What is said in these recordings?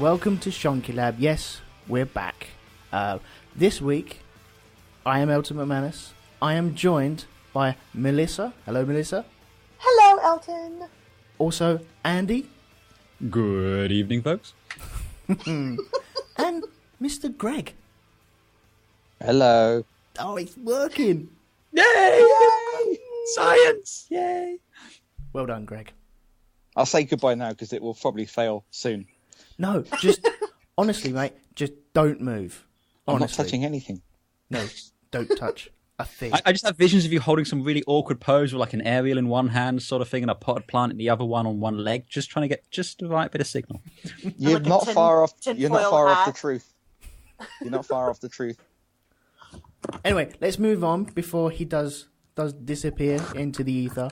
welcome to Shonky Lab. Yes, we're back. This week, I am Elton McManus. I am joined by Melissa. Hello, Melissa. Hello, Elton. Also, Andy. Good evening, folks. And Mr. Greg. Hello. Oh, it's working. Yay! Yay! Science! Yay! Well done, Greg. I'll say goodbye now because it will probably fail soon. No, just, honestly, mate, just don't move. I'm not Honestly. touching anything. No, don't touch a thing. I just have visions of you holding some really awkward pose with like an aerial in one hand sort of thing and a potted plant in the other one on one leg, just trying to get just the right bit of signal. You're Like a not far off. You're not tinfoil far off hat. the truth. You're not far off the truth. Anyway, let's move on before he does disappear into the ether.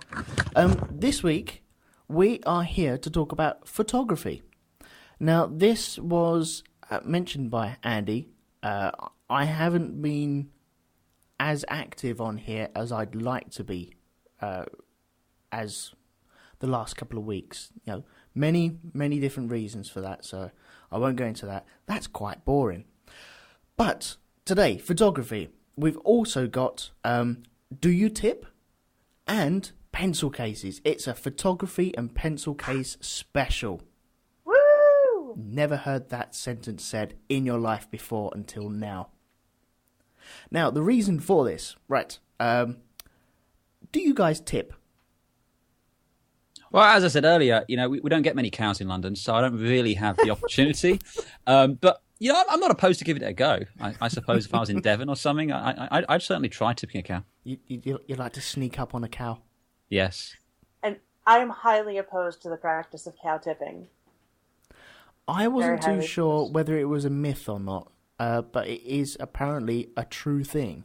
This week, we are here to talk about photography. Now, this was mentioned by Andy. I haven't been as active on here as I'd like to be as the last couple of weeks. You know, many different reasons for that, so I won't go into that. That's quite boring. But today, photography. We've also got Do You Tip? And pencil cases. It's a photography and pencil case special. Woo! Never heard that sentence said in your life before until now. Now, the reason for this, right, do you guys tip? Well, as I said earlier, you know, we don't get many cows in London, so I don't really have the opportunity. But, you know, I'm not opposed to giving it a go. I suppose if I was in Devon or something, I'd certainly try tipping a cow. You like to sneak up on a cow? Yes. And I am highly opposed to the practice of cow tipping. I wasn't Very too highly sure opposed. whether it was a myth or not, but it is apparently a true thing.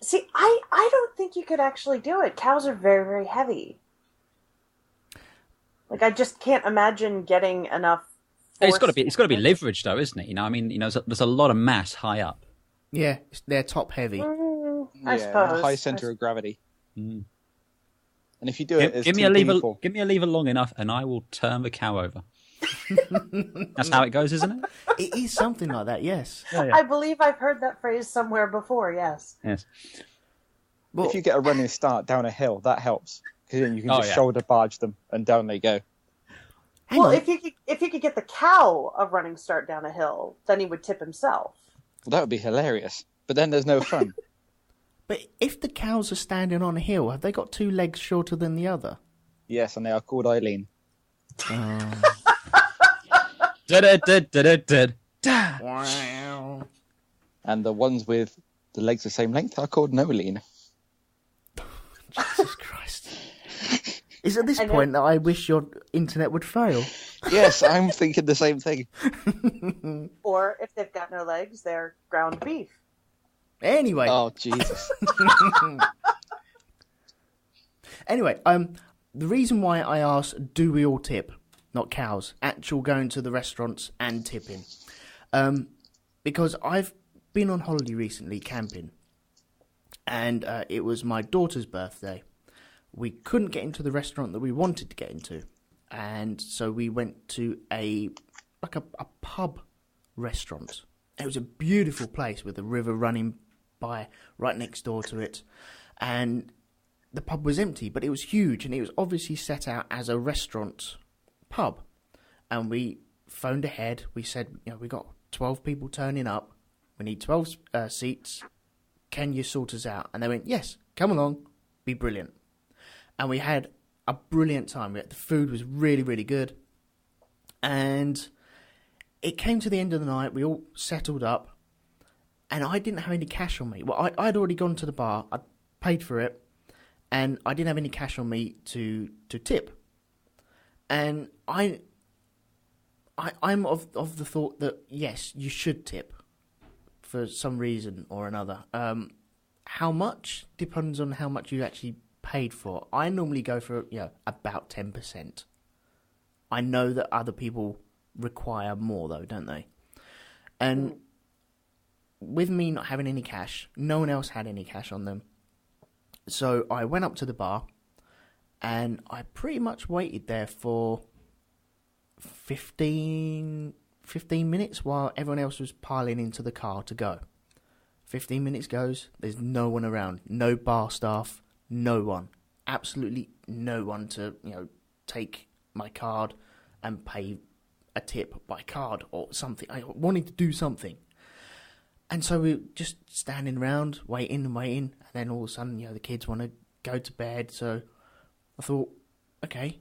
See, I don't think you could actually do it. Cows are very, very heavy. Like, I just can't imagine getting enough It's got to force- be leverage though, isn't it? You know, I mean, you know, there's a lot of mass high up. Yeah, they're top heavy. I suppose. High center of gravity. And if you do it, as Give me a lever long enough, and I will turn the cow over. That's how it goes, isn't it? It is something like that, yes. I believe I've heard that phrase somewhere before, yes. Yes. Well, If you get a running start down a hill, that helps because then you can Oh, just yeah. shoulder barge them, and down they go. hang Well, on. if you could get the cow a running start down a hill, then he would tip himself. Well, that would be hilarious. But then there's no fun. But if the cows are standing on a hill, have they got two legs shorter than the other? Yes, and they are called Eileen. Wow. And the ones with the legs the same length are called Noeline. Jesus Christ. It's at this I know. point that I wish your internet would fail. Yes, I'm thinking the same thing. Or if they've got no legs, they're ground beef. Anyway. Oh, Jesus. Anyway, the reason why I asked, do we all tip? Not cows. Actual going to the restaurants and tipping. Because I've been on holiday recently, camping. And it was my daughter's birthday. We couldn't get into the restaurant that we wanted to get into. And so we went to a pub restaurant. It was a beautiful place with a river running by right next door to it. And the pub was empty, but it was huge, and it was obviously set out as a restaurant pub. And we phoned ahead. We said, you know, we got 12 people turning up. We need 12 seats. Can you sort us out? And they went, yes, come along. Be brilliant. And we had a brilliant time. The food was really, really good. And it came to the end of the night. We all settled up. And I didn't have any cash on me. Well, I'd already gone to the bar. I'd paid for it. And I didn't have any cash on me to tip. And I'm of the thought that, yes, you should tip for some reason or another. How much depends on how much you actually paid for. I normally go for, you know, about 10%. I know that other people require more, though, don't they? And with me not having any cash, no one else had any cash on them. So I went up to the bar and I pretty much waited there for 15 15 minutes while everyone else was piling into the car to go. 15 minutes goes, there's no one around, no bar staff, no one, absolutely no one to, take my card and pay a tip by card or something. I wanted to do something. And so we were just standing around, waiting, and then all of a sudden, the kids want to go to bed, so I thought, okay,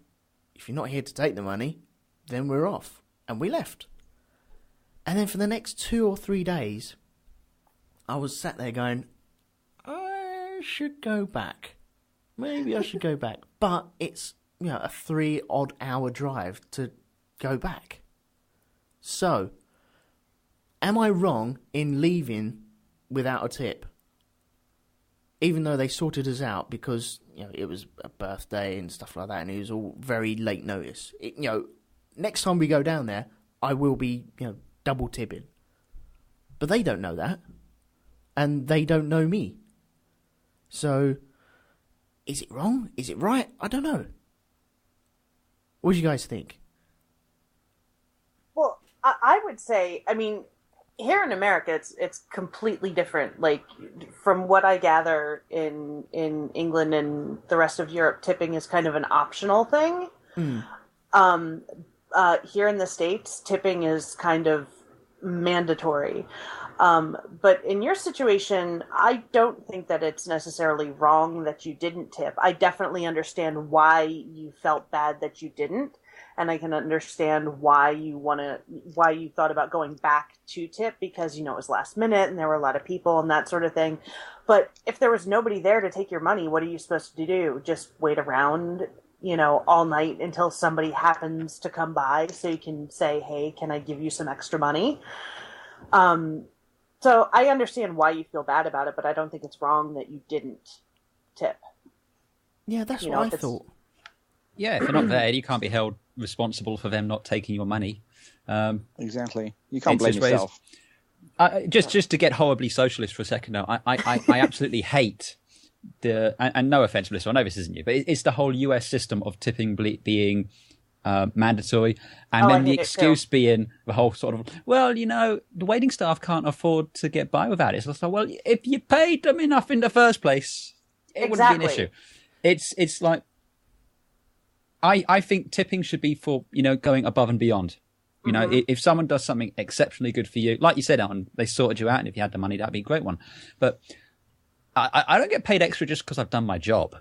if you're not here to take the money, then we're off. And we left. And then for the next 2 or 3 days, I was sat there going, I should go back. Maybe I should go back. But it's, a 3-odd hour drive to go back. So, am I wrong in leaving without a tip? Even though they sorted us out because, it was a birthday and stuff like that, and it was all very late notice. Next time we go down there, I will be, double tipping. But they don't know that. And they don't know me. So, is it wrong? Is it right? I don't know. What do you guys think? Well, I would say, here in America, it's completely different. Like, from what I gather in England and the rest of Europe, tipping is kind of an optional thing. Here in the States, tipping is kind of mandatory. But in your situation, I don't think that it's necessarily wrong that you didn't tip. I definitely understand why you felt bad that you didn't. And I can understand why you thought about going back to tip because, it was last minute and there were a lot of people and that sort of thing. But if there was nobody there to take your money, what are you supposed to do? Just wait around, all night until somebody happens to come by so you can say, hey, can I give you some extra money? So I understand why you feel bad about it, but I don't think it's wrong that you didn't tip. Yeah, that's what I thought. Yeah, if they're not there, you can't be held responsible for them not taking your money. Exactly. You can't blame yourself. Just to get horribly socialist for a second now, I absolutely hate and no offense, Melissa, I know this isn't you, but it's the whole US system of tipping being mandatory, and then the excuse being the whole sort of, well, the waiting staff can't afford to get by without it. So it's like, well, if you paid them enough in the first place, it wouldn't be an issue. It's like, I think tipping should be for, going above and beyond. If someone does something exceptionally good for you, like you said, Elton, they sorted you out, and if you had the money, that'd be a great one. But I don't get paid extra just because I've done my job,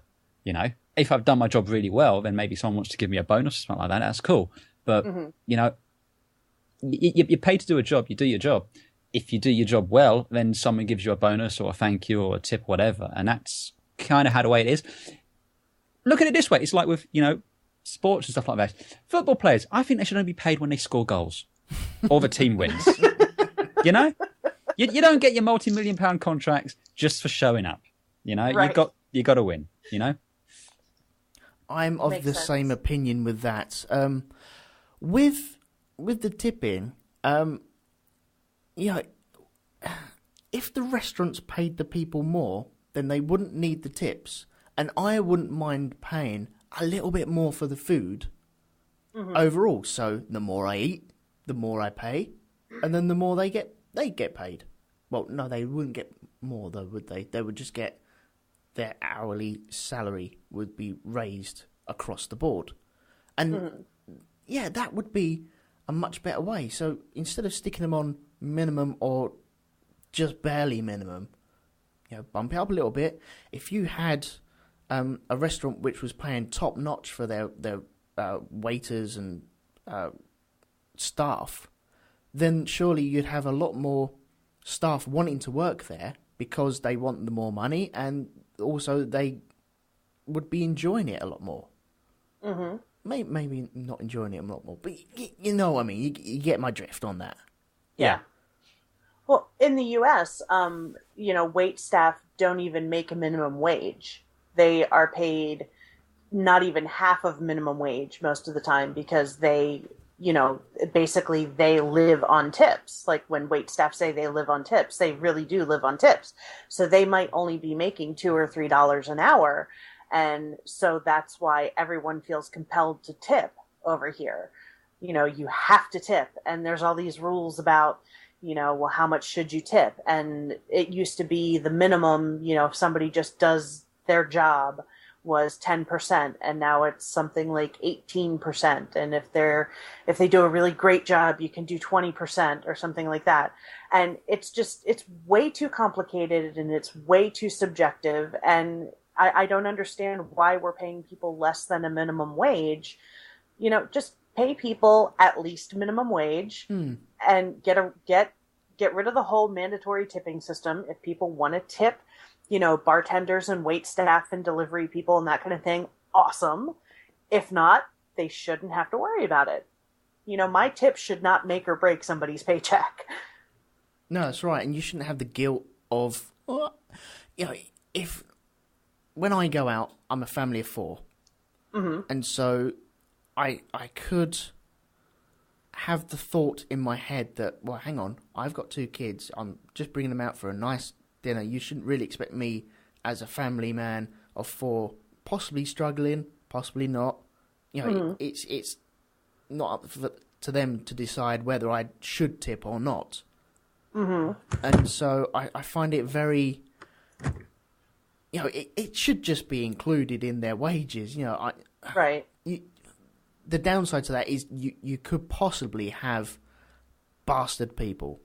If I've done my job really well, then maybe someone wants to give me a bonus or something like that. That's cool. But, you're paid to do a job. You do your job. If you do your job well, then someone gives you a bonus or a thank you or a tip, whatever. And that's kind of how the way it is. Look at it this way. It's like with, sports and stuff like that. Football players, I think they should only be paid when they score goals or the team wins. You don't get your multi-million-pound contracts just for showing up. Right. You got to win, I'm of Makes the sense. Same opinion with that. With the tipping, if the restaurants paid the people more, then they wouldn't need the tips, and I wouldn't mind paying a little bit more for the food overall. So the more I eat, the more I pay, and then the more they get paid. Well, no, they wouldn't get more though, would they? They would just get their hourly salary would be raised across the board. And that would be a much better way. So instead of sticking them on minimum or just barely minimum, bump it up a little bit. If you had a restaurant which was paying top notch for their waiters and staff, then surely you'd have a lot more staff wanting to work there because they want the more money, and also they would be enjoying it a lot more. Maybe not enjoying it a lot more, but you know what I mean. You get my drift on that. Yeah. Well, in the U.S., wait staff don't even make a minimum wage. They are paid not even half of minimum wage most of the time because they, basically they live on tips. Like when wait staff say they live on tips, they really do live on tips. So they might only be making $2 or $3 an hour. And so that's why everyone feels compelled to tip over here. you have to tip, and there's all these rules about, well, how much should you tip? And it used to be the minimum, if somebody just does their job, was 10%, and now it's something like 18%. And if they do a really great job, you can do 20% or something like that. And it's way too complicated, and it's way too subjective. And I don't understand why we're paying people less than a minimum wage. Just pay people at least minimum wage and get rid of the whole mandatory tipping system. If people want to tip, bartenders and wait staff and delivery people and that kind of thing, awesome. If not, they shouldn't have to worry about it. My tip should not make or break somebody's paycheck. No, that's right. And you shouldn't have the guilt of, if when I go out, I'm a family of 4. Mm-hmm. And so I could have the thought in my head that, well, hang on, I've got 2 kids. I'm just bringing them out for a nice dinner. You shouldn't really expect me as a family man of 4, possibly struggling, possibly not. It's not up to them to decide whether I should tip or not. Mm-hmm. And so I find it very, it should just be included in their wages. Right. The downside to that is you could possibly have bastard people.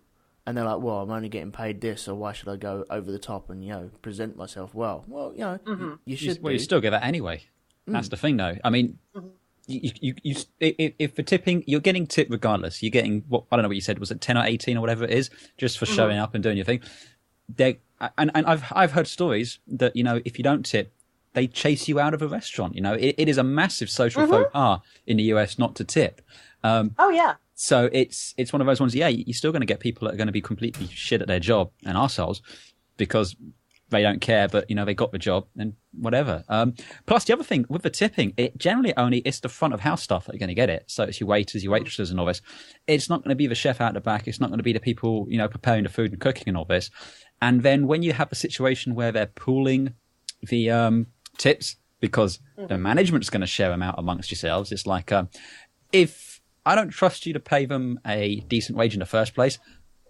And they're like, well, I'm only getting paid this, so why should I go over the top and, present myself well? Well, you should. Well, you still get that anyway. That's the thing, though. I mean, if for tipping, you're getting tipped regardless. You're getting, I don't know what you said, was it 10 or 18 or whatever it is, just for showing up and doing your thing. And I've heard stories that, if you don't tip, they chase you out of a restaurant. It is a massive social faux pas in the US not to tip. Oh, yeah. So it's one of those ones, you're still going to get people that are going to be completely shit at their job and arseholes because they don't care, but, they got the job and whatever. Plus, the other thing, with the tipping, it's the front of house staff that are going to get it. So it's your waiters, your waitresses and all this. It's not going to be the chef out the back. It's not going to be the people, preparing the food and cooking and all this. And then when you have a situation where they're pooling the tips because the management's going to share them out amongst yourselves, it's like, if I don't trust you to pay them a decent wage in the first place,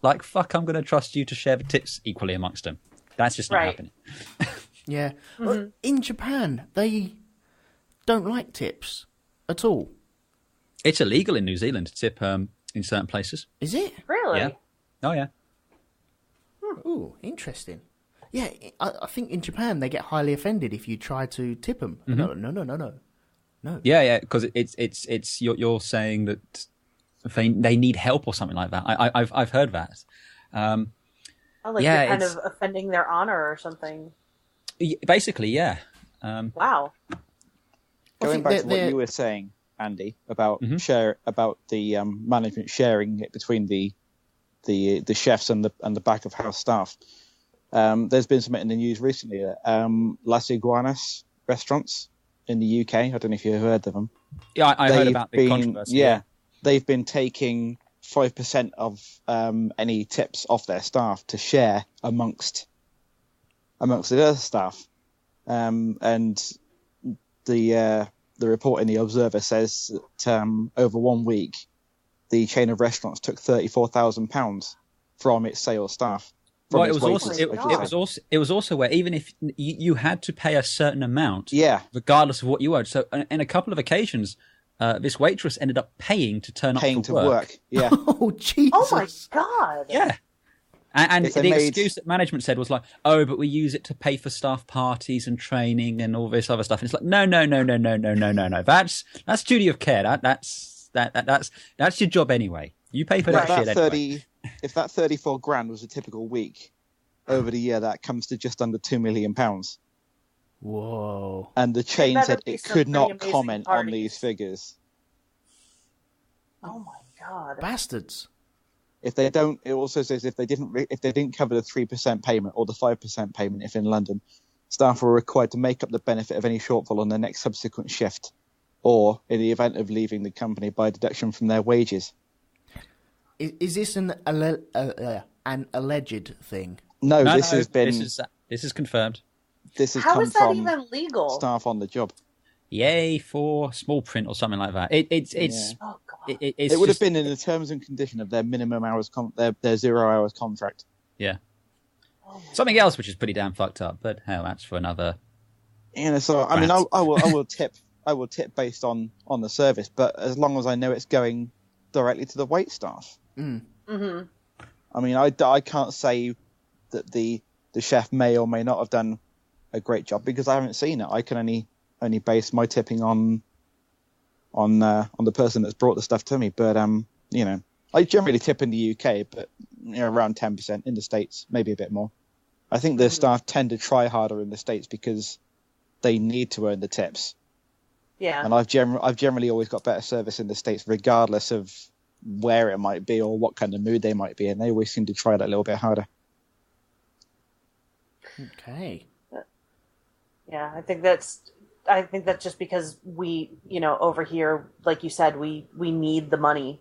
like, fuck, I'm going to trust you to share the tips equally amongst them. That's just not happening. Yeah. Well, in Japan, they don't like tips at all. It's illegal in New Zealand to tip in certain places. Is it? Really? Yeah. Oh, yeah. Ooh, interesting. Yeah, I think in Japan they get highly offended if you try to tip them. No. No. Yeah, because it's you're saying that they need help or something like that. I've heard that. You're kind of offending their honor or something. Basically, yeah. Wow. Going back to what you were saying, Andy, about about the management sharing it between the chefs and the back of house staff. There's been something in the news recently. Las Iguanas restaurants in the UK. I don't know if you've heard of them. Yeah, I heard about the controversy. Yeah, they've been taking 5% of any tips off their staff to share amongst the other staff. And the report in the Observer says that over 1 week, the chain of restaurants took £34,000 from its sales staff. Well, it was also where even if you had to pay a certain amount, regardless of what you owed. So, in a couple of occasions, this waitress ended up paying to turn up to work. Yeah. Oh, Jesus. Oh my God. Yeah. And the excuse that management said was like, "Oh, but we use it to pay for staff parties and training and all this other stuff." And it's like, no. That's duty of care. That's your job anyway. You pay for that shit anyway. If that 34 grand was a typical week over the year, that comes to just under £2 million. Whoa! And the chain said it could not comment on these figures. Oh my God! Bastards! If they don't, it also says if they didn't cover the 3% payment or the 5% payment, if in London, staff were required to make up the benefit of any shortfall on their next subsequent shift, or in the event of leaving the company by deduction from their wages. Is this an alleged thing? No, this is confirmed. This has How come is that from even legal? Staff on the job. Yay for small print or something like that. It would have been in the terms and condition of their minimum hours, their 0 hours contract. Yeah. Something else which is pretty damn fucked up, but hell, that's for another. So I mean, I will tip based on the service, but as long as I know it's going directly to the wait staff. Mm. Mm-hmm. I mean, I can't say that the chef may or may not have done a great job because I haven't seen it. I can only base my tipping on the person that's brought the stuff to me. But I generally tip in the UK, but around 10%. In the States, maybe a bit more. I think the staff tend to try harder in the States because they need to earn the tips. Yeah. And I've generally always got better service in the States, regardless of where it might be or what kind of mood they might be in. They always seem to try that a little bit harder. Okay. Yeah, I think that's just because we, over here, like you said, we need the money.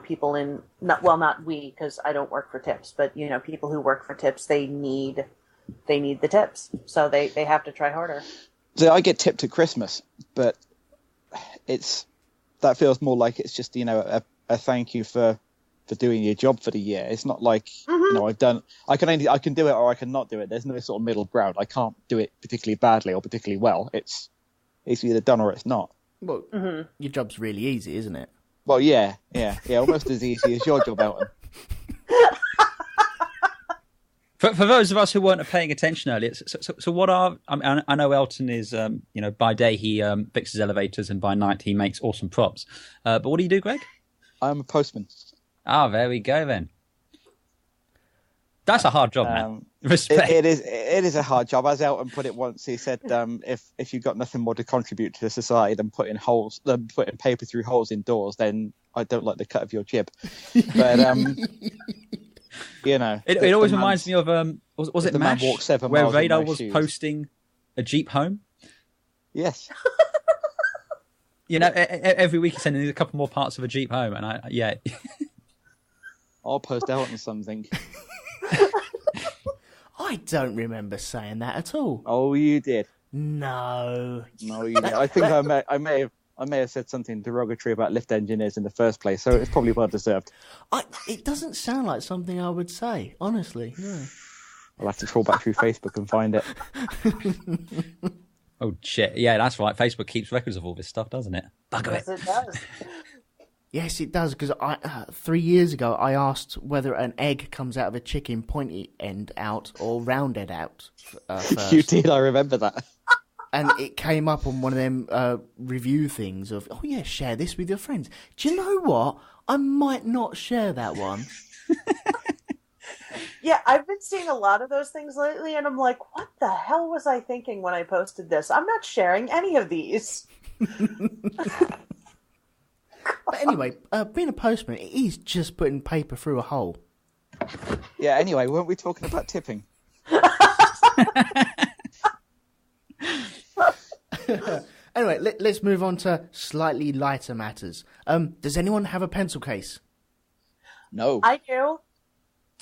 People not we, because I don't work for tips, but people who work for tips, they need the tips, so they have to try harder. So I get tipped at Christmas, but that feels more like it's just a thank you for doing your job for the year. It's not like I can do it or I can not do it. There's no sort of middle ground. I can't do it particularly badly or particularly well. It's either done or it's not. Well, your job's really easy, isn't it? Well, yeah, almost as easy as your job, Elton. For those of us who weren't paying attention earlier, so what are... I know Elton is, by day he fixes elevators and by night he makes awesome props. But what do you do, Greg? I'm a postman. Ah, there we go then. That's a hard job, man. Respect. It is a hard job. As Elton put it once, he said, if you've got nothing more to contribute to society than putting paper through holes in doors, then I don't like the cut of your jib. But it always reminds me of was it MASH, where Radar was posting a Jeep home? Yes. Every week he's sending a couple more parts of a Jeep home, and I'll post Elton something. I don't remember saying that at all. Oh, you did. No, you did. I think I may have said something derogatory about lift engineers in the first place, so it's probably well deserved. It doesn't sound like something I would say, honestly. No. I'll have to trawl back through Facebook and find it. Oh shit! Yeah, that's right. Facebook keeps records of all this stuff, doesn't it? Bugger it. Yes, it does. Yes, it does, because 3 years ago I asked whether an egg comes out of a chicken pointy end out or round end out first. You did, I remember that. And it came up on one of them review things of, oh yeah, share this with your friends. Do you know what? I might not share that one. Yeah, I've been seeing a lot of those things lately, and I'm like, what the hell was I thinking when I posted this? I'm not sharing any of these. But anyway, being a postman, it is just putting paper through a hole. Yeah, anyway, weren't we talking about tipping? Anyway, let's move on to slightly lighter matters. Does anyone have a pencil case? No. I do.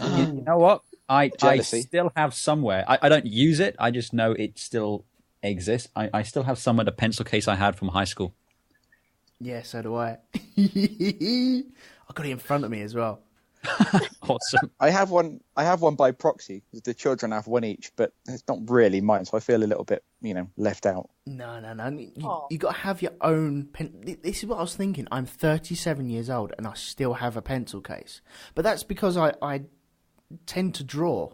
You know what? I still have somewhere. I don't use it. I just know it still exists. I still have somewhere the pencil case I had from high school. Yeah, so do I. I've got it in front of me as well. Awesome. I have one by proxy. The children have one each, but it's not really mine, so I feel a little bit, left out. No. You got to have your own pen. This is what I was thinking. I'm 37 years old and I still have a pencil case. But that's because I tend to draw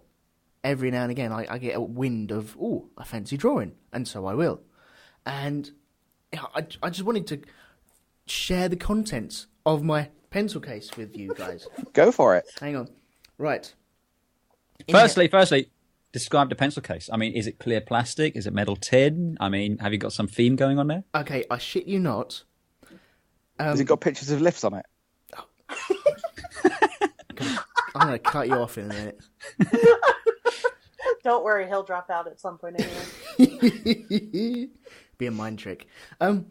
every now and again. I get a wind of, I fancy drawing, and so I will. And I just wanted to share the contents of my pencil case with you guys. Go for it. Hang on. Right. Firstly, describe the pencil case. I mean, is it clear plastic? Is it metal tin? I mean, have you got some theme going on there? Okay, I shit you not. Has it got pictures of lifts on it? I'm going to cut you off in a minute. Don't worry, he'll drop out at some point anyway. Be a mind trick. No,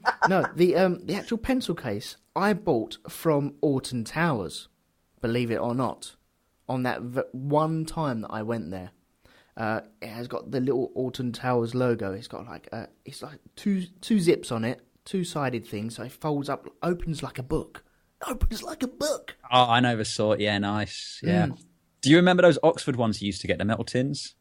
the actual pencil case I bought from Alton Towers, believe it or not, on that one time that I went there. It has got the little Alton Towers logo. It's got like two zips on it, two-sided things. So it folds up, opens like a book. Opens like a book. Oh, I never saw it. Yeah, nice. Yeah. Do you remember those Oxford ones you used to get, the metal tins?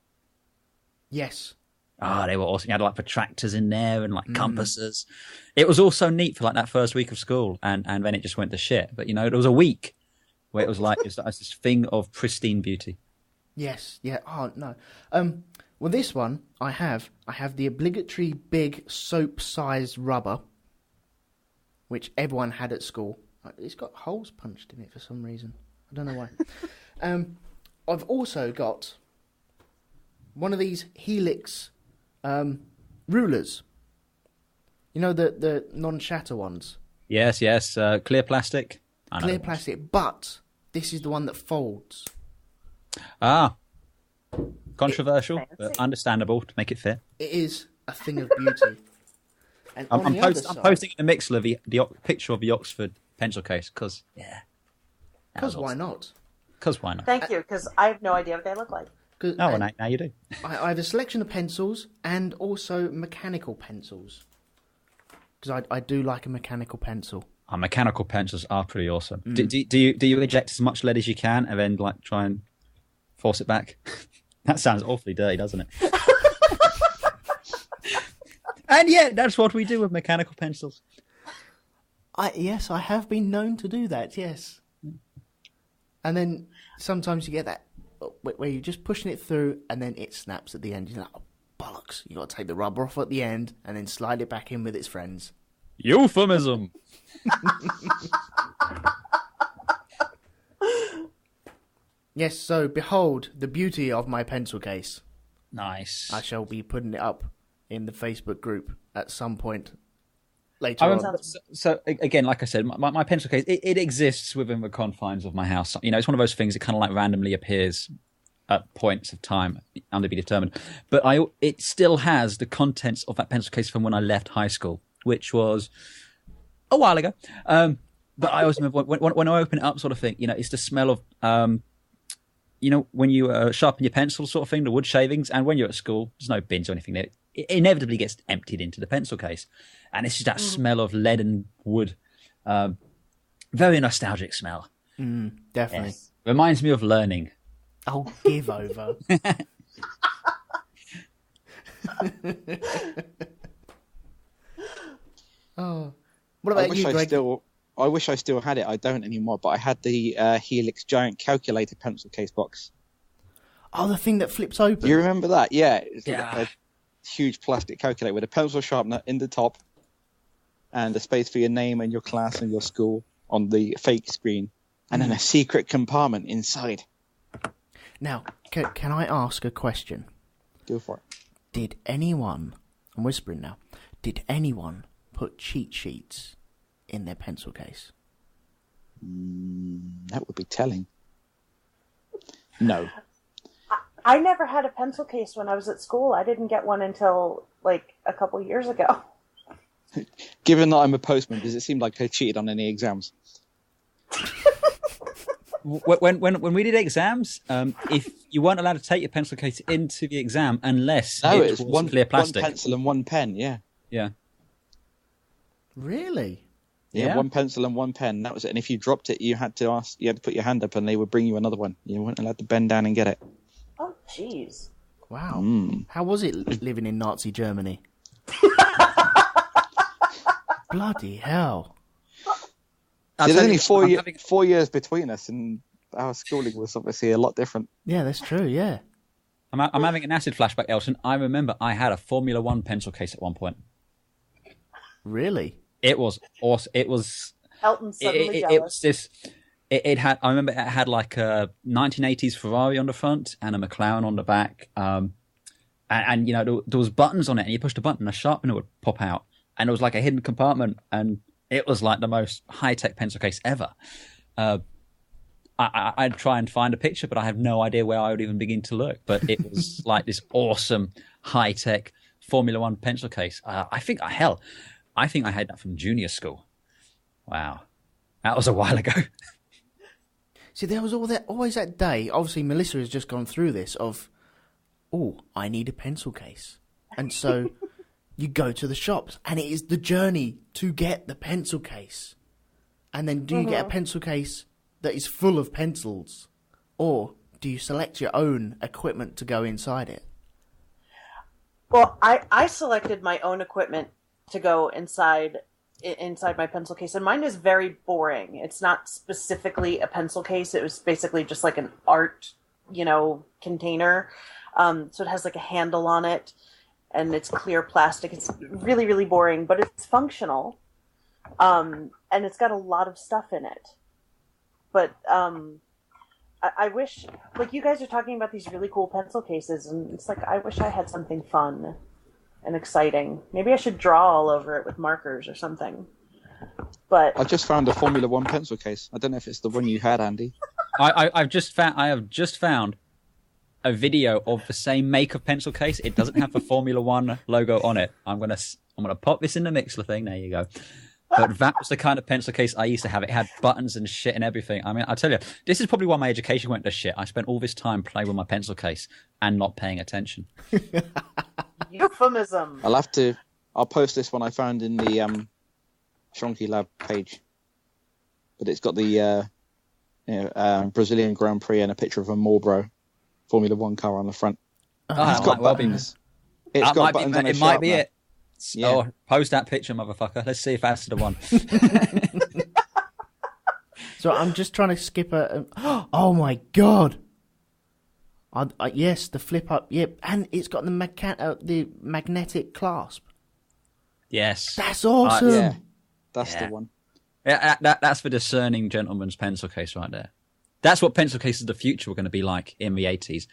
Yes. Oh, they were awesome. You had like protractors in there and like compasses. It was all so neat for like that first week of school, and then it just went to shit. But there was a week where it was like it's this thing of pristine beauty. Yes. Yeah. Oh no. Well, this one I have the obligatory big soap-sized rubber, which everyone had at school. It's got holes punched in it for some reason. I don't know why. I've also got one of these Helix rulers. You know, the non-shatter ones? Yes. Clear plastic. Clear plastic, but this is the one that folds. Ah. Controversial, but understandable to make it fit. It is a thing of beauty. And I'm posting in the Mixler the picture of the Oxford pencil case, because, yeah. Because why not? Because why not? Thank you, because I have no idea what they look like. Oh, now you do. I have a selection of pencils and also mechanical pencils. Because I do like a mechanical pencil. Mechanical pencils are pretty awesome. Do you eject as much lead as you can and then like try and force it back? That sounds awfully dirty, doesn't it? And yeah, that's what we do with mechanical pencils. Yes, I have been known to do that, yes. And then sometimes you get that where you're just pushing it through and then it snaps at the end. You're like, oh, bollocks. You've got to take the rubber off at the end and then slide it back in with its friends. Euphemism. Yes, so behold the beauty of my pencil case. Nice. I shall be putting it up in the Facebook group at some point later on. So again, like I said, my pencil case, it exists within the confines of my house. It's one of those things that kind of like randomly appears at points of time under be determined. But it still has the contents of that pencil case from when I left high school, which was a while ago. But I always remember when I open it up, sort of thing, it's the smell of, when you sharpen your pencil sort of thing, the wood shavings, and when you're at school, there's no bins or anything there. It inevitably gets emptied into the pencil case. And it's just that smell of lead and wood. Very nostalgic smell. Definitely. Yes. Reminds me of learning. Oh, give over. Oh. What about you, Greg? I wish I still had it. I don't anymore, but I had the Helix giant calculator pencil case box. Oh, the thing that flips open. You remember that? Yeah. It's like a huge plastic calculator with a pencil sharpener in the top and a space for your name and your class and your school on the fake screen, and then a secret compartment inside. Now, can I ask a question? Go for it. Did anyone, I'm whispering now, did anyone put cheat sheets in their pencil case? That would be telling. No. I never had a pencil case when I was at school. I didn't get one until like a couple years ago. Given that I'm a postman, does it seem like I cheated on any exams? When we did exams, if you weren't allowed to take your pencil case into the exam unless it was clear plastic. One pencil and one pen, yeah. Yeah. Really? Yeah, one pencil and one pen. That was it. And if you dropped it, you had to put your hand up, and they would bring you another one. You weren't allowed to bend down and get it. Oh, jeez. Wow. How was it living in Nazi Germany? Bloody hell. There's only 4 years between us, and our schooling was obviously a lot different. Yeah, that's true, yeah. I'm having an acid flashback, Elton. I remember I had a Formula 1 pencil case at one point. Really? It was awesome. It was... Elton suddenly jealous. It was this... I remember it had like a 1980s Ferrari on the front and a McLaren on the back. And there was buttons on it, and you pushed a button and a sharpener would pop out. And it was like a hidden compartment, and it was like the most high-tech pencil case ever. I'd try and find a picture, but I have no idea where I would even begin to look. But it was like this awesome high-tech Formula 1 pencil case. I think I had that from junior school. Wow. That was a while ago. See, there was always that day. Obviously, Melissa has just gone through this of oh, I need a pencil case. And so you go to the shops, and it is the journey to get the pencil case. And then do you get a pencil case that is full of pencils? Or do you select your own equipment to go inside it? Well, I selected my own equipment to go inside my pencil case, and mine is very boring. It's not specifically a pencil case. It was basically just like an art, container. So it has like a handle on it, and it's clear plastic. It's really, really boring, but it's functional. And it's got a lot of stuff in it. But I wish, like, you guys are talking about these really cool pencil cases, and it's like, I wish I had something fun and exciting. Maybe I should draw all over it with markers or something. But I just found a Formula One pencil case. I don't know if it's the one you had, Andy. I have just found a video of the same make of pencil case. It doesn't have the Formula One logo on it. I'm gonna pop this in the Mixler thing. There you go. But that was the kind of pencil case I used to have. It had buttons and shit and everything. I mean, I tell you, this is probably why my education went to shit. I spent all this time playing with my pencil case and not paying attention. Euphemism. I'll post this one I found in the Shonky Lab page. But it's got the Brazilian Grand Prix and a picture of a Marlboro Formula One car on the front. It's got buttons. It's got buttons and a It might be sharpener. it. Yeah. Oh, post that picture, motherfucker. Let's see if that's the one. So I'm just trying to skip oh my god! Yes, the flip up. Yep, and it's got the magnetic clasp. Yes, that's awesome. Yeah, that's the one. Yeah, that's the discerning gentleman's pencil case right there. That's what pencil cases of the future were going to be like in the 80s.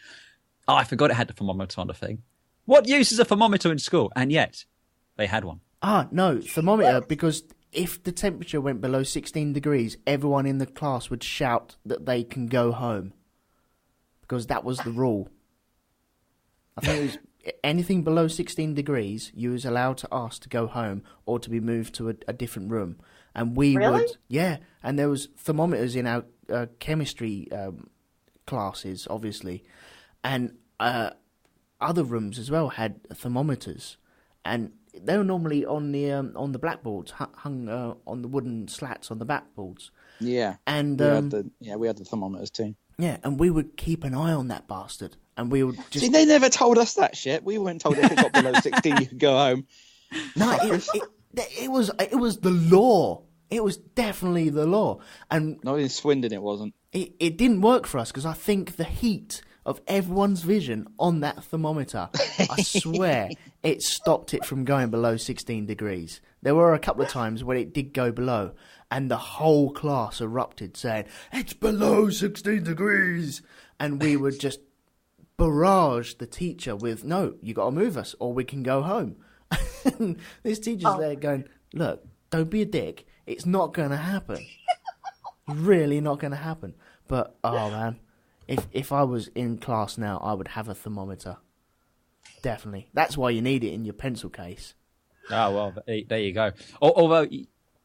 Oh, I forgot it had the thermometer on the thing. What use is a thermometer in school? And yet, they had one. No, thermometer, because if the temperature went below 16 degrees, everyone in the class would shout that they can go home. Because that was the rule. I think it was anything below 16 degrees, you was allowed to ask to go home or to be moved to a different room. And we really? would... Yeah, and there was thermometers in our chemistry classes, obviously. And other rooms as well had thermometers. And they were normally on the blackboards, hung on the wooden slats on the blackboards. Yeah, and we had the thermometers too. Yeah, and we would keep an eye on that bastard, and we would just... See, they never told us that shit. We weren't told if it got below 16, you could go home. No, it was the law. It was definitely the law, and not in Swindon, it wasn't. It didn't work for us because I think the heat of everyone's vision on that thermometer, I swear, it stopped it from going below 16 degrees. There were a couple of times when it did go below, and the whole class erupted saying, "It's below 16 degrees!" And we would just barrage the teacher with, "No, you got to move us, or we can go home." This teacher's there going, "Look, don't be a dick. It's not going to happen. Really not going to happen." But, oh man, if I was in class now, I would have a thermometer. Definitely. That's why you need it in your pencil case. Oh, well, there you go. Although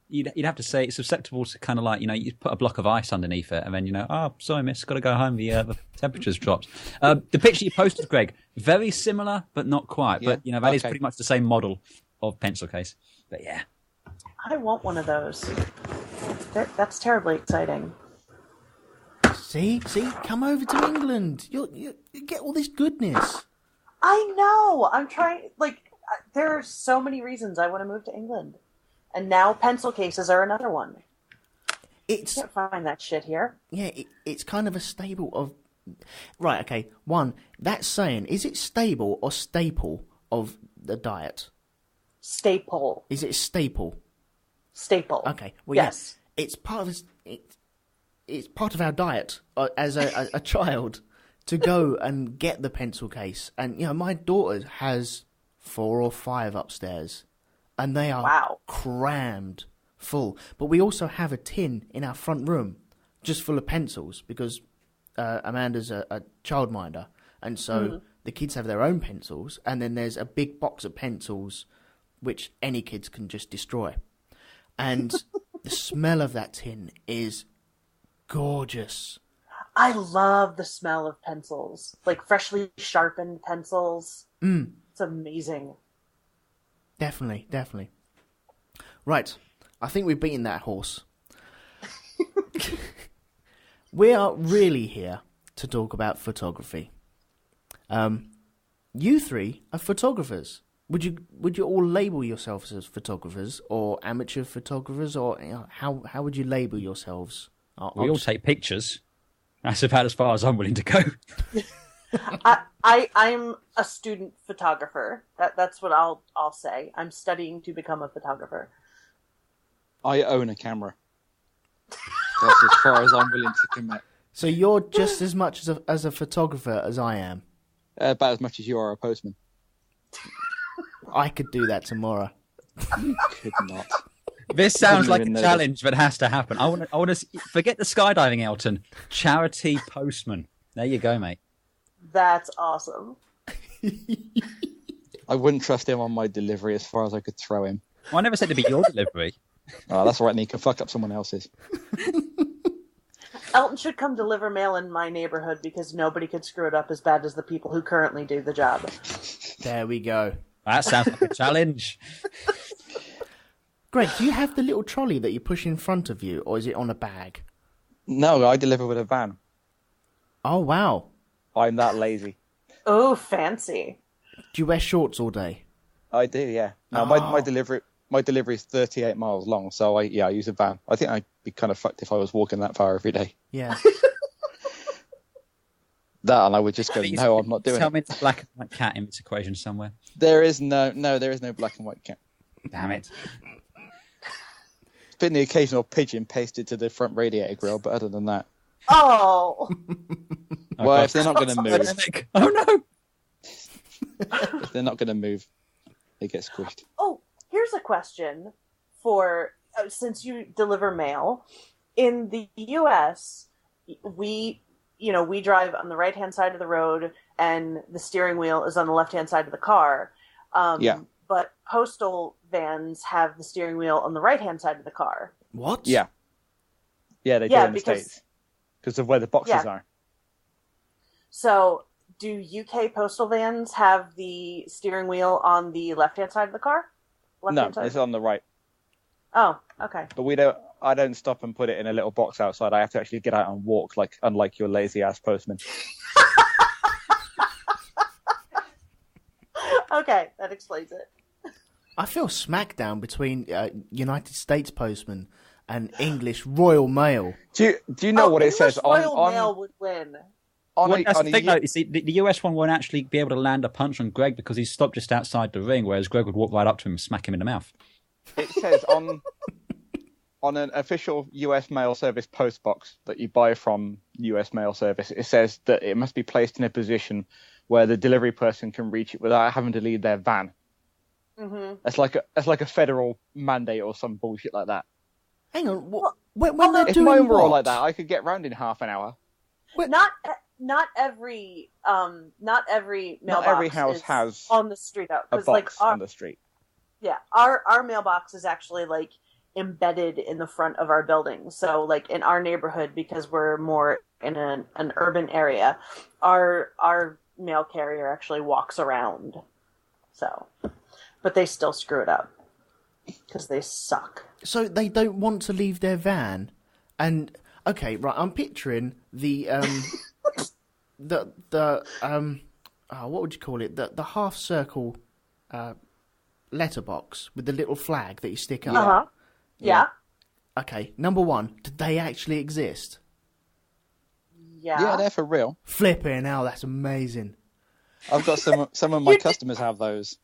you'd have to say it's susceptible to kind of like, you put a block of ice underneath it and then, "Oh, sorry, miss, got to go home. The temperature's dropped." The picture you posted, Greg, very similar, but not quite. Yeah, but, that is pretty much the same model of pencil case. But, yeah. I want one of those. That's terribly exciting. See, come over to England. You get all this goodness. I know. I'm trying. There are so many reasons I want to move to England, and now pencil cases are another one. You can't find that shit here. Yeah, it's kind of a staple of. Right. Okay. One. That's saying, is it stable or staple of the diet? Staple. Is it staple? Staple. Okay. Well, yes. Yeah, it's part of our diet as a child to go and get the pencil case. And, my daughter has 4 or 5 upstairs, and they are crammed full. But we also have a tin in our front room just full of pencils because Amanda's a childminder. And so the kids have their own pencils, and then there's a big box of pencils which any kids can just destroy. And the smell of that tin is gorgeous. I love the smell of pencils, like freshly sharpened pencils. It's amazing. Definitely, definitely. Right, I think we've beaten that horse. We are really here to talk about photography. You three are photographers. Would you all label yourselves as photographers or amateur photographers, or how would you label yourselves? We all take pictures. That's about as far as I'm willing to go. I'm a student photographer. That's what I'll say. I'm studying to become a photographer. I own a camera. That's as far as I'm willing to commit. So you're just as much as a photographer as I am? About as much as you are a postman. I could do that tomorrow. You could not. This sounds like a challenge that has to happen. I want to forget the skydiving, Elton. Charity postman. There you go, mate. That's awesome. I wouldn't trust him on my delivery as far as I could throw him. Well, I never said to be your delivery. Oh, that's all right, and he can fuck up someone else's. Elton should come deliver mail in my neighborhood because nobody could screw it up as bad as the people who currently do the job. There we go. That sounds like a challenge. Greg, do you have the little trolley that you push in front of you, or is it on a bag? No, I deliver with a van. Oh, wow. I'm that lazy. Oh, fancy. Do you wear shorts all day? I do, yeah. Now, my delivery is 38 miles long, so I use a van. I think I'd be kind of fucked if I was walking that far every day. Yeah. That, and I would just go, no, I'm not doing it. Tell me it's a black and white cat in this equation somewhere. There is no black and white cat. Damn it. It's been the occasional pigeon pasted to the front radiator grill, but other than that. Oh. Well, if they're not going to move. Oh, no. If they're not going to move, they get squished. Oh, here's a question for, since you deliver mail. In the U.S., we drive on the right-hand side of the road, and the steering wheel is on the left-hand side of the car. Yeah. But postal vans have the steering wheel on the right-hand side of the car. What? Yeah. Yeah, they do in the States. Because of where the boxes are. So, do UK postal vans have the steering wheel on the left-hand side of the car? No, it's on the right. Oh, okay. But I don't stop and put it in a little box outside. I have to actually get out and walk, unlike your lazy-ass postman. Okay, that explains it. I feel smackdown between United States postman and English Royal Mail. Do you know what English it says? Royal Mail would win. That's the thing, though. You see, the US one won't actually be able to land a punch on Greg because he's stopped just outside the ring, whereas Greg would walk right up to him and smack him in the mouth. It says on an official US mail service post box that you buy from US mail service, it says that it must be placed in a position where the delivery person can reach it without having to leave their van. Mm-hmm. That's like a federal mandate or some bullshit like that. Hang on, when they're if doing mine were all what? like that, I could get round in half an hour. Not every mailbox Not every house has on the street out, a box on the street. Yeah, our mailbox is actually embedded in the front of our building. So in our neighborhood, because we're more in an urban area, our mail carrier actually walks around. So, but they still screw it up because they suck. So they don't want to leave their van, and okay, right. I'm picturing the what would you call it? The half circle letterbox with the little flag that you stick up. Uh-huh. Yeah. Okay, number one, do they actually exist? Yeah. Yeah, they're for real. Flipping hell, that's amazing. I've got some of my customers have those.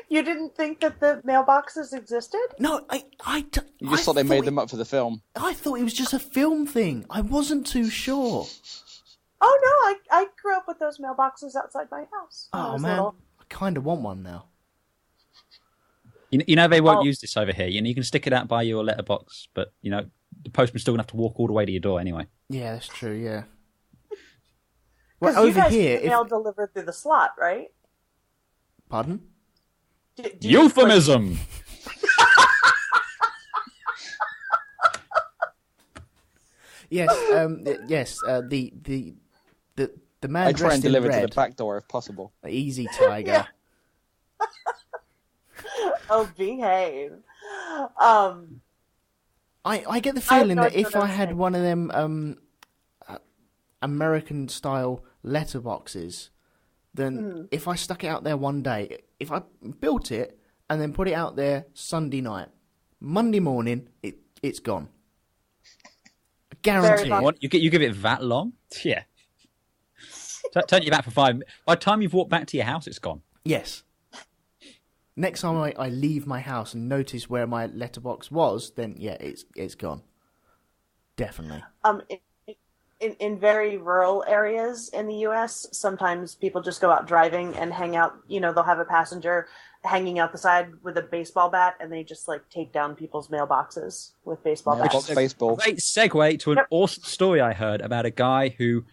You didn't think that the mailboxes existed? No, You just thought they made them up for the film. I thought it was just a film thing. I wasn't too sure. Oh no, I grew up with those mailboxes outside my house. Oh man, I kind of want one now. You know they won't use this over here. You can stick it out by your letterbox, but the postman's still gonna have to walk all the way to your door anyway. Yeah, that's true. Yeah. Well, over here, mail delivered through the slot, right? Pardon? Yes, yes. The man I try and dressed in deliver red. to the back door if possible. Easy, Tiger. Oh, behave. I get the feeling that if I had thing. one of them American-style letterboxes, then if I stuck it out there one day, if I built it and then put it out there Sunday night, Monday morning, it's gone. Guaranteed. What? You give it that long? Yeah. Turn you back for 5 minutes. By the time you've walked back to your house, it's gone. Yes. Next time I leave my house and notice where my letterbox was, then yeah, it's gone. Definitely. In very rural areas in the U.S., sometimes people just go out driving and hang out. You know, they'll have a passenger hanging out the side with a baseball bat, and they just like take down people's mailboxes with baseball bats. Baseball. Great segue to an awesome story I heard about a guy who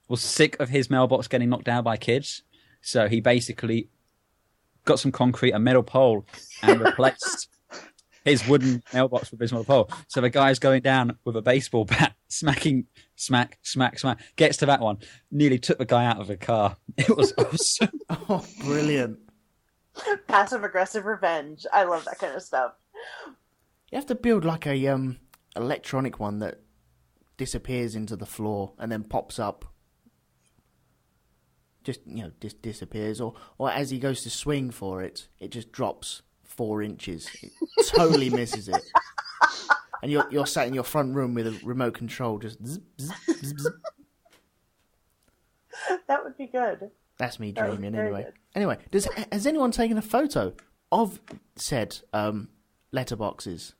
was sick of his mailbox getting knocked down by kids. So he basically got some concrete, a metal pole, and replaced his wooden mailbox with his metal pole. So the guy's going down with a baseball bat, smacking, smack, smack, smack, gets to that one, nearly took the guy out of the car. It was awesome. Oh, brilliant. Passive-aggressive revenge. I love that kind of stuff. You have to build like a electronic one that disappears into the floor and then pops up. Just disappears, or as he goes to swing for it, it just drops 4 inches. It totally misses it, and you're sat in your front room with a remote control, just zzz, zzz, zzz, zzz. That would be good. That's me dreaming anyway. Good. Anyway, has anyone taken a photo of said letterboxes?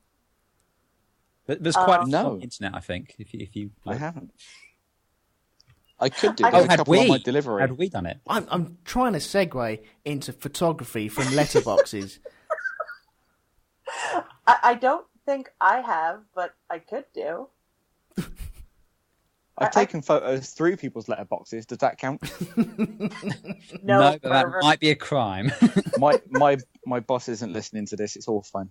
There's quite a no. lot on the internet, I think. If you I haven't. I could do. Oh, There's a had couple on we? my delivery. Had we done it? I'm trying to segue into photography from letterboxes. I don't think I have, but I could do. I've taken photos through people's letterboxes. Does that count? No, but that might be a crime. my boss isn't listening to this. It's all fun.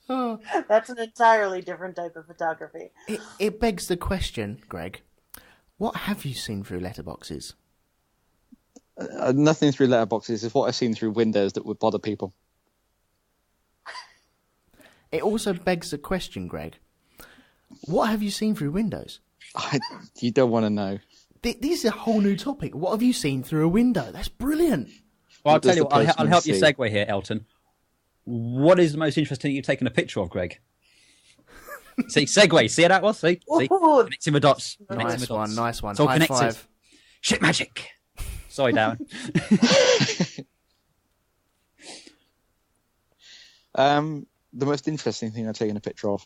Oh. That's an entirely different type of photography. It begs the question, Greg. What have you seen through letterboxes? Nothing through letterboxes is what I've seen through windows that would bother people. It also begs the question, Greg. What have you seen through windows? You don't want to know. This is a whole new topic. What have you seen through a window? That's brilliant. Well, I'll What does tell you the what, I'll help you postman segue here, Elton. What is the most interesting thing you've taken a picture of, Greg? See, segue. See how that was? See? Ooh. Connecting the dots. Connecting the Nice dots. one, nice one. It's all High connected. five. Shit magic. Sorry, Darren. The most interesting thing I've taken a picture of,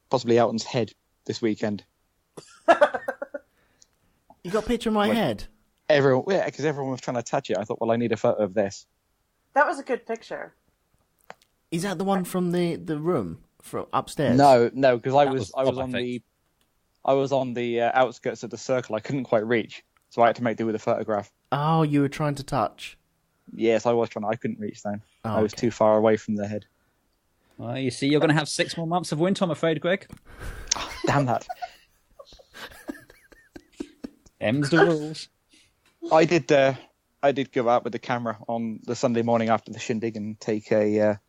possibly Elton's head this weekend. You got a picture of my head? Because everyone was trying to touch it. I thought, well, I need a photo of this. That was a good picture. Is that the one from the room from upstairs? No, because I was on the outskirts of the circle. I couldn't quite reach, so I had to make do with a photograph. Oh, you were trying to touch. Yes, I was trying. I couldn't reach down. Oh, I was okay. too far away from the head. Well, you see, you're going to have 6 more months of winter, I'm afraid, Greg. Damn that! M's the rules. I did go out with the camera on the Sunday morning after the shindig and take a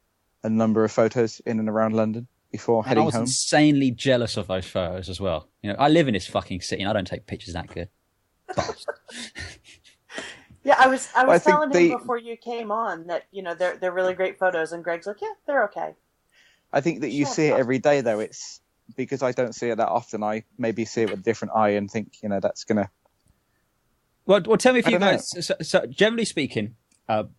number of photos in and around London before And I heading was home. insanely jealous of those photos as well. You know, I live in this fucking city and I don't take pictures that good. Bastard. Yeah, I was I think telling him before you came on that they're really great photos, and Greg's like, yeah, they're okay. I think that you see it every day, though. It's because I don't see it that often. I maybe see it with a different eye and think, that's Well, tell me if I you don't know. guys. So generally speaking,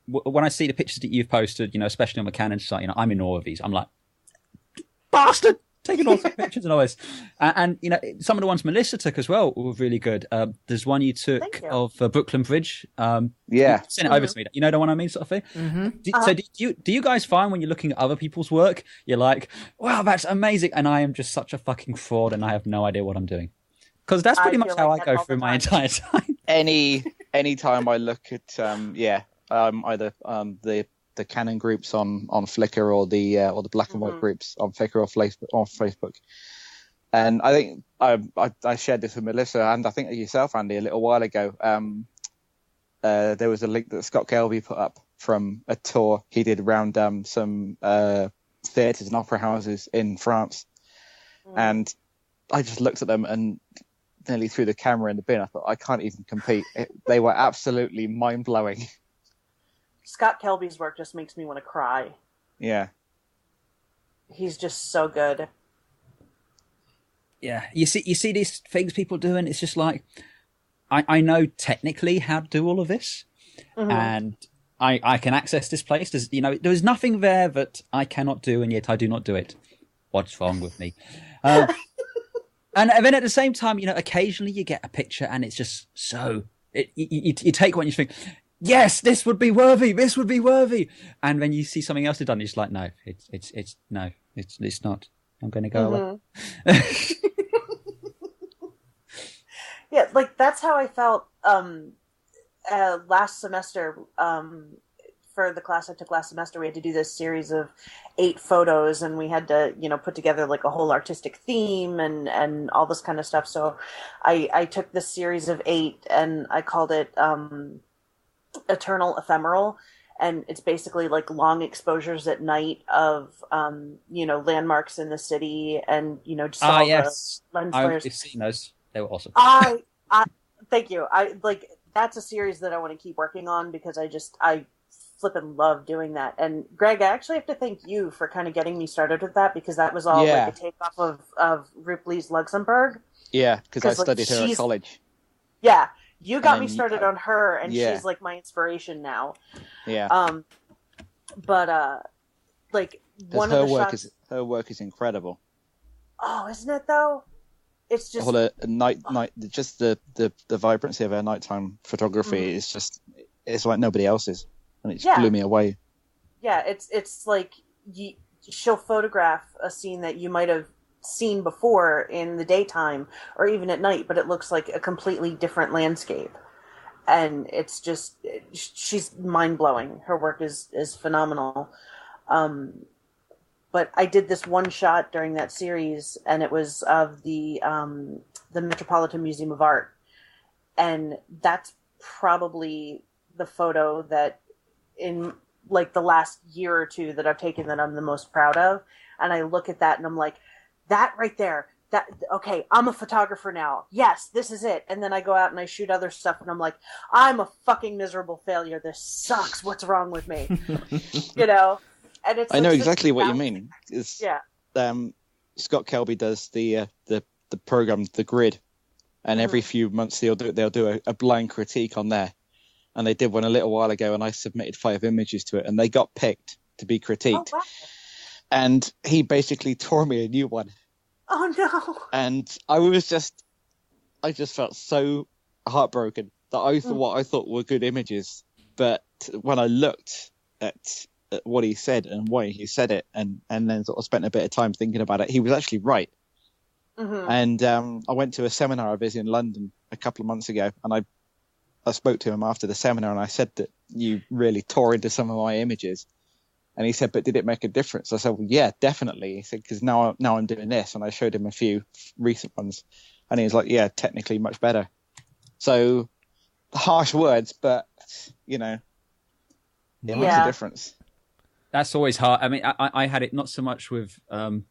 when I see the pictures that you've posted, especially on the Canon site, I'm in awe of these. I'm like, bastard, taking all the pictures and all this. And some of the ones Melissa took as well were really good. There's one you took Thank you. of Brooklyn Bridge. Yeah. Send it over to me. You know the one I mean, sort of thing. Mm-hmm. So do you guys find when you're looking at other people's work, you're like, wow, that's amazing, and I am just such a fucking fraud, and I have no idea what I'm doing? Because that's pretty I much feel how like I that go all through the my time. entire time. Any time I look at either the the Canon groups on Flickr or the black and white groups on Flickr or Facebook. And I think I shared this with Melissa and I think yourself, Andy, a little while ago. There was a link that Scott Kelby put up from a tour he did around some theatres and opera houses in France. And I just looked at them and nearly threw the camera in the bin. I thought, I can't even compete. They were absolutely mind-blowing. Scott Kelby's work just makes me want to cry. Yeah. He's just so good. Yeah, you see these things people do, and it's just like, I know technically how to do all of this, and I can access this place. There's nothing there that I cannot do, and yet I do not do it. What's wrong with me? And then at the same time, occasionally you get a picture, and it's just so you take one, and you think, yes, this would be worthy. This would be worthy. And when you see something else done, it's like, no, it's not. I'm going to go away. Yeah, like that's how I felt last semester. For the class I took last semester, we had to do this series of 8 photos, and we had to, put together like a whole artistic theme and all this kind of stuff. So I took this series of 8 and I called it Eternal Ephemeral. And it's basically like long exposures at night of, landmarks in the city and, just all yes. the lens flares. I've seen those. They were awesome. I thank you. That's a series that I want to keep working on because I flippin' love doing that. And Greg, I actually have to thank you for kind of getting me started with that because that was all like a takeoff of Ripley's Luxembourg. Yeah, because I studied her at college. Yeah. You got me started on her, and she's like my inspiration now. Yeah. But one of the shots. Her work is incredible. Oh, isn't it though? It's just night. Just the vibrancy of her nighttime photography is it's like nobody else's, and it blew me away. Yeah, it's like she'll photograph a scene that you might have seen before in the daytime or even at night, but it looks like a completely different landscape, and it's just she's mind-blowing. Her work is phenomenal. But I did this one shot during that series, and it was of the Metropolitan Museum of Art, and that's probably the photo that in like the last year or two that I've taken that I'm the most proud of. And I look at that and I'm like, that right there, okay, I'm a photographer now. Yes, this is it. And then I go out and I shoot other stuff and I'm like, I'm a fucking miserable failure. This sucks. What's wrong with me? And it's I know exactly what you mean. Yeah. Scott Kelby does the program, The Grid, and every few months they'll do a blind critique on there. And they did one a little while ago, and I submitted 5 images to it, and they got picked to be critiqued. Oh, wow. And he basically tore me a new one. Oh no! And I just felt so heartbroken that I thought what I thought were good images, but when I looked at what he said and why he said it, and then sort of spent a bit of time thinking about it, he was actually right. And I went to a seminar I was in London a couple of months ago, and I spoke to him after the seminar, and I said that you really tore into some of my images. And he said, but did it make a difference? I said, well, yeah, definitely. He said, because now I'm doing this. And I showed him a few recent ones, and he was like, yeah, technically much better. So harsh words, but it makes a difference. That's always hard. I mean, I had it not so much with the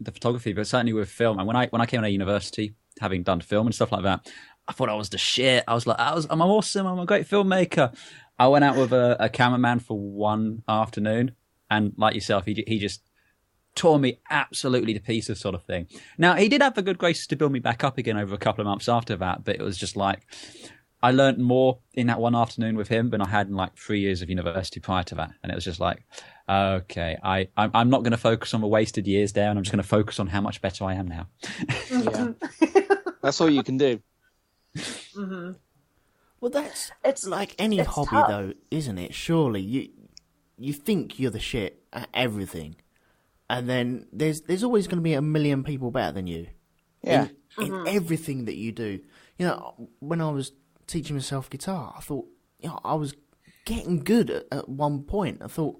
photography, but certainly with film. And when I came out of university, having done film and stuff like that, I thought I was the shit. I was like, I'm awesome. I'm a great filmmaker. I went out with a cameraman for one afternoon, and like yourself, he just tore me absolutely to pieces, sort of thing. Now, he did have the good graces to build me back up again over a couple of months after that, but it was just like, I learned more in that one afternoon with him than I had in like 3 years of university prior to that. And it was just like, okay, I'm not going to focus on the wasted years there, and I'm just going to focus on how much better I am now. Yeah. That's all you can do. Mm-hmm. Well, it's like any hobby, tough. Though, isn't it? Surely you think you're the shit at everything, and then there's always going to be a million people better than you. Yeah. In everything that you do. When I was teaching myself guitar, I thought, I was getting good at one point. I thought,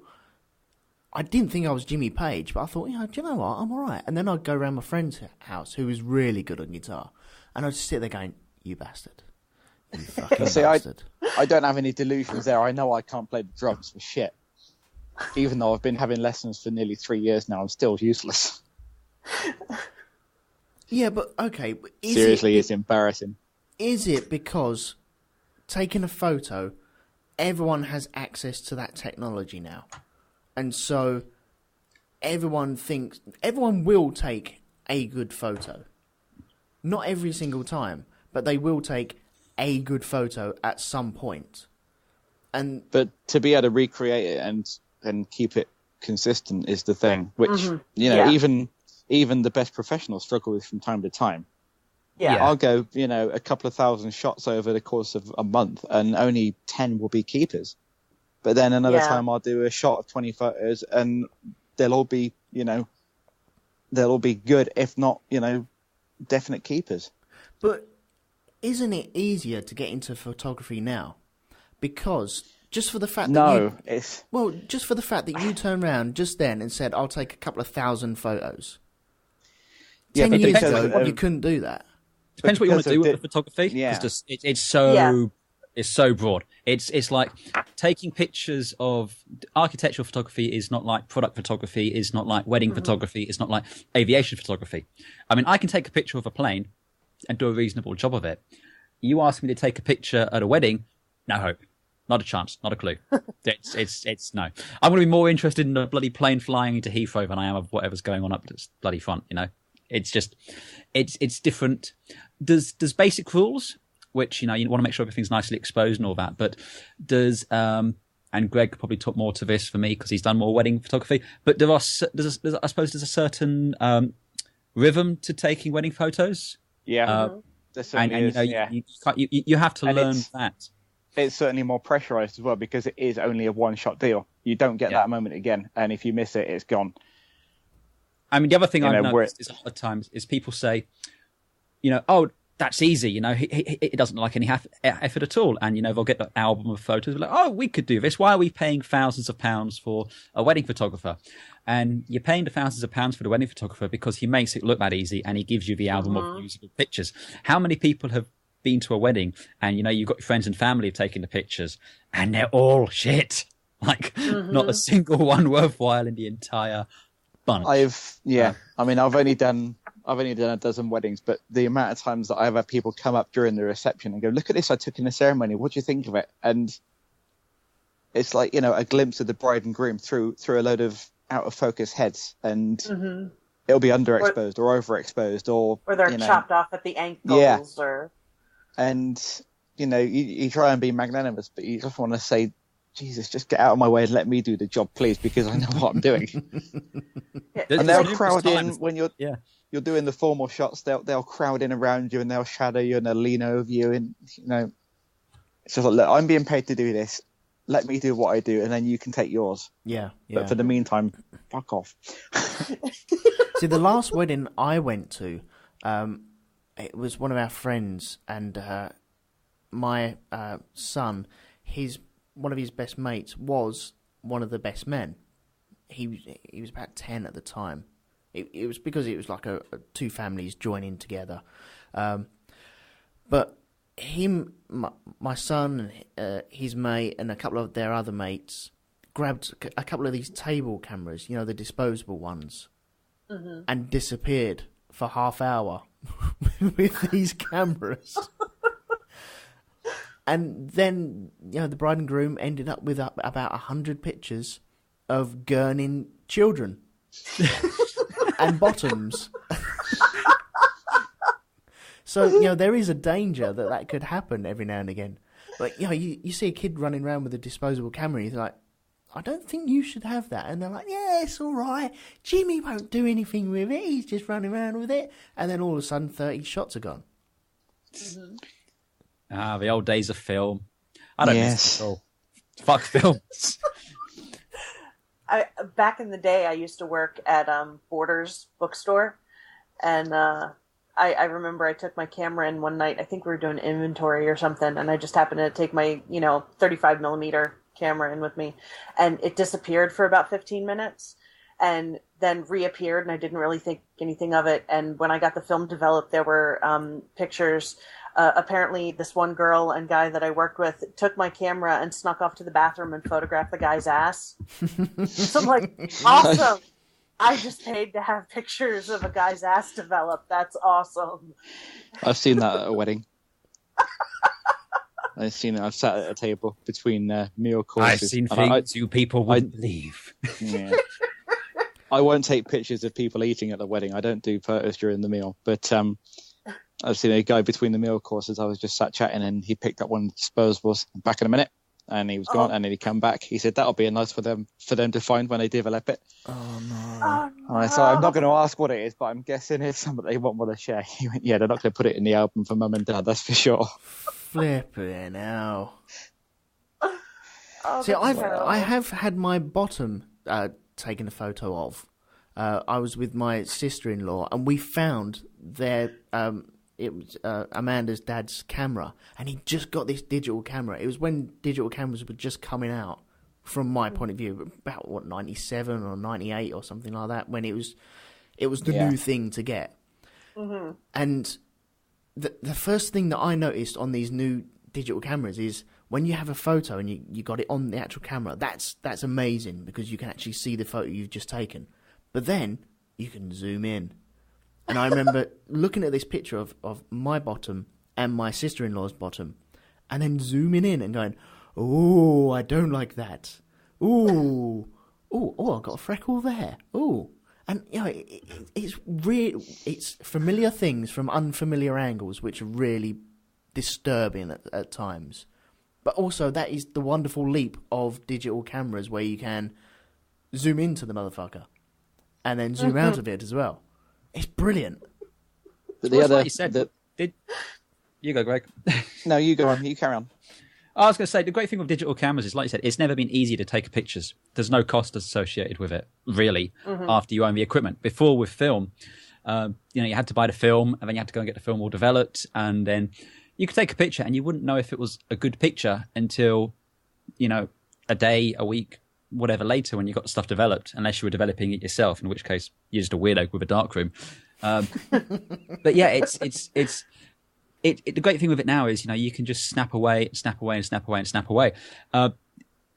I didn't think I was Jimmy Page, but I thought, do you know what? I'm all right. And then I'd go around my friend's house who was really good on guitar, and I'd just sit there going, "You bastard, you fucking bastard." I don't have any delusions there. I know I can't play the drums for shit. Even though I've been having lessons for nearly 3 years now, I'm still useless. Yeah, but okay. Seriously, it's embarrassing. Is it because taking a photo, everyone has access to that technology now? And so everyone will take a good photo. Not every single time, but they will take a good photo at some point. But to be able to recreate it and keep it consistent is the thing, which, even the best professionals struggle with from time to time. Yeah. I'll go, a couple of thousand shots over the course of a month, and only 10 will be keepers. But then another time I'll do a shot of 20 photos, and they'll all be good, if not, definite keepers. But isn't it easier to get into photography now? Because just for the fact just for the fact that you turned around just then and said, "I'll take a couple of thousand photos." 10 years ago, you couldn't do that. Depends what you want to do with the photography. Yeah, it's so broad. It's like taking pictures of architectural photography is not like product photography, is not like wedding photography, it's not like aviation photography. I mean, I can take a picture of a plane and do a reasonable job of it. You ask me to take a picture at a wedding, no hope. Not a chance, not a clue. It's no. I'm going to be more interested in a bloody plane flying into Heathrow than I am of whatever's going on up this bloody front, It's just, it's different. There's basic rules, which, you want to make sure everything's nicely exposed and all that. But and Greg could probably talk more to this for me because he's done more wedding photography. But I suppose there's a certain rhythm to taking wedding photos. Yeah. You have to learn that. It's certainly more pressurized as well because it is only a one-shot deal. You don't get that moment again. And if you miss it, it's gone. I mean, the other thing I've noticed is a lot of times is people say, "Oh, that's easy." It doesn't like any effort at all. And, they'll get an album of photos. Like, "Oh, we could do this. Why are we paying thousands of pounds for a wedding photographer?" And you're paying the thousands of pounds for the wedding photographer because he makes it look that easy and he gives you the album of usable pictures. How many people have been to a wedding and, you've got your friends and family taking the pictures and they're all shit? Like, not a single one worthwhile in the entire bunch. I've only done a dozen weddings, but the amount of times that I've had people come up during the reception and go, "Look at this I took in the ceremony. What do you think of it?" And it's like, a glimpse of the bride and groom through a load of out of focus heads, and it'll be underexposed or overexposed, or they're chopped off at the ankles, and you try and be magnanimous, but you just want to say, "Jesus, just get out of my way and let me do the job, please, because I know what I'm doing." And they'll crowd in when you're doing the formal shots. They'll crowd in around you and they'll shadow you and they'll lean over you, and it's just like, "Look, I'm being paid to do this. Let me do what I do, and then you can take yours." Yeah. But for the meantime, fuck off. See, the last wedding I went to, it was one of our friends, and my son, one of his best mates was one of the best men. He was about 10 at the time. It was because it was like two families joining together. But my son, his mate, and a couple of their other mates grabbed a couple of these table cameras, the disposable ones, and disappeared for half hour with these cameras. And then, the bride and groom ended up with about 100 pictures of gurning children and bottoms. So, there is a danger that could happen every now and again. But, you see a kid running around with a disposable camera, and he's like, "I don't think you should have that." And they're like, "Yeah, it's all right. Jimmy won't do anything with it. He's just running around with it." And then all of a sudden, 30 shots are gone. The old days of film. I don't miss it at all. Fuck films. Back in the day, I used to work at Borders bookstore, and I remember I took my camera in one night. I think we were doing inventory or something, and I just happened to take my 35 millimeter camera in with me, and it disappeared for about 15 minutes and then reappeared, and I didn't really think anything of it. And when I got the film developed, there were pictures. Apparently, this one girl and guy that I worked with took my camera and snuck off to the bathroom and photographed the guy's ass. So I'm like, awesome. I just paid to have pictures of a guy's ass developed. That's awesome. I've seen that at a wedding. I've seen it. I've sat at a table between meal courses. I've seen things you people wouldn't believe. Yeah. I won't take pictures of people eating at the wedding. I don't do photos during the meal. But I've seen a guy between the meal courses. I was just sat chatting, and he picked up one of the disposables. Back in a minute, and he was gone. And then he came back. He said that'll be nice for them to find when they develop it. Oh no! Oh, no. So I'm not going to ask what it is, but I'm guessing it's something they won't want to share. He went, yeah, they're not going to put it in the album for mum and dad. That's for sure. Flipping hell. Oh, See, that's I have had my bottom taken a photo of. I was with my sister-in-law, and we found their it was Amanda's dad's camera, and he just got this digital camera. It was when digital cameras were just coming out, from my point of view, about 97 or 98 or something like that, when it was the new thing to get. Mm-hmm. And the first thing that I noticed on these new digital cameras is when you have a photo and you got it on the actual camera, that's amazing because you can actually see the photo you've just taken. But then you can zoom in. And I remember looking at this picture of my bottom and my sister-in-law's bottom, and then zooming in and going, oh, I don't like that. Oh, I've got a freckle there. Oh. And, you know, it's familiar things from unfamiliar angles, which are really disturbing at times. But also, that is the wonderful leap of digital cameras where you can zoom into the motherfucker and then zoom out of it as well. It's brilliant. But the other, like you said, you go, Greg. No, you go on. You carry on. I was going to say, the great thing with digital cameras is, like you said, it's never been easy to take pictures. There's no cost associated with it, really, after you own the equipment. Before, with film, you had to buy the film, and then you had to go and get the film all developed, and then you could take a picture, and you wouldn't know if it was a good picture until, a day, a week, whatever later when you got the stuff developed, unless you were developing it yourself, in which case you're just a weirdo with a darkroom. But yeah, the great thing with it now is, you can just snap away.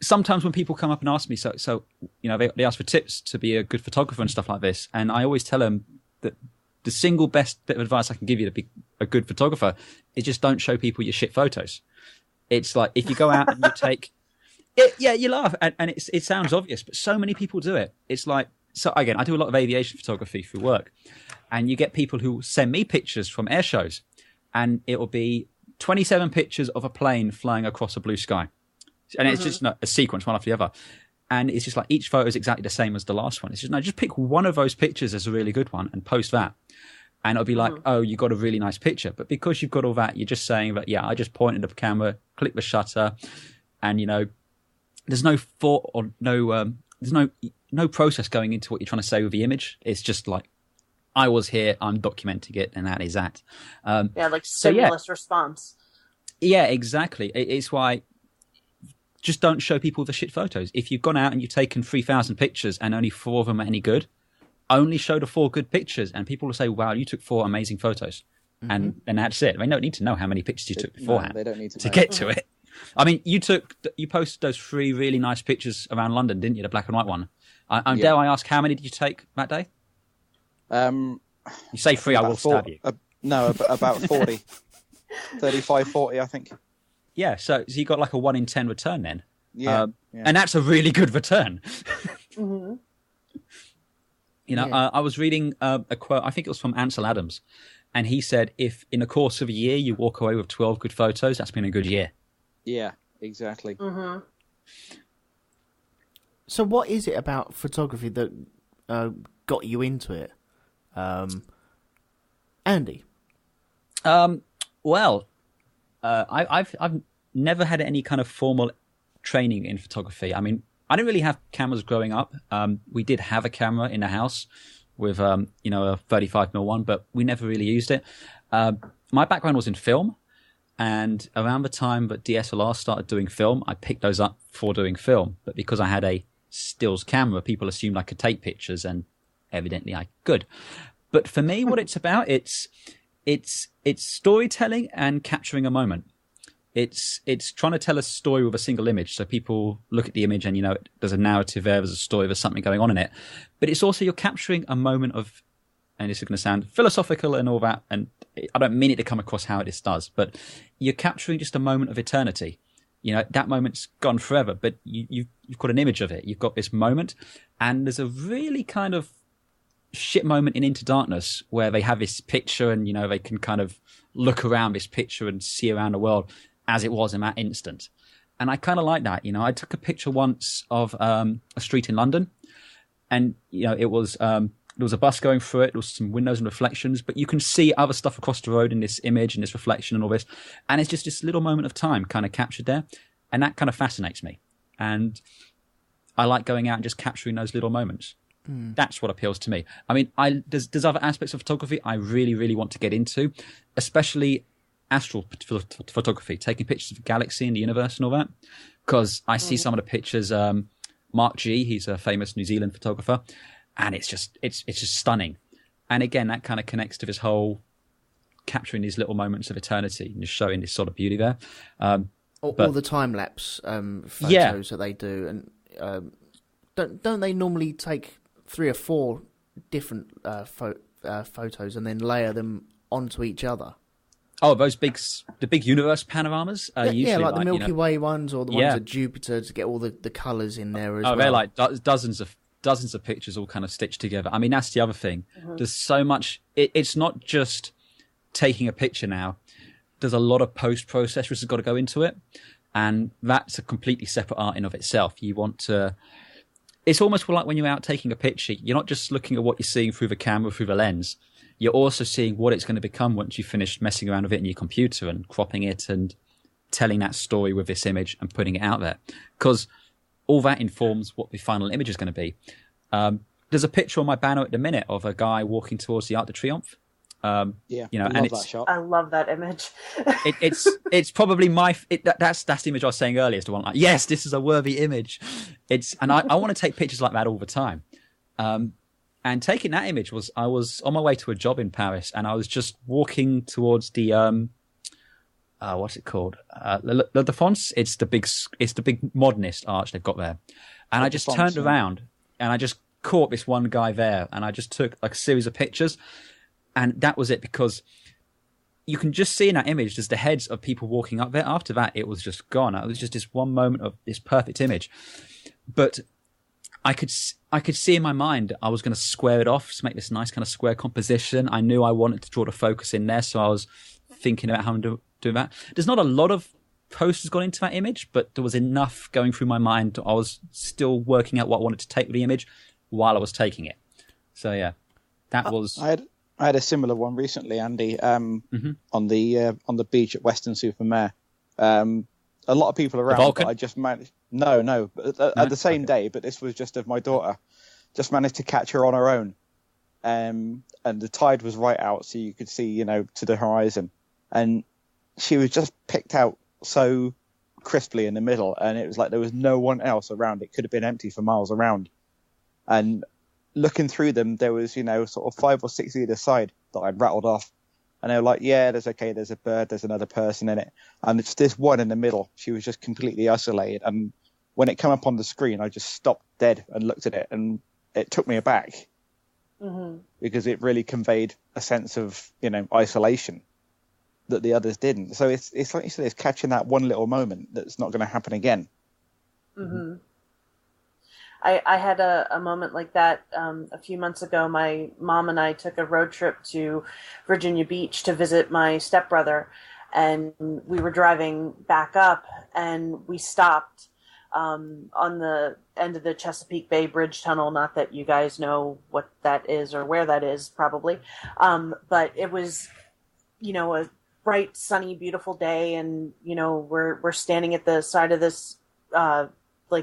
Sometimes when people come up and ask me, they ask for tips to be a good photographer and stuff like this, and I always tell them that the single best bit of advice I can give you to be a good photographer is just don't show people your shit photos. It's like if you go out and you take, you laugh, and it sounds obvious, but so many people do it. It's like, so again, I do a lot of aviation photography through work, and you get people who send me pictures from air shows. And it will be 27 pictures of a plane flying across a blue sky. And it's just a sequence, one after the other. And it's just like each photo is exactly the same as the last one. It's just, just pick one of those pictures as a really good one and post that. And it'll be like, oh, you got a really nice picture. But because you've got all that, you're just saying that, I just pointed the camera, click the shutter. And, there's no thought or there's no process going into what you're trying to say with the image. It's just like, I was here, I'm documenting it, and that is that. Like stimulus response. Yeah, exactly. It's why just don't show people the shit photos. If you've gone out and you've taken 3,000 pictures and only 4 of them are any good, only show the 4 good pictures, and people will say, wow, you took 4 amazing photos. And that's it. They don't need to know how many pictures you took beforehand they don't need to get to it. I mean, you posted those 3 really nice pictures around London, didn't you? The black and white one. Dare I ask, how many did you take that day? You say 3, I will stab you. No, about 40. 35, 40, I think. Yeah, so you got like a 1 in 10 return then. Yeah. And that's a really good return. Mm-hmm. I was reading a quote, I think it was from Ansel Adams, and he said, if in the course of a year you walk away with 12 good photos, that's been a good year. Yeah, exactly. Mm-hmm. So what is it about photography that got you into it? Andy? I've never had any kind of formal training in photography. I mean, I didn't really have cameras growing up. We did have a camera in the house with, a 35mm one, but we never really used it. My background was in film, And around the time that DSLR started doing film, I picked those up for doing film. But because I had a stills camera, people assumed I could take pictures, and evidently I could. But for me, what it's about, it's storytelling and capturing a moment. It's trying to tell a story with a single image. So people look at the image and, there's a narrative there, there's a story, there's something going on in it. But it's also, you're capturing a moment of, and this is going to sound philosophical and all that, and I don't mean it to come across how this does, but you're capturing just a moment of eternity. That moment's gone forever, but you've got an image of it. You've got this moment, and there's a really kind of shit moment in Into Darkness where they have this picture and, they can kind of look around this picture and see around the world as it was in that instant. And I kind of like that. I took a picture once of a street in London, and, it was... there was a bus going through it. There was some windows and reflections, but you can see other stuff across the road in this image and this reflection and all this. And it's just this little moment of time kind of captured there. And that kind of fascinates me. And I like going out and just capturing those little moments. That's what appeals to me. I mean, there's other aspects of photography I really, really want to get into, especially astral photography, taking pictures of the galaxy and the universe and all that. Because I see some of the pictures, Mark G, he's a famous New Zealand photographer, and it's just stunning. And again, that kind of connects to this whole capturing these little moments of eternity and just showing this sort of beauty there. All the time lapse photos that they do, and don't they normally take 3 or 4 different photos and then layer them onto each other? Oh, the big universe panoramas. Usually like the Milky Way ones, or the ones of Jupiter, to get all the colours in there as well. Oh, they're like dozens of pictures all kind of stitched together. I mean, that's the other thing. There's so much. It's not just taking a picture now. There's a lot of post-process which has got to go into it. And that's a completely separate art in of itself. You want to... It's almost like when you're out taking a picture, you're not just looking at what you're seeing through the camera, through the lens. You're also seeing what it's going to become once you've finished messing around with it in your computer and cropping it and telling that story with this image and putting it out there. Because all that informs what the final image is going to be. There's a picture on my banner at the minute of a guy walking towards the Arc de Triomphe. I love that shot. I love that image. It's probably that's the image I was saying earlier. Is the one like, yes, this is a worthy image. And I want to take pictures like that all the time. And taking that image I was on my way to a job in Paris, and I was just walking towards the what's it called? Le Défense. It's the big modernist arch they've got there. And I just turned around and I just caught this one guy there, and I just took like a series of pictures. And that was it, because you can just see in that image, there's the heads of people walking up there. After that, it was just gone. It was just this one moment of this perfect image. But I could see in my mind I was going to square it off to make this nice kind of square composition. I knew I wanted to draw the focus in there, so I was thinking about how to do that. There's not a lot of posters gone into that image, but there was enough going through my mind. I was still working out what I wanted to take with the image while I was taking it. So yeah, that was... I had a similar one recently, Andy, on the beach at Weston-super-Mare. A lot of people around, but I just managed... No, at the same day, but this was just of my daughter. Just managed to catch her on her own. And the tide was right out, so you could see, to the horizon. And she was just picked out so crisply in the middle, and it was like there was no one else around. It could have been empty for miles around. And looking through them, there was, sort of 5 or 6 either side that I'd rattled off. And they were like, yeah, there's a bird, there's another person in it. And it's this one in the middle. She was just completely isolated. And when it came up on the screen, I just stopped dead and looked at it, and it took me aback. Because it really conveyed a sense of, isolation that the others didn't. So it's like you said, it's catching that one little moment that's not going to happen again. I had a moment like that a few months ago. My mom and I took a road trip to Virginia Beach to visit my stepbrother, and we were driving back up, and we stopped on the end of the Chesapeake Bay Bridge Tunnel. Not that you guys know what that is or where that is, probably, but it was, a bright, sunny, beautiful day, and we're standing at the side of this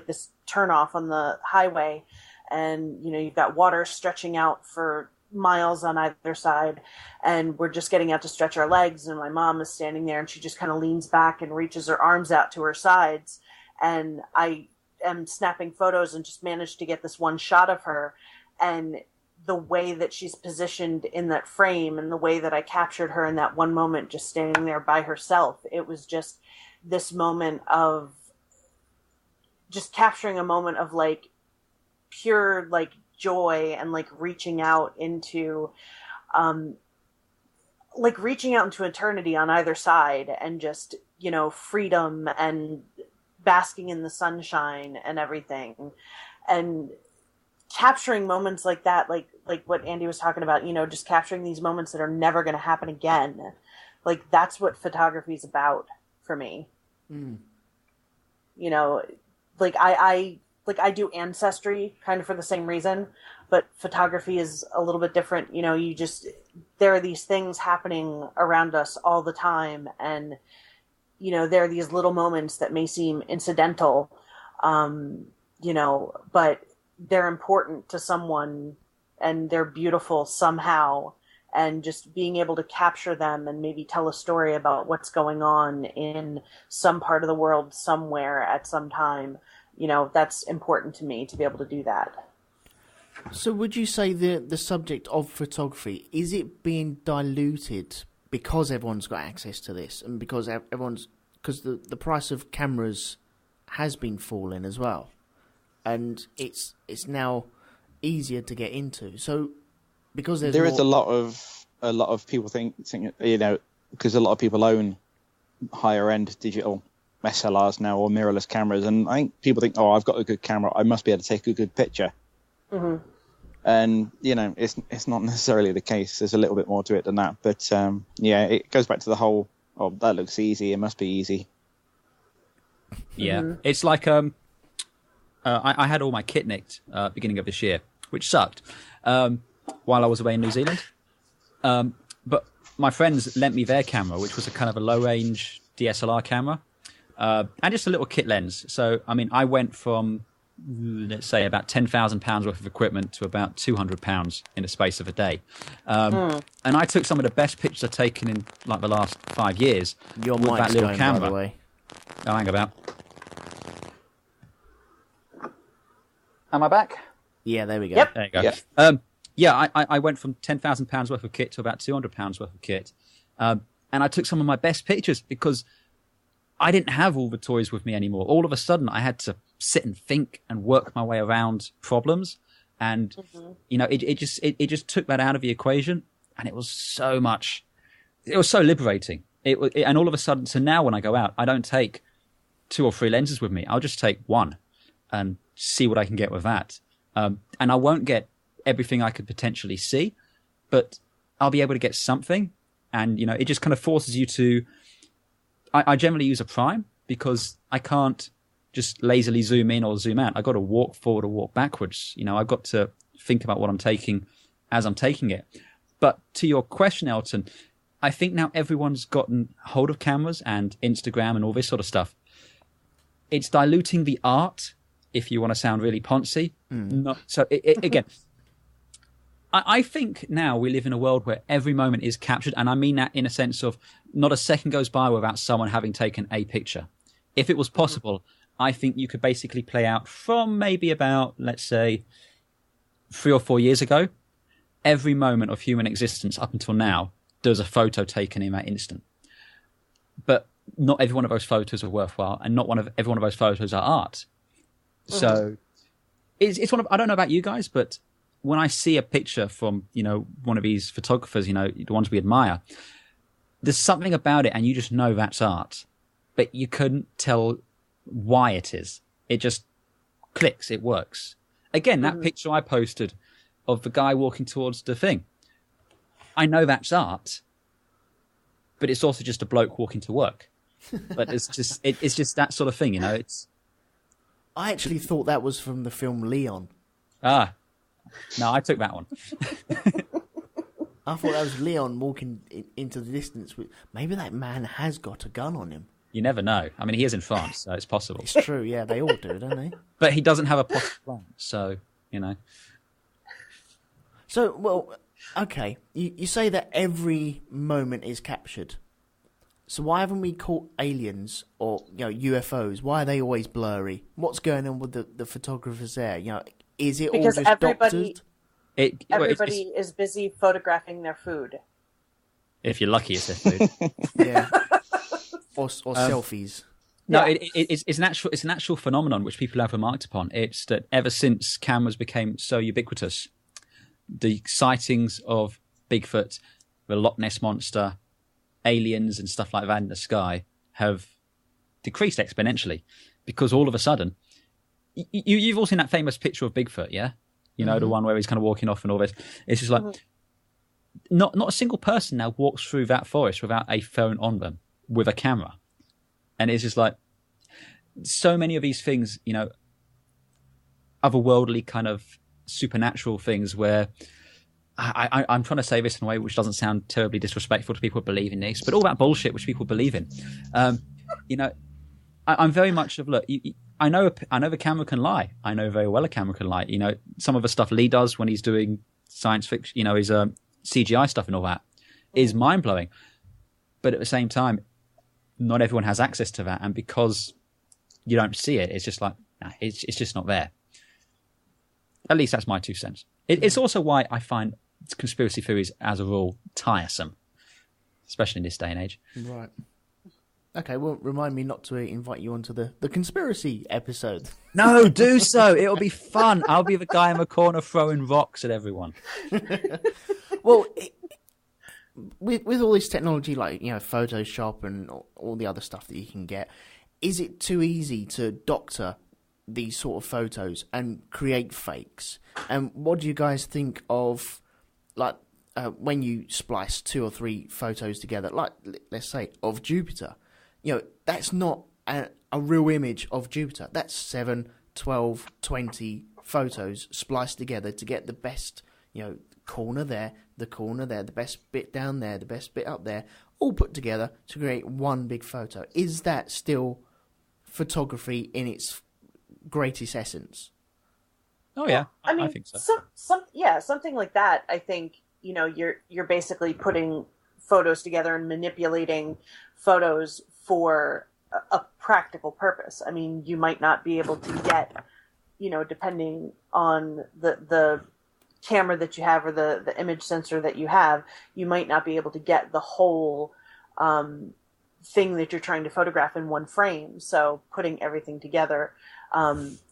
this turn off on the highway, and you've got water stretching out for miles on either side, and we're just getting out to stretch our legs, and my mom is standing there, and she just kind of leans back and reaches her arms out to her sides, and I am snapping photos and just managed to get this one shot of her, and the way that she's positioned in that frame and the way that I captured her in that one moment just standing there by herself, it was just this moment of just capturing a moment of like pure like joy and like reaching out into eternity on either side, and just, you know, freedom and basking in the sunshine and everything, and capturing moments like that, like what Andy was talking about, you know, just capturing these moments that are never going to happen again. Like, that's what photography is about for me. You know, like I do ancestry kind of for the same reason, but photography is a little bit different. You know, there are these things happening around us all the time, and, you know, there are these little moments that may seem incidental, you know, but they're important to someone, and they're beautiful somehow, and just being able to capture them and maybe tell a story about what's going on in some part of the world somewhere at some time, you know, that's important to me to be able to do that. So would you say the subject of photography, is it being diluted because everyone's got access to this, and because the price of cameras has been falling as well, and it's now easier to get into? So because there is a lot of people think, you know, because a lot of people own higher end digital SLRs now, or mirrorless cameras, and I think people think, oh, I've got a good camera, I must be able to take a good picture. Mm-hmm. And, you know, it's not necessarily the case. There's a little bit more to it than that. But yeah, it goes back to the whole, oh, that looks easy, it must be easy. Yeah, Mm-hmm. it's like I had all my kit nicked beginning of this year, which sucked, while I was away in New Zealand. But my friends lent me their camera, which was a kind of a low-range DSLR camera, and just a little kit lens. So, I mean, I went from, let's say, about £10,000 worth of equipment to about £200 in the space of a day. And I took some of the best pictures I've taken in, like, the last 5 years with that little camera. By the way. Oh, hang about. Am I back? Yeah, there we go. Yep. There you go. Yep. Yeah, I went from £10,000 worth of kit to about £200 worth of kit. And I took some of my best pictures because I didn't have all the toys with me anymore. All of a sudden, I had to sit and think and work my way around problems. And, you know, it just took that out of the equation. And it was so liberating. And all of a sudden, so now when I go out, I don't take 2 or 3 lenses with me. I'll just take 1 and see what I can get with that. And I won't get everything I could potentially see, but I'll be able to get something. And, you know, it just kind of forces you to... I generally use a prime because I can't just lazily zoom in or zoom out. I've got to walk forward or walk backwards. You know, I've got to think about what I'm taking as I'm taking it. But to your question, Elton, I think now everyone's gotten hold of cameras and Instagram and all this sort of stuff. It's diluting the art, if you want to sound really poncy. So again, I think now we live in a world where every moment is captured, and I mean that in a sense of not a second goes by without someone having taken a picture. If it was possible, I think you could basically play out from maybe about, let's say, 3 or 4 years ago, every moment of human existence up until now, there's a photo taken in that instant. But not every one of those photos are worthwhile, and not every one of those photos are art. So it's one of, I don't know about you guys, but when I see a picture from, you know, one of these photographers, you know, the ones we admire, there's something about it and you just know that's art, but you couldn't tell why it is. It just clicks, it works. Again, that picture I posted of the guy walking towards the thing, I know that's art, but it's also just a bloke walking to work. But it's just that sort of thing, you know. I actually thought that was from the film Leon. Ah, no, I took that one. I thought that was Leon walking into the distance. Maybe that man has got a gun on him. You never know. I mean, he is in France, so it's possible. It's true, yeah, they all do, don't they? But he doesn't have a potted plant, so, you know. So, well, Okay, you say that every moment is captured. So why haven't we caught aliens or UFOs? Why are they always blurry? What's going on with the photographers there? Is it because all just doctored? Everybody is busy photographing their food. If you're lucky, it's their food. Yeah, or selfies. No, it's an actual phenomenon which people have remarked upon. It's that ever since cameras became so ubiquitous, the sightings of Bigfoot, the Loch Ness Monster, aliens and stuff like that in the sky have decreased exponentially, because all of a sudden, you've all seen that famous picture of Bigfoot, yeah? The one where he's kind of walking off and all this. It's just like, not a single person now walks through that forest without a phone on them with a camera. And it's just like, so many of these things, otherworldly kind of supernatural things where I'm trying to say this in a way which doesn't sound terribly disrespectful to people who believe in this, but all that bullshit which people believe in. I'm very much of, look, I know the camera can lie. I know very well a camera can lie. Some of the stuff Lee does when he's doing science fiction, his CGI stuff and all that is mind-blowing. But at the same time, not everyone has access to that. And because you don't see it, it's just like, nah, it's just not there. At least that's my 2 cents. It's also why I find conspiracy theories, as a rule, tiresome, especially in this day and age. Right. Okay, well, remind me not to invite you onto the conspiracy episode. No, do so. It'll be fun. I'll be the guy in the corner throwing rocks at everyone. Well, with all this technology, like Photoshop and all the other stuff that you can get, is it too easy to doctor these sort of photos and create fakes? And what do you guys think of, like, when you splice 2 or 3 photos together, like, let's say, of Jupiter? That's not a real image of Jupiter. That's 7, 12, 20 photos spliced together to get the best, corner there, the best bit down there, the best bit up there, all put together to create one big photo. Is that still photography in its greatest essence? Oh yeah, I mean, I think so. Something like that. I think you're basically putting photos together and manipulating photos for a practical purpose. I mean, you might not be able to get, depending on the camera that you have or the image sensor that you have, you might not be able to get the whole thing that you're trying to photograph in one frame. So putting everything together,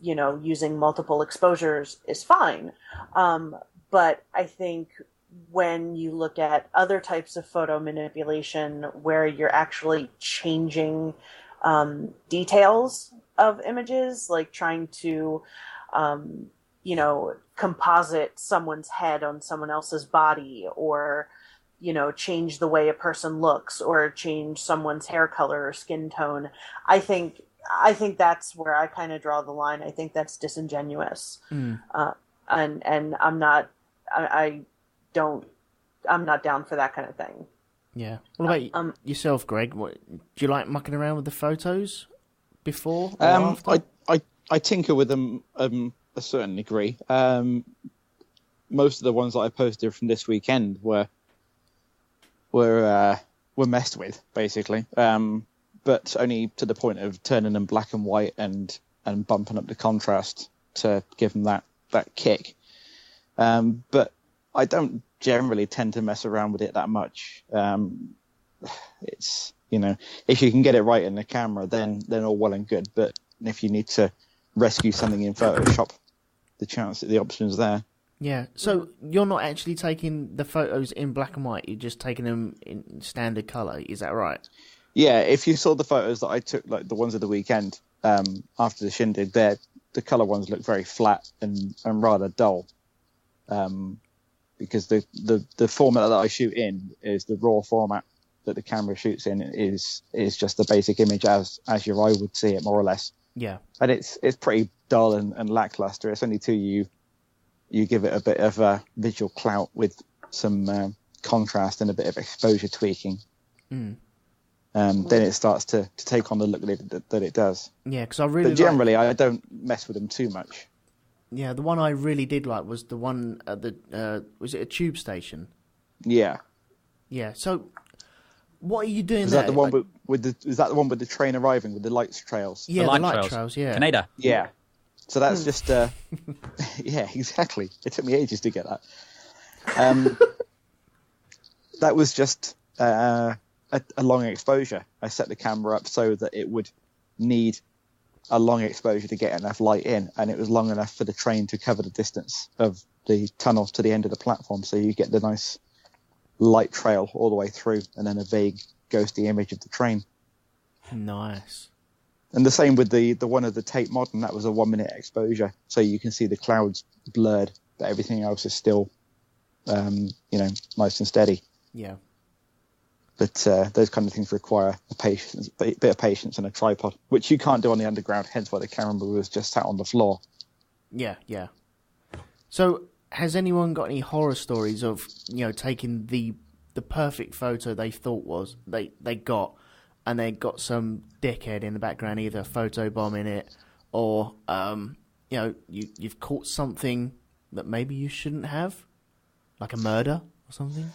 using multiple exposures is fine. But I think when you look at other types of photo manipulation where you're actually changing details of images, like trying to, composite someone's head on someone else's body, or, change the way a person looks, or change someone's hair color or skin tone, I think that's where I kind of draw the line. I think that's disingenuous. And I'm not down for that kind of thing. Yeah. What about yourself, Greg? Do you like mucking around with the photos before or after? I tinker with them a certain degree. Most of the ones that I posted from this weekend were messed with, basically. But only to the point of turning them black and white and bumping up the contrast to give them that kick. But I don't generally tend to mess around with it that much. It's, if you can get it right in the camera, then all well and good. But if you need to rescue something in Photoshop, the option's there. Yeah. So you're not actually taking the photos in black and white. You're just taking them in standard color. Is that right? Yeah. If you saw the photos that I took, like the ones of the weekend after the shindig, the color ones look very flat and rather dull. Because the format that I shoot in is the raw format that the camera shoots in is just the basic image as your eye would see it, more or less. Yeah. And it's pretty dull and lackluster. It's only till you give it a bit of visual clout with some contrast and a bit of exposure tweaking. Then it starts to take on the look that it does. Yeah, because I really. But generally, I don't mess with them too much. Yeah, the one I really did like was the one at the was it a tube station? Yeah. Yeah. So, what are you doing Is there? that the one is that the one with the train arriving with the light trails? Yeah, the light trails. Yeah. Canada. Yeah. So that's just yeah, exactly. It took me ages to get that. That was just a long exposure. I set the camera up so that it would need a long exposure to get enough light in, and it was long enough for the train to cover the distance of the tunnel to the end of the platform, so you get the nice light trail all the way through, and then a vague ghosty image of the train. Nice. And the same with the one of the Tate Modern. That was a 1 minute exposure, so you can see the clouds blurred, but everything else is still, nice and steady. Yeah. But those kind of things require a bit of patience and a tripod, which you can't do on the underground. Hence why the camera was just sat on the floor. Yeah, yeah. So, has anyone got any horror stories of taking the perfect photo they thought was they got, and they got some dickhead in the background either photobombing it, or you've caught something that maybe you shouldn't have, like a murder or something?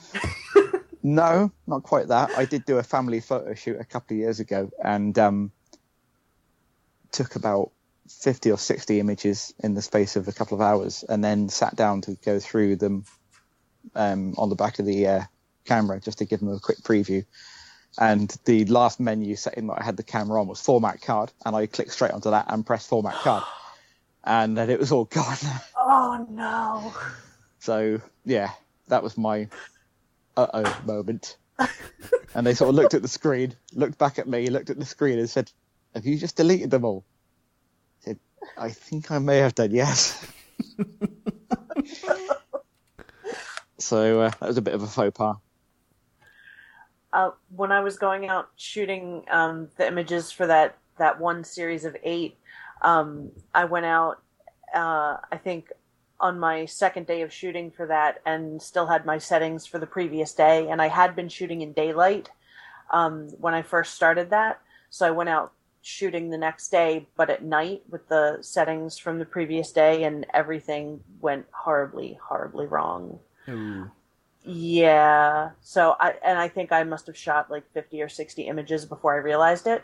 No, not quite that. I did do a family photo shoot a couple of years ago, and took about 50 or 60 images in the space of a couple of hours, and then sat down to go through them on the back of the camera just to give them a quick preview. And the last menu setting that I had the camera on was format card, and I clicked straight onto that and pressed format card, and then it was all gone. Oh no! So yeah, that was my uh-oh moment. And they sort of looked at the screen, looked back at me, looked at the screen and said, "Have you just deleted them all?" I said, "I think I may have done, yes." So that was a bit of a faux pas. When I was going out shooting the images for that one series of 8, I went out, I think, on my second day of shooting for that, and still had my settings for the previous day. And I had been shooting in daylight when I first started that. So I went out shooting the next day, but at night with the settings from the previous day, and everything went horribly, horribly wrong. Ooh. Yeah. So I think I must have shot like 50 or 60 images before I realized it,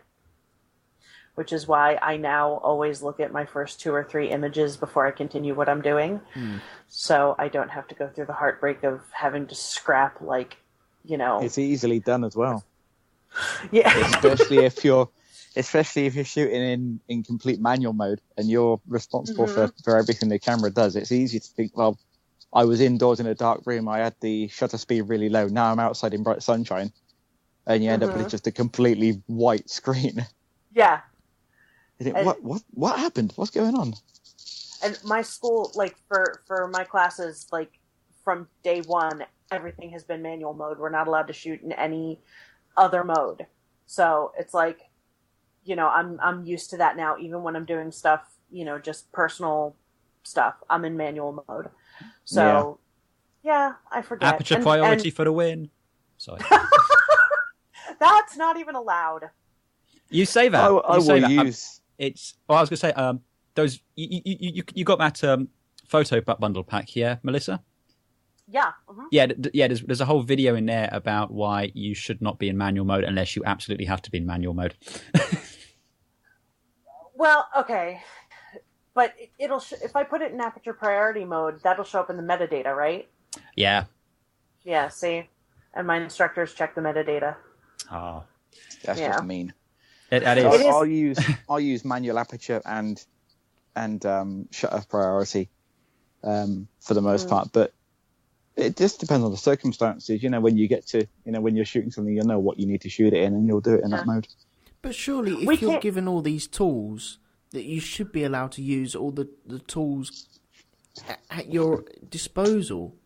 which is why I now always look at my first 2 or 3 images before I continue what I'm doing. So I don't have to go through the heartbreak of having to scrap, It's easily done as well. Yeah. Especially if you're shooting in complete manual mode and you're responsible for everything the camera does. It's easy to think, well, I was indoors in a dark room, I had the shutter speed really low, now I'm outside in bright sunshine, and you end up with just a completely white screen. Yeah. You think, what happened? What's going on? And my school, for my classes, from day one, everything has been manual mode. We're not allowed to shoot in any other mode. So it's I'm used to that now. Even when I'm doing stuff, just personal stuff, I'm in manual mode. So yeah I forget. Aperture priority for the win. Sorry. That's not even allowed. You say that. I will use. It's. Well, I was going to say those. You got that photo bundle pack, yeah, Melissa? Yeah. Yeah. There's a whole video in there about why you should not be in manual mode unless you absolutely have to be in manual mode. Well, okay, but it'll if I put it in aperture priority mode, that'll show up in the metadata, right? Yeah. Yeah. See, and my instructors check the metadata. Oh, that's just mean. That is. I'll use manual aperture and shutter priority for the most part, but it just depends on the circumstances. When you get to when you're shooting something, you'll know what you need to shoot it in, and you'll do it in that mode. But surely, if you're given all these tools, that you should be allowed to use all the tools at your disposal.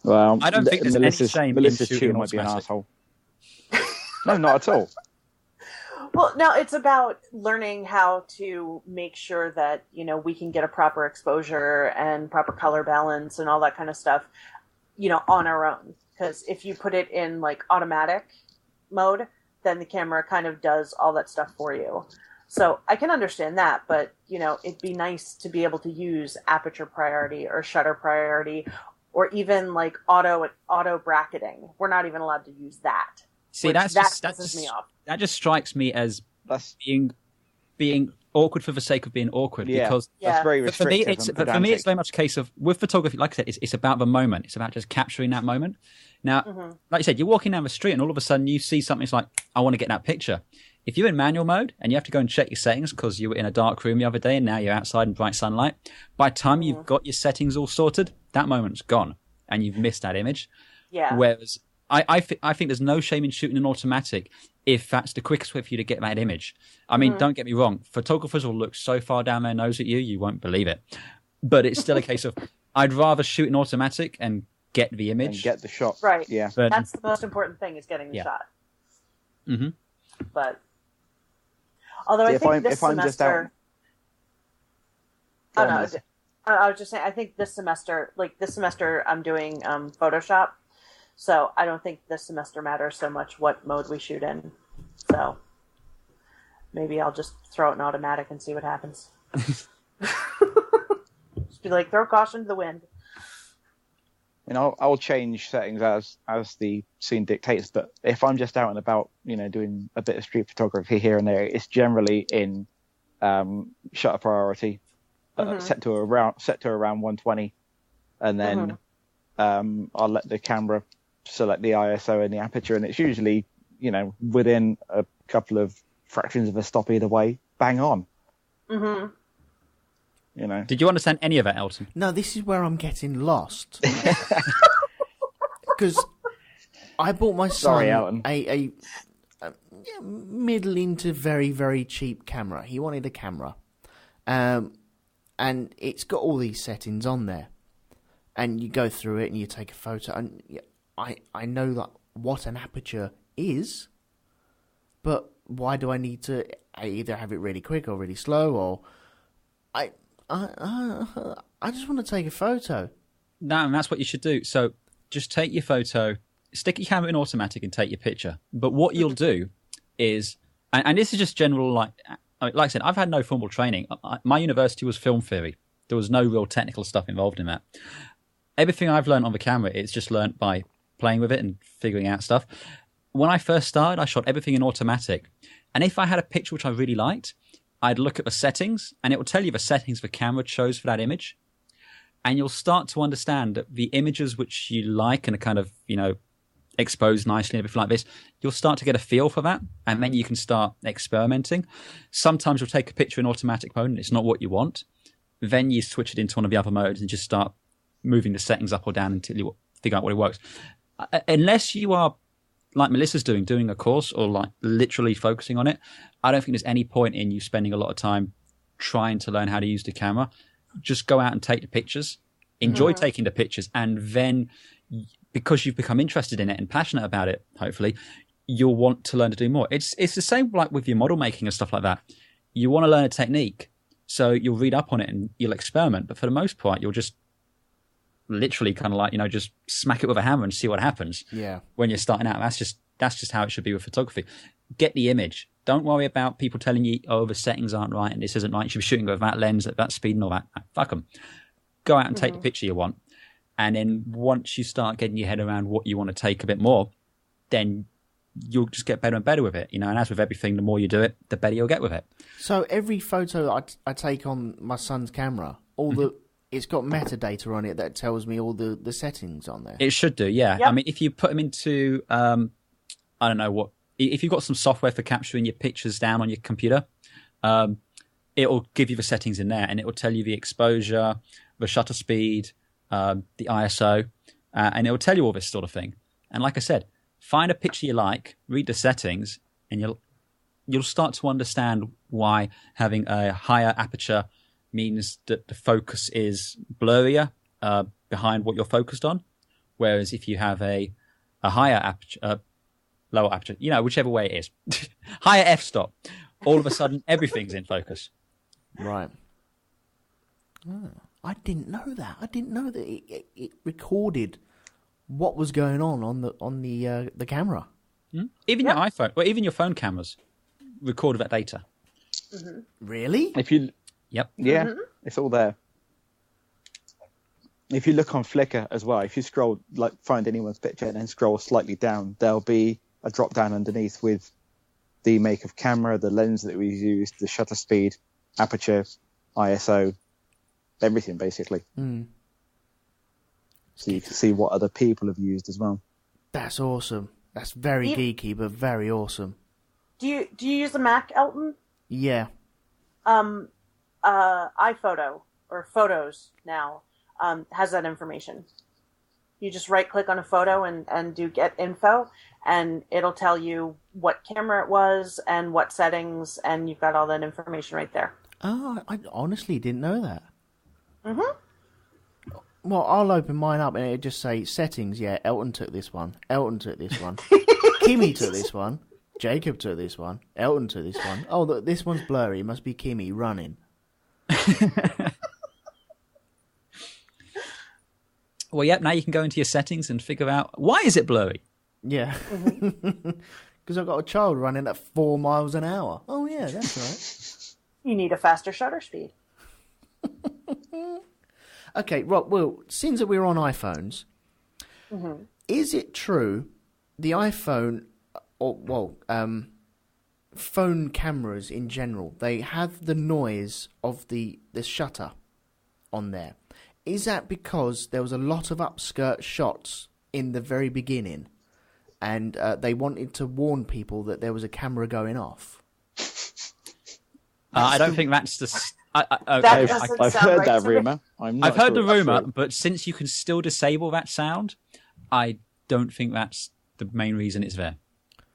Well, I don't think there's any shame Melissa's in shooting might be an automatic. asshole. No, not at all. Well, no, it's about learning how to make sure that, we can get a proper exposure and proper color balance and all that kind of stuff, on our own. Because if you put it in automatic mode, then the camera kind of does all that stuff for you. So I can understand that, but it'd be nice to be able to use aperture priority or shutter priority, or even like auto bracketing. We're not even allowed to use that. See, that pisses me off. That just strikes me as being awkward for the sake of being awkward. Because that's very restrictive. For me, it's very much a case of, with photography, like I said, it's about the moment. It's about just capturing that moment. Now, like you said, you're walking down the street and all of a sudden you see something, it's like, I want to get that picture. If you're in manual mode and you have to go and check your settings because you were in a dark room the other day and now you're outside in bright sunlight, by the time you've got your settings all sorted, that moment's gone and you've missed that image. Yeah. Whereas I think there's no shame in shooting an automatic if that's the quickest way for you to get that image. I mean, don't get me wrong. Photographers will look so far down their nose at you, you won't believe it. But it's still a case of, I'd rather shoot an automatic and get the image. And get the shot. Right. Yeah. But that's the most important thing, is getting the shot. Mm-hmm. But, although I think this semester... I was just saying, I think this semester I'm doing Photoshop. So I don't think this semester matters so much what mode we shoot in. So maybe I'll just throw it in automatic and see what happens. Just be like, throw caution to the wind. I'll change settings as the scene dictates, but if I'm just out and about, doing a bit of street photography here and there, it's generally in shutter priority, set to around 120, and then I'll let the camera select the ISO and the aperture, and it's usually within a couple of fractions of a stop either way, bang on. Did you understand any of it, Elton? No, this is where I'm getting lost. Because I bought my son a middling to very, very cheap camera. He wanted a camera. And it's got all these settings on there. And you go through it and you take a photo. And I know that what an aperture is, but why do I need to either have it really quick or really slow, or I just want to take a photo. No, and that's what you should do. So just take your photo, stick your camera in automatic and take your picture. But what you'll do is, and this is just general, like I said, I've had no formal training. My university was film theory. There was no real technical stuff involved in that. Everything I've learned on the camera, it's just learned by playing with it and figuring out stuff. When I first started, I shot everything in automatic. And if I had a picture which I really liked, I'd look at the settings, and it will tell you the settings the camera chose for that image. And you'll start to understand that the images which you like and are kind of, exposed nicely and everything like this, you'll start to get a feel for that, and then you can start experimenting. Sometimes you'll take a picture in automatic mode and it's not what you want. Then you switch it into one of the other modes and just start moving the settings up or down until you figure out what it works. Unless you are, like Melissa's doing a course or like literally focusing on it, I don't think there's any point in you spending a lot of time trying to learn how to use the camera. Just go out and take the pictures, enjoy taking the pictures, and then because you've become interested in it and passionate about it, hopefully, you'll want to learn to do more. It's the same like with your model making and stuff like that. You want to learn a technique, so you'll read up on it and you'll experiment, but for the most part, you'll just literally kind of like, just smack it with a hammer and see what happens. Yeah. When you're starting out, that's just how it should be with photography. Get the image. Don't worry about people telling you, oh, the settings aren't right and this isn't right. You should be shooting with that lens at that speed and all that. Fuck them. Go out and take the picture you want. And then once you start getting your head around what you want to take a bit more, then you'll just get better and better with it. And as with everything, the more you do it, the better you'll get with it. So every photo I take on my son's camera, it's got metadata on it that tells me all the settings on there. It should do, yeah. Yep. I mean, if you put them into, I don't know what, if you've got some software for capturing your pictures down on your computer, it'll give you the settings in there, and it will tell you the exposure, the shutter speed, the ISO, and it will tell you all this sort of thing. And like I said, find a picture you like, read the settings, and you'll start to understand why having a higher aperture means that the focus is blurrier behind what you're focused on, whereas if you have a higher aperture, lower aperture, whichever way it is, higher f-stop, all of a sudden everything's in focus. Right. Oh, I didn't know that. I didn't know that it recorded what was going on the camera. Even your iPhone, or even your phone cameras, recorded that data. Mm-hmm. Really? If you, Yep. yeah, Mm-hmm. it's all there. If you look on Flickr as well, if you scroll, like find anyone's picture and then scroll slightly down, there'll be a drop down underneath with the make of camera, the lens that we used, the shutter speed, aperture, ISO, everything basically. Mm. So you can see what other people have used as well. That's awesome. That's very geeky, but very awesome. Do you use a Mac, Elton? Yeah. iPhoto or Photos now has that information. You just right click on a photo and do get info, and it'll tell you what camera it was and what settings, and you've got all that information right there. Oh, I honestly didn't know that. Mm-hmm. Well, I'll open mine up and it'll just say settings. Yeah, Elton took this one. Elton took this one. Kimmy took this one. Jacob took this one. Elton took this one. Oh, this one's blurry. It must be Kimmy running. Well, yep, now you can go into your settings and figure out why is it blurry. Yeah. Because I've got a child running at 4 miles an hour. Oh, yeah, that's right. You need a faster shutter speed. Okay, Rob, well, since that we're on iPhones, is it true the iPhone, phone cameras in general, they have the noise of the shutter on there? Is that because there was a lot of upskirt shots in the very beginning and they wanted to warn people that there was a camera going off? I don't think that's the... I've heard that rumour. I've heard the rumour, but since you can still disable that sound, I don't think that's the main reason it's there.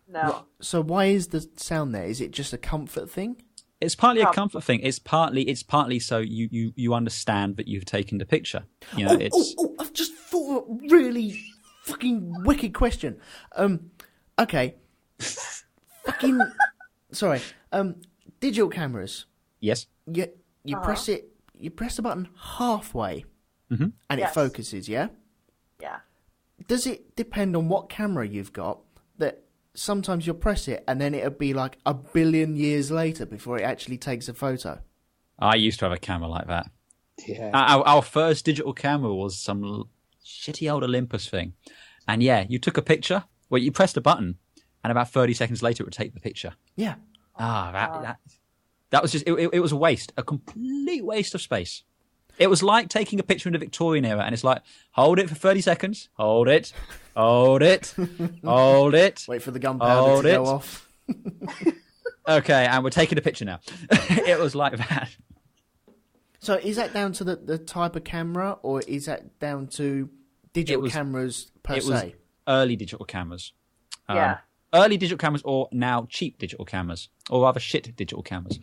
No. So why is the sound there? Is it just a comfort thing? It's partly a comfort thing. It's partly so you understand that you've taken the picture. You know, I've just thought of a really fucking wicked question. Okay. Sorry. Digital cameras. Yes. You press it. You press the button halfway, and it focuses. Yeah. Yeah. Does it depend on what camera you've got? That sometimes you'll press it, and then it'll be like a billion years later before it actually takes a photo. I used to have a camera like that. Yeah. Our first digital camera was some shitty old Olympus thing, and yeah, you took a picture. Well, you pressed a button, and about 30 seconds later, it would take the picture. Yeah. That was just it was a waste, a complete waste of space. It was like taking a picture in the Victorian era, and it's like, hold it for 30 seconds, hold it, hold it, hold it. Wait for the gunpowder to go off. Okay, and we're taking a picture now. It was like that. So is that down to the type of camera, or is that down to digital cameras per se? It was early digital cameras. Yeah. Early digital cameras, or now cheap digital cameras, or rather shit digital cameras.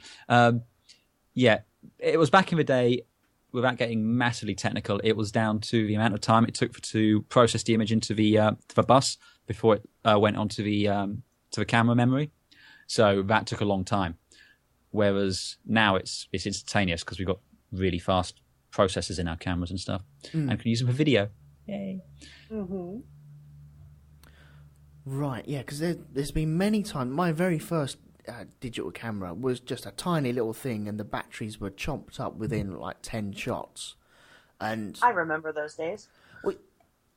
Yeah, it was back in the day. Without getting massively technical, it was down to the amount of time it took to process the image into the bus before it went onto the camera memory. So that took a long time. Whereas now it's instantaneous because we've got really fast processors in our cameras and stuff, and can use them for video. Yay! Mm-hmm. Right, yeah, because there's been many times. My very first digital camera was just a tiny little thing, and the batteries were chomped up within like 10 shots. And I remember those days.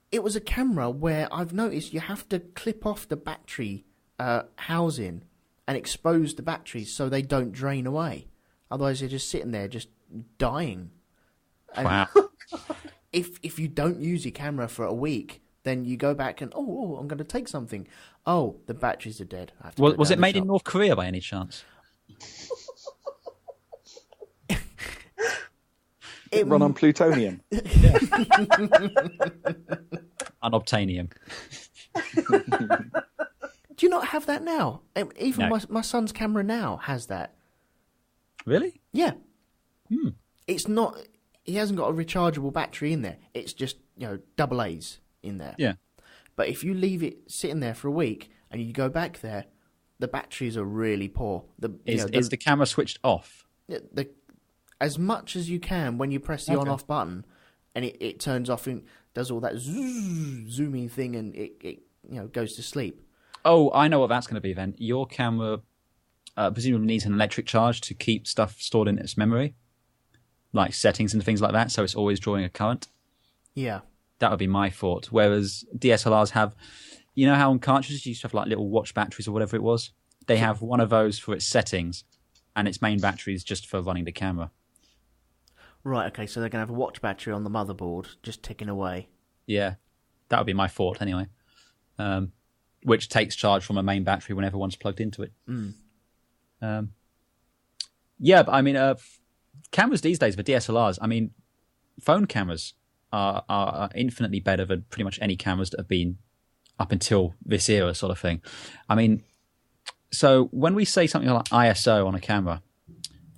It was a camera where I've noticed you have to clip off the battery housing and expose the batteries so they don't drain away. Otherwise, they're just sitting there, just dying. And Wow! If you don't use your camera for a week, then you go back and, I'm going to take something. Oh, the batteries are dead. I have to Was it made in North Korea by any chance? It run on plutonium. Unobtainium. Do you not have that now? Even No. my son's camera now has that. Really? Yeah. It's not. He hasn't got a rechargeable battery in there. It's just double A's in there. Yeah. But if you leave it sitting there for a week and you go back there, the batteries are really poor. Is the camera switched off? As much as you can when you press the on-off button, and it turns off and does all that zooming thing, and it goes to sleep. Oh, I know what that's going to be then. Your camera presumably needs an electric charge to keep stuff stored in its memory, like settings and things like that, so it's always drawing a current. Yeah. That would be my thought. Whereas DSLRs have, you know how on cartridges you used to have like little watch batteries or whatever it was? They have one of those for its settings, and its main battery is just for running the camera. Right, okay, so they're going to have a watch battery on the motherboard, just ticking away. Yeah, that would be my thought anyway. Which takes charge from a main battery whenever one's plugged into it. Yeah, but I mean, cameras these days for DSLRs, I mean, phone cameras are infinitely better than pretty much any cameras that have been up until this era sort of thing. I mean, so when we say something like ISO on a camera,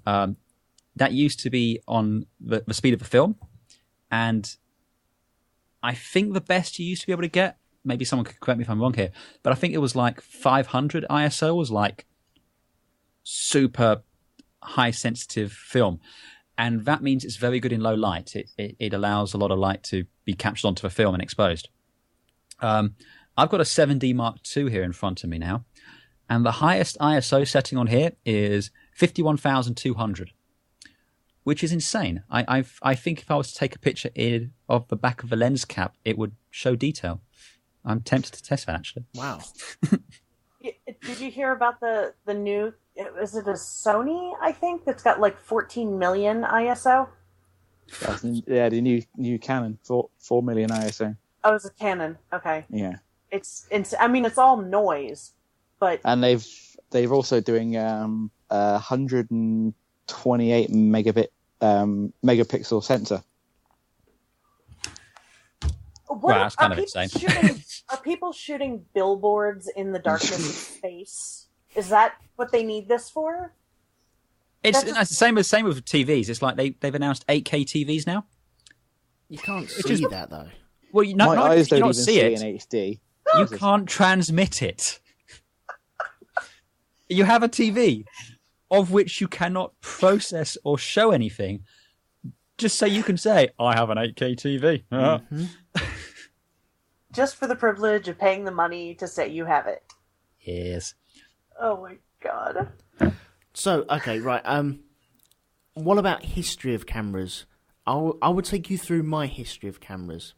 that used to be on the speed of the film, and I think the best you used to be able to get, maybe someone could correct me if I'm wrong here, but I think it was like 500 ISO was like super high sensitive film. And that means it's very good in low light. It allows a lot of light to be captured onto the film and exposed. I've got a 7D Mark II here in front of me now, and the highest ISO setting on here is 51,200, which is insane. I think if I was to take a picture of the back of the lens cap, it would show detail. I'm tempted to test that, actually. Wow. Did you hear about the new... Is it a Sony, I think, that's got like 14 million ISO? Yeah, the new Canon, 4 million ISO. Oh, it's a Canon. Okay. Yeah. It's I mean, it's all noise, but... And they've also doing 128 megapixel sensor. Wow, that's kind of insane. Are people shooting billboards in the darkness of space? Is that what they need this for? It's the same with TVs. It's like they've announced 8K TVs now. You can't see that though. Well, my eyes don't even see it in HD. You can't transmit it. You have a TV of which you cannot process or show anything. Just so you can say, I have an 8K TV. Mm-hmm. Just for the privilege of paying the money to say you have it. Yes. Oh my god. So, okay, right. What about history of cameras? I will take you through my history of cameras.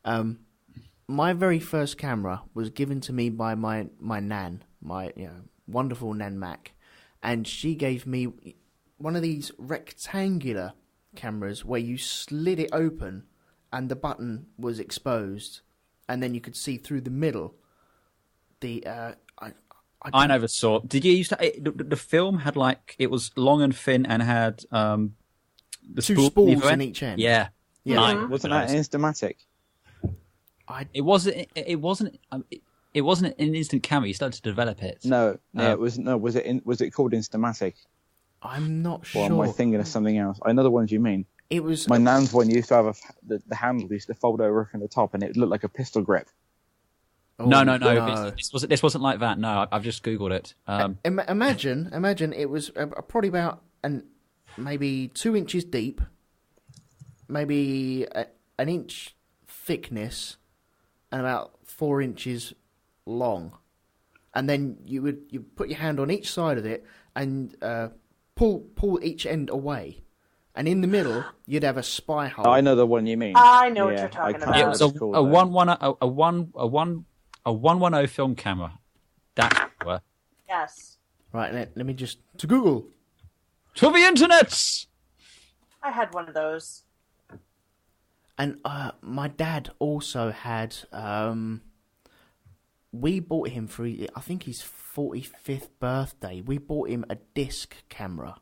My very first camera was given to me by my nan, my wonderful Nan Mac, and she gave me one of these rectangular cameras where you slid it open and the button was exposed, and then you could see through the middle. I never saw. Did you used to? The film had like, it was long and thin and had the two spools in each end. Yeah. Mm-hmm. Wasn't that Instamatic? It wasn't an instant camera. You started to develop it. No, it was no. Was it called Instamatic? I'm not sure. Or am I thinking of something else? I know the ones you mean. It was my nan's one used to have the handle used to fold over from the top, and it looked like a pistol grip. Oh, no. This wasn't like that. No, I've just Googled it. Imagine it was probably about maybe 2 inches deep, maybe an inch thickness, and about 4 inches long. And then you put your hand on each side of it and pull each end away. And in the middle, you'd have a spy hole. I know the one you mean. I know what you're talking about. It was a 110 film camera. That's what it were. Yes. Right, let me just... To Google. To the internets! I had one of those. And my dad also had... we bought him for, I think his 45th birthday, we bought him a disc camera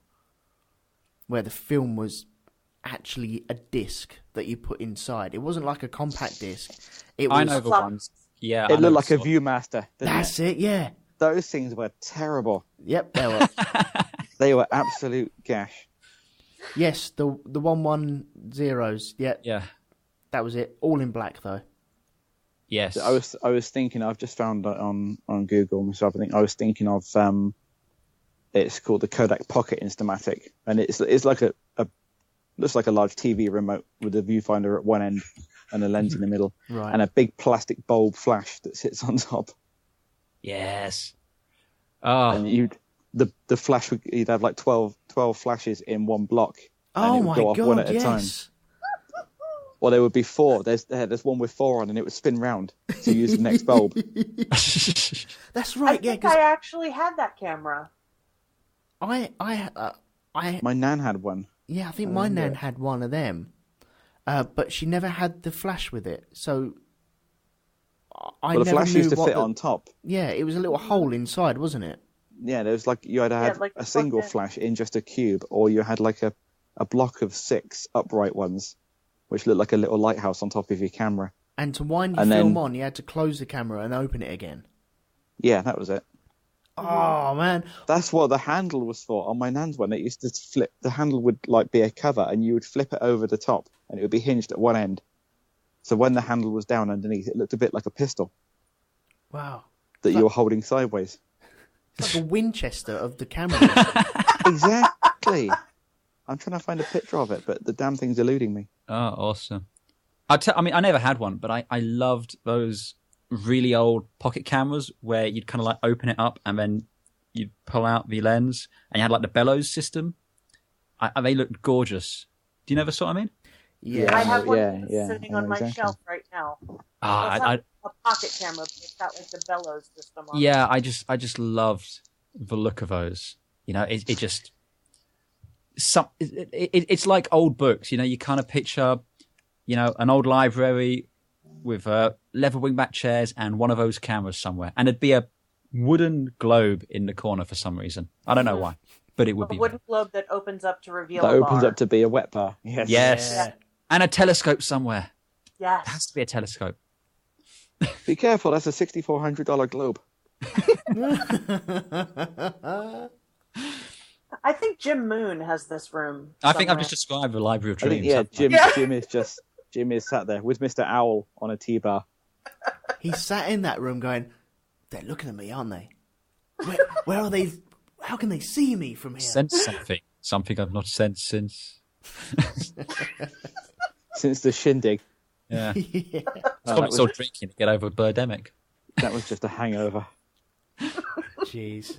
where the film was actually a disc that you put inside. It wasn't like a compact disc. It was... I know the ones. Yeah, it looked like a Viewmaster. That's it, yeah. Those things were terrible. Yep, they were. They were absolute gash. Yes, the 110s. Yeah. That was it. All in black, though. Yes. I was thinking. I've just found on Google myself. I was thinking of. It's called the Kodak Pocket Instamatic, and it's like a looks like a large TV remote with a viewfinder at one end and a lens in the middle, right, and a big plastic bulb flash that sits on top. Yes. Oh. And the flash you'd have like 12 flashes in one block. And Oh it would my go off god! one at a Yes. time. Or there would be 4. There's one with 4 on, and it would spin round to use the next bulb. That's I right. Yeah, think because I actually had that camera. I My nan had one. yeah, I think my nan had one of them, but she never had the flash with it. So I Well, the never flash knew used to what fit on top. Yeah, it was a little hole inside, wasn't it? Yeah, there was like you either had like a single plugged in. flash in just a cube, or you had like a block of 6 upright ones, which looked like a little lighthouse on top of your camera. And to wind your And film then- on, you had to close the camera and open it again. Yeah, that was it. Oh man, That's what the handle was for. On my nan's one, it used to flip. The handle would like be a cover, and you would flip it over the top, and it would be hinged at one end. So when the handle was down underneath, it looked a bit like a pistol wow, that you were holding sideways. it's like a Winchester of the camera. Exactly. I'm trying to find a picture of it, but the damn thing's eluding me. Oh, awesome. I mean, I never had one, but I loved those really old pocket cameras where you'd kind of like open it up and then you'd pull out the lens and you had like the bellows system. They looked gorgeous. Do you know the sort I mean? Yeah, I have one yeah, sitting I on know my exactly. shelf right now. Ah, It's not a pocket camera, but it's got like the bellows system on. yeah, I just loved the look of those. You know, it just it's like old books. You know, you kind of picture, you know, an old library with leather wingback chairs and one of those cameras somewhere, and it'd be a wooden globe in the corner for some reason. I don't know why, but it would A be wooden globe that opens up to reveal That a opens bar. up to be a wet bar. Yes. Yes, Yeah. and a telescope somewhere. It has Yes. to be a telescope. Be careful, that's a $6,400 globe. I think Jim Moon has this room. I think I've somewhere. just described the Library of I Dreams. think, yeah, haven't I? Jim is sat there with Mr. Owl on a T-bar. he sat in that room going, "They're looking at me, aren't they? Where are they? How can they see me from here?" Sense something I've not sensed since. Since the shindig. Yeah, Yeah. it's probably still drinking to get over Birdemic. That was just a hangover. Jeez.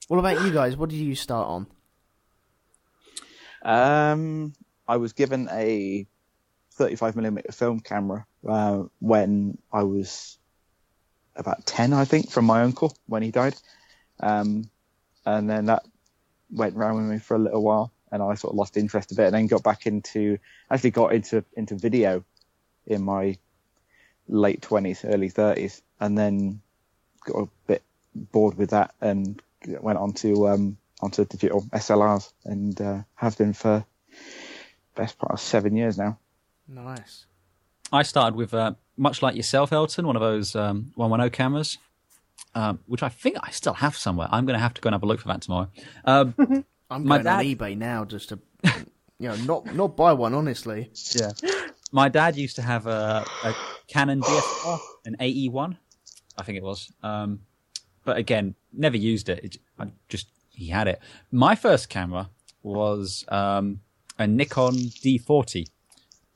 What about you guys? What did you start on? I was given a 35mm film camera when I was about 10, I think, from my uncle when he died. And then that went round with me for a little while, and I sort of lost interest in it, and then got into video in my late 20s, early 30s, and then got a bit bored with that and went onto digital SLRs, and have been for best part of 7 years now. Nice. I started with, much like yourself, Elton, one of those 110 cameras, which I think I still have somewhere. I'm going to have to go and have a look for that tomorrow. I'm My going on dad- eBay now just to, not buy one, honestly. Yeah. My dad used to have a Canon DSLR, an AE1, I think it was. But again, never used it. He had it. My first camera was a Nikon D40,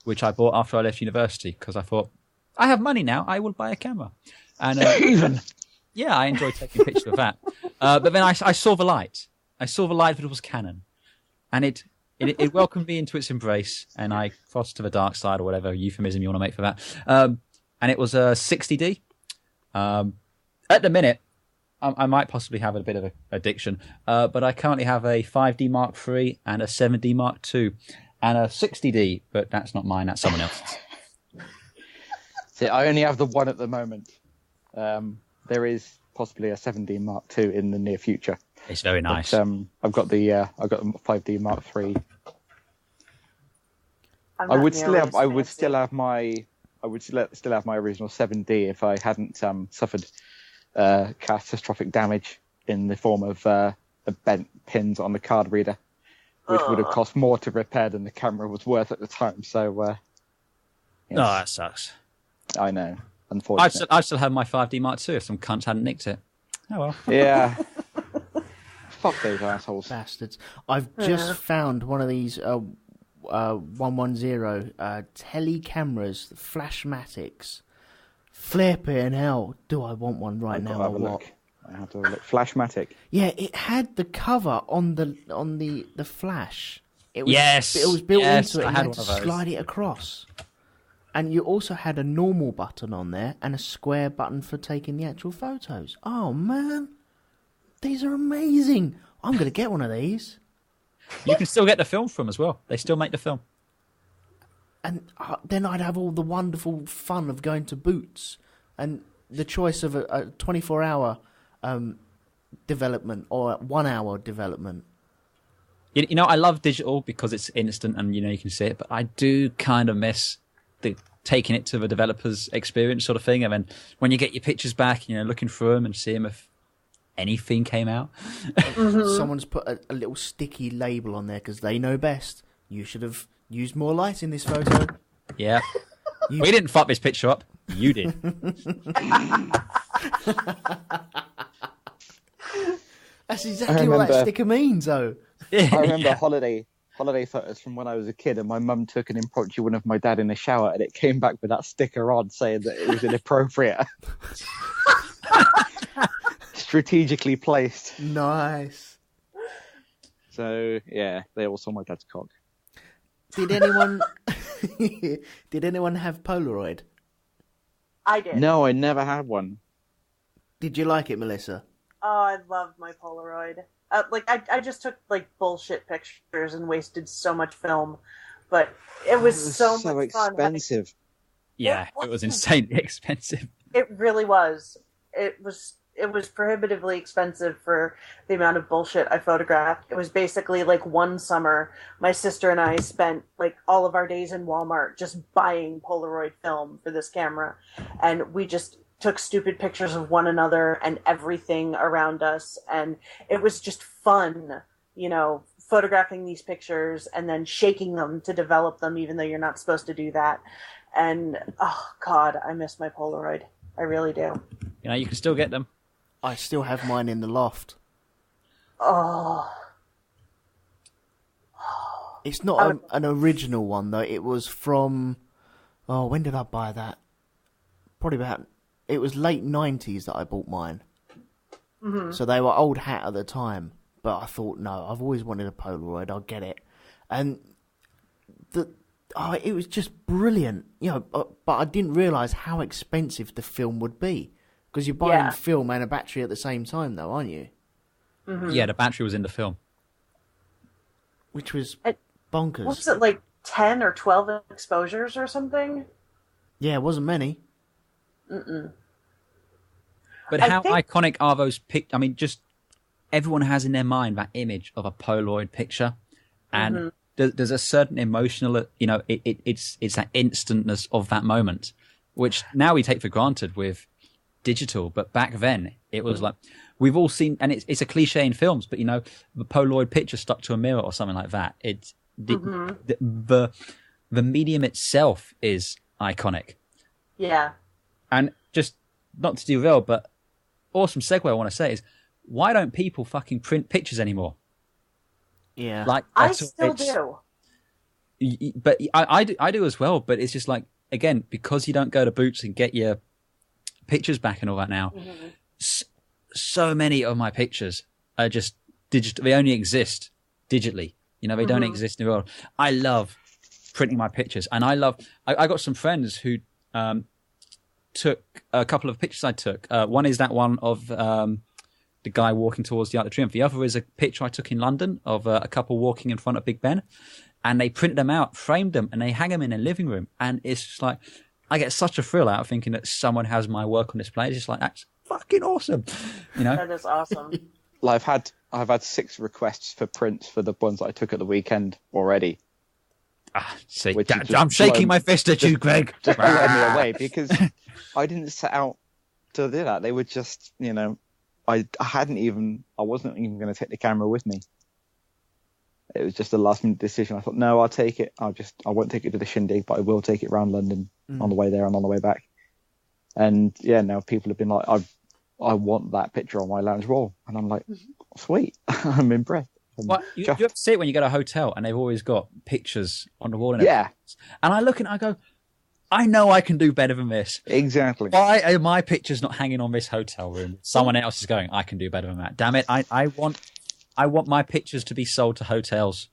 which I bought after I left university because I thought, I have money now, I will buy a camera. And yeah, I enjoyed taking pictures of that. But then I saw the light. I saw the light that it was Canon. And it welcomed me into its embrace, and I crossed to the dark side, or whatever euphemism you want to make for that. And it was a 60D. At the minute, I might possibly have a bit of an addiction, but I currently have a 5D Mark III and a 7D Mark II and a 60D, but that's not mine, that's someone else's. See, I only have the one at the moment. There is possibly a 7D Mark II in the near future. It's very nice. But, I've got the 5D Mark III. I'm I not would nearly as still have fancy. my original 7D if I hadn't suffered catastrophic damage in the form of the bent pins on the card reader, which would have cost more to repair than the camera was worth at the time. So, yes, Oh, that sucks. I know. Unfortunately, I still have my 5D Mark II if some cunt hadn't nicked it. Oh well. yeah. Fuck those assholes. Bastards. I've just found one of these 110 tele cameras, Flashmatics. Flipping hell. Do I want one right now or what? I had to look. Flashmatic. Yeah, it had the cover on the flash. It was, yes, it was built into it. I And had you one had of to those. slide it across. And you also had a normal button on there and a square button for taking the actual photos. Oh man, these are amazing! I'm going to get one of these. You can still get the film from as well. They still make the film. And then I'd have all the wonderful fun of going to Boots and the choice of a 24-hour development or 1-hour development. You know, I love digital because it's instant and you can see it, but I do kind of miss the taking it to the developer's experience sort of thing. And then when you get your pictures back, looking through them and seeing if anything came out. Someone's put a little sticky label on there because they know best. You should have used more light in this photo. Yeah. We didn't fuck this picture up. You did. That's exactly what that sticker means, though. I remember holiday photos from when I was a kid, and my mum took an impromptu one of my dad in the shower, and it came back with that sticker on saying that it was inappropriate. Strategically placed. Nice. So yeah, they all saw my dad's cock. Did anyone have Polaroid? I did. No, I never had one. Did you like it, Melissa? Oh, I loved my Polaroid. I just took bullshit pictures and wasted so much film, but it was so much fun. Expensive. Yeah, it was insanely expensive. It really was. It was prohibitively expensive for the amount of bullshit I photographed. It was basically one summer, my sister and I spent all of our days in Walmart just buying Polaroid film for this camera, and we just took stupid pictures of one another and everything around us, and it was just fun, photographing these pictures and then shaking them to develop them, even though you're not supposed to do that. And oh god, I miss my Polaroid. I really do. You can still get them. I still have mine in the loft. Oh. It's not an original one, though. It was from... Oh, when did I buy that? Probably about... It was late 90s that I bought mine. Mm-hmm. So they were old hat at the time. But I thought, no, I've always wanted a Polaroid. I'll get it. And it was just brilliant. But I didn't realise how expensive the film would be. Because you're buying film and a battery at the same time, though, aren't you? Mm-hmm. Yeah, the battery was in the film. Which was bonkers. What was it, 10 or 12 exposures or something? Yeah, it wasn't many. Mm-mm. But how iconic are those pictures? I mean, just everyone has in their mind that image of a Polaroid picture. And there's a certain emotional, it's that instantness of that moment, which now we take for granted with digital. But back then, it was we've all seen, and it's a cliche in films, but the Polaroid picture stuck to a mirror or something like that. It's the medium itself is iconic. Yeah. And just not to derail, but awesome segue I want to say is, why don't people fucking print pictures anymore? Yeah. I still do. But I do as well, but it's just again, because you don't go to Boots and get your pictures back and all that now, so many of my pictures are just digital. They only exist digitally. They don't exist in the world. I love printing my pictures, and I got some friends who took a couple of pictures I took. One is that one of the guy walking towards the Arc de Triomphe. The other is a picture I took in London of a couple walking in front of Big Ben, and they printed them out, framed them, and they hang them in a living room. And it's just I get such a thrill out of thinking that someone has my work on display. It's just that's fucking awesome. That is awesome. Well, I've had 6 requests for prints for the ones that I took at the weekend already. See, I'm shaking my fist at you, Greg. Just blowing me away because I didn't set out to do that. They were just, I wasn't even going to take the camera with me. It was just a last minute decision. I thought, no, I'll take it. I won't take it to the shindig, but I will take it around London on the way there and on the way back. And yeah, now people have been like, I want that picture on my lounge wall. And I'm like, sweet. I'm impressed. Well, you have to see it when you go to a hotel and they've always got pictures on the wall. And yeah. And I look and I go, I know I can do better than this. Exactly. Why are my pictures not hanging on this hotel room? Someone else is going, I can do better than that. Damn it. I want my pictures to be sold to hotels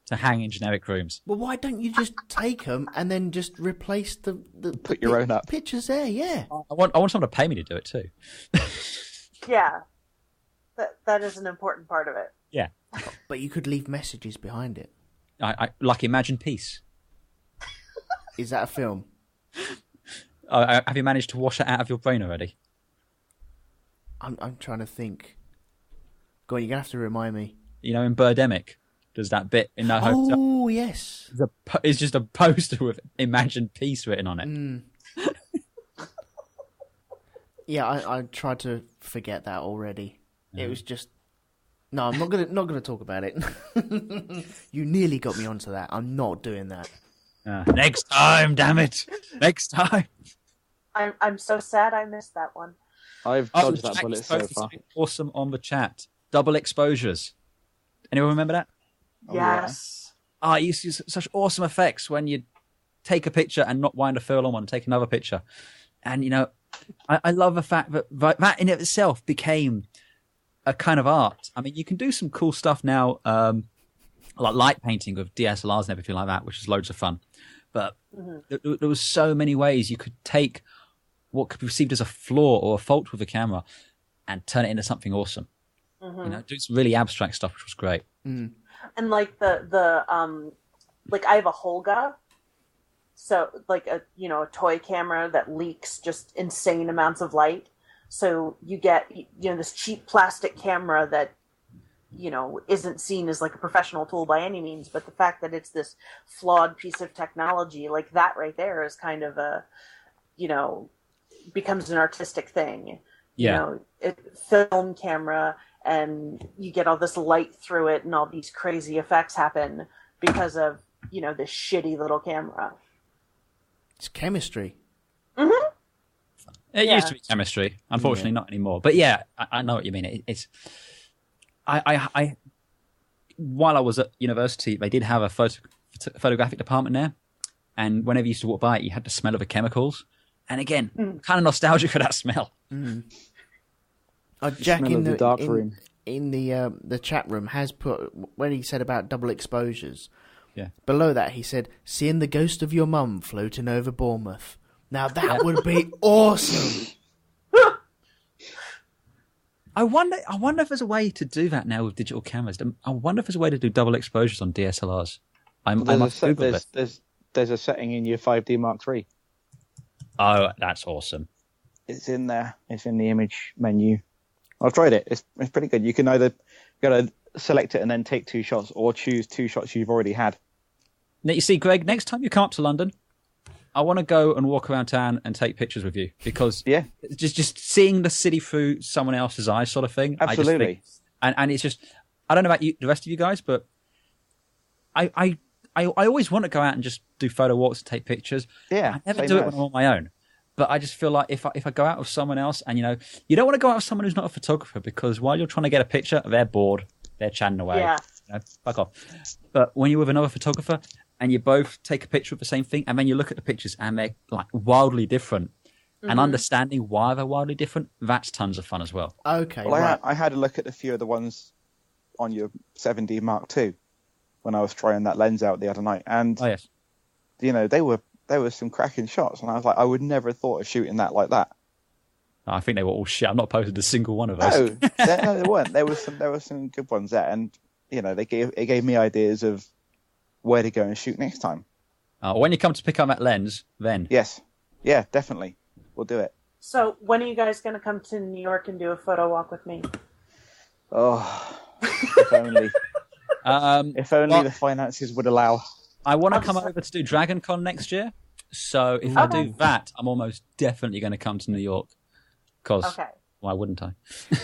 to hang in generic rooms. Well, why don't you just take them and then just replace the Put your own up. pictures there? Yeah. I want someone to pay me to do it too. Yeah. That is an important part of it. Yeah. But you could leave messages behind it. I like Imagine Peace. Is that a film? Have you managed to wash it out of your brain already? I'm trying to think. Go on, you're going to have to remind me. You know, in Birdemic, there's that bit in that hotel. Oh, yes. It's just a poster with Imagine Peace written on it. Mm. Yeah, I tried to forget that already. It was just... No, I'm not gonna talk about it. You nearly got me onto that. I'm not doing that. Next time, damn it! Next time. I'm so sad I missed that one. I've dodged that bullet so far. Awesome on the chat. Double exposures. Anyone remember that? Yes. You used to use such awesome effects when you take a picture and not wind a furlong on and take another picture. And, you know, I love the fact that that in itself became a kind of art. I mean, you can do some cool stuff now, like light painting with DSLRs and everything like that, which is loads of fun. But there was so many ways you could take what could be perceived as a flaw or a fault with the camera and turn it into something awesome. You know, do some really abstract stuff, which was great. Mm. And like like I have a Holga, so like a toy camera that leaks just insane amounts of light. So you get this cheap plastic camera that isn't seen as like a professional tool by any means, but the fact that it's this flawed piece of technology, like that right there, is kind of becomes an artistic thing. Yeah. Film camera, and you get all this light through it, and all these crazy effects happen because of this shitty little camera. It's chemistry. Mm-hmm. It used to be chemistry, unfortunately, not anymore. But yeah, I know what you mean. It's I while I was at university, they did have a photographic department there, and whenever you used to walk by it, you had the smell of the chemicals. And again, kind of nostalgic for that smell. Mm. Jack in the dark room in the chat room has put, when he said about double exposures. Yeah. Below that, he said, "Seeing the ghost of your mum floating over Bournemouth." Now that would be awesome. I wonder if there's a way to do that now with digital cameras. I wonder if there's a way to do double exposures on DSLRs. There's a setting in your 5D Mark III. Oh, that's awesome. It's in there. It's in the image menu. I've tried it. It's pretty good. You can either gotta select it and then take 2 shots, or choose 2 shots you've already had. Now, you see, Greg, next time you come up to London, I want to go and walk around town and take pictures with you, because just seeing the city through someone else's eyes, sort of thing. Absolutely. And it's just, I don't know about you, the rest of you guys, but I always want to go out and just do photo walks and take pictures. Yeah, I never do it when I'm on my own. But I just feel like if I go out with someone else, and you don't want to go out with someone who's not a photographer, because while you're trying to get a picture, they're bored, they're chatting away. Yeah. Fuck off. But when you're with another photographer and you both take a picture of the same thing, and then you look at the pictures and they're like wildly different, and understanding why they're wildly different, that's tons of fun as well. Okay. Well, right. I had a look at a few of the ones on your 7D Mark II when I was trying that lens out the other night, and Oh yes. there were some cracking shots, and I was like, I would never have thought of shooting that like that. I think they were all shit. I've not posted a single one of those. No, they weren't. There were some good ones there, and it gave me ideas of where to go and shoot next time. When you come to pick up that lens, then Yes, yeah, definitely, we'll do it. So when are you guys going to come to New York and do a photo walk with me? Oh, if only. If only the finances would allow. I want to come over to do Dragon Con next year. So if I do that, I'm almost definitely going to come to New York. Because why wouldn't I?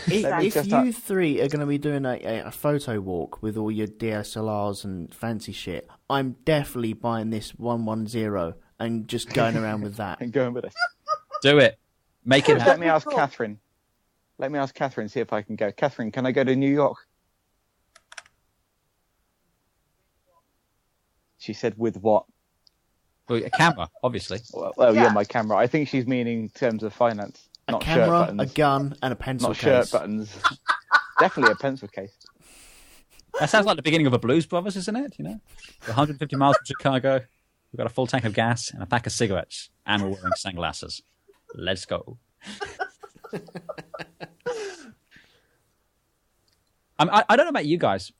If you three are going to be doing a photo walk with all your DSLRs and fancy shit, I'm definitely buying this 110 and just going around with that. And going with it. Do it. Make it happen. Let me ask Catherine. Let me ask Catherine, see if I can go. Catherine, can I go to New York? She said, with what? Well, a camera, obviously. Well, yeah, my camera. I think she's meaning in terms of finance. A not camera, shirt buttons. a gun, and a pencil Not case. shirt buttons. Definitely a pencil case. That sounds like the beginning of a Blues Brothers, isn't it? You know, 150 miles from Chicago. We've got a full tank of gas and a pack of cigarettes, and we're wearing sunglasses. Let's go. I don't know about you guys.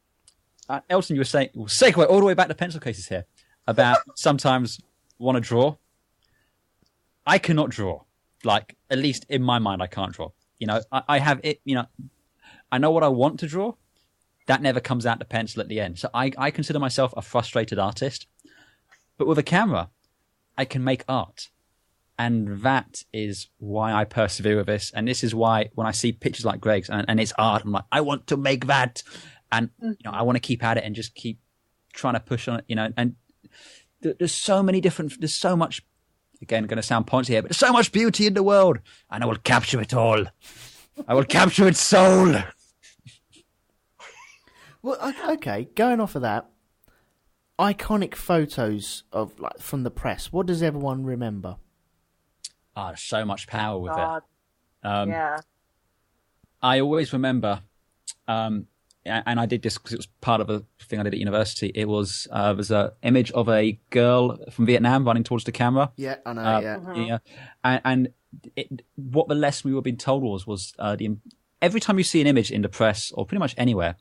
Elton, you were saying, we'll segue all the way back to pencil cases here, about sometimes want to draw. I cannot draw. Like, at least in my mind, I can't draw. You know, I have it, you know, I know what I want to draw. That never comes out to pencil at the end. So I consider myself a frustrated artist. But with a camera, I can make art. And that is why I persevere with this. And this is why when I see pictures like Greg's and it's art, I'm like, I want to make that. And you know, I want to keep at it and just keep trying to push on it, you know. And there's so much, again, going to sound pointy here, but there's so much beauty in the world. And I will capture it all. I will capture its soul. Well, okay, going off of that, iconic photos of like from the press. What does everyone remember? There's so much power with it. Yeah. I always remember, and I did this because it was part of a thing I did at university. It was there's an image of a girl from Vietnam running towards the camera. Yeah, I know. Yeah, Mm-hmm. Yeah, and what the lesson we were being told was every time you see an image in the press or pretty much anywhere,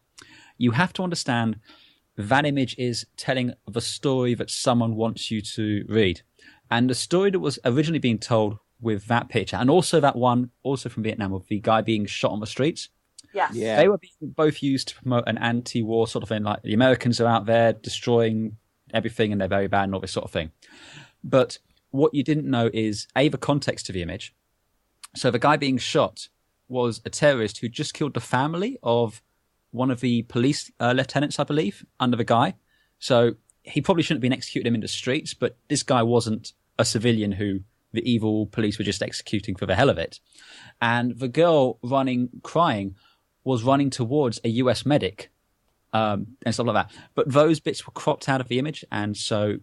you have to understand that image is telling the story that someone wants you to read. And the story that was originally being told with that picture, and also that one, also from Vietnam, of the guy being shot on the streets. Yes. Yeah. They were being both used to promote an anti-war sort of thing, like the Americans are out there destroying everything and they're very bad and all this sort of thing. But what you didn't know is, A, the context of the image. So the guy being shot was a terrorist who just killed the family of one of the police lieutenants, I believe, under the guy. So he probably shouldn't have been executing him in the streets, but this guy wasn't a civilian who the evil police were just executing for the hell of it. And the girl crying, was running towards a US medic and stuff like that. But those bits were cropped out of the image. And so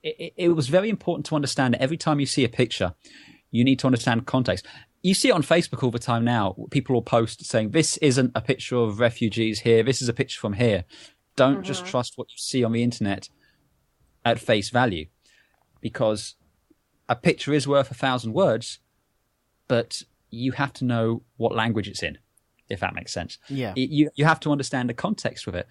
it was very important to understand that every time you see a picture, you need to understand context. You see it on Facebook all the time now. People will post saying, this isn't a picture of refugees here. This is a picture from here. Don't just trust what you see on the internet at face value, because a picture is worth 1,000 words, but you have to know what language it's in, if that makes sense. Yeah. You have to understand the context with it.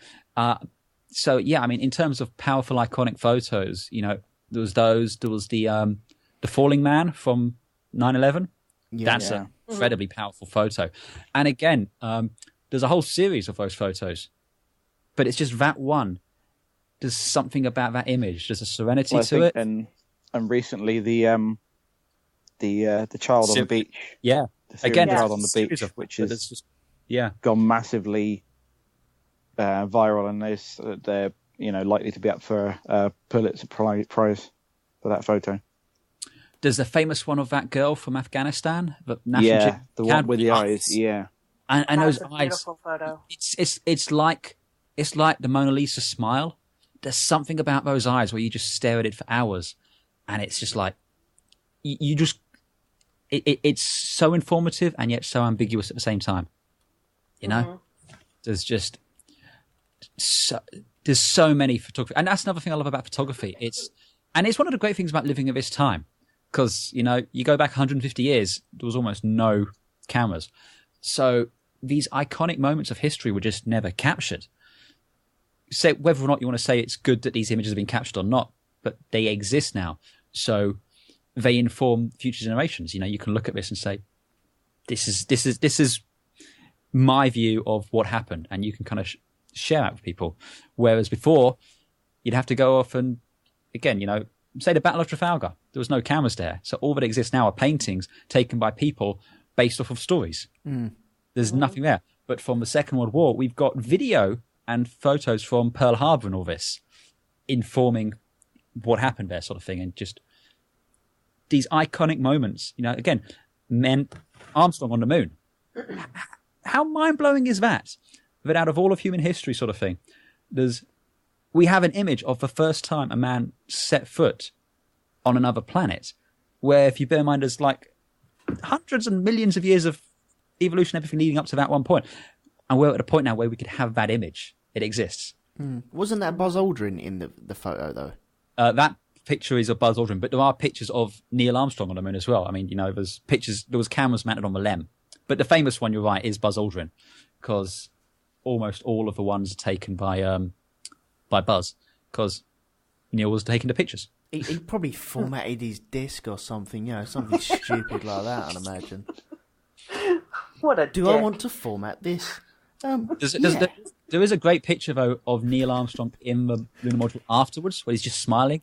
So, yeah, I mean, in terms of powerful, iconic photos, you know, there was the falling man from 9/11. Yeah. That's an incredibly powerful photo. And again, there's a whole series of those photos, but it's just that one. There's something about that image. There's a serenity to it. And recently the child on the beach. Yeah. The Again, child on the beach, which is just, gone massively viral, and they're likely to be up for a Pulitzer Prize for that photo. There's the famous one of that girl from Afghanistan. The one with the eyes. Yeah, and those a eyes. Beautiful photo. It's like the Mona Lisa smile. There's something about those eyes where you just stare at it for hours, and it's just like you just. It's so informative and yet so ambiguous at the same time. You know, there's so many photography, and that's another thing I love about photography. It's one of the great things about living at this time. Because, you go back 150 years, there was almost no cameras. So these iconic moments of history were just never captured. Say whether or not you want to say it's good that these images have been captured or not, but they exist now. So they inform future generations. You can look at this and say, this is my view of what happened. And you can kind of share that with people. Whereas before, you'd have to go off and, again, say the Battle of Trafalgar. There was no cameras there. So all that exists now are paintings taken by people based off of stories. There's nothing there. But from the Second World War, we've got video and photos from Pearl Harbor and all this informing what happened there, sort of thing. And just these iconic moments, again, Armstrong on the moon. How mind-blowing is that? That out of all of human history, sort of thing, we have an image of the first time a man set foot on another planet, where if you bear in mind there's like hundreds and millions of years of evolution, everything leading up to that one point, and we're at a point now where we could have that image. It exists. Wasn't that Buzz Aldrin in the photo though? That picture is of Buzz Aldrin, but there are pictures of Neil Armstrong on the moon as well. I mean, there was cameras mounted on the LEM, but the famous one, you're right, is Buzz Aldrin, because almost all of the ones are taken by Buzz, because Neil was taking the pictures. He probably formatted his disc or something, something stupid like that, I'd imagine. What a Do I want to format this? There is a great picture, though, of Neil Armstrong in the lunar module afterwards, where he's just smiling,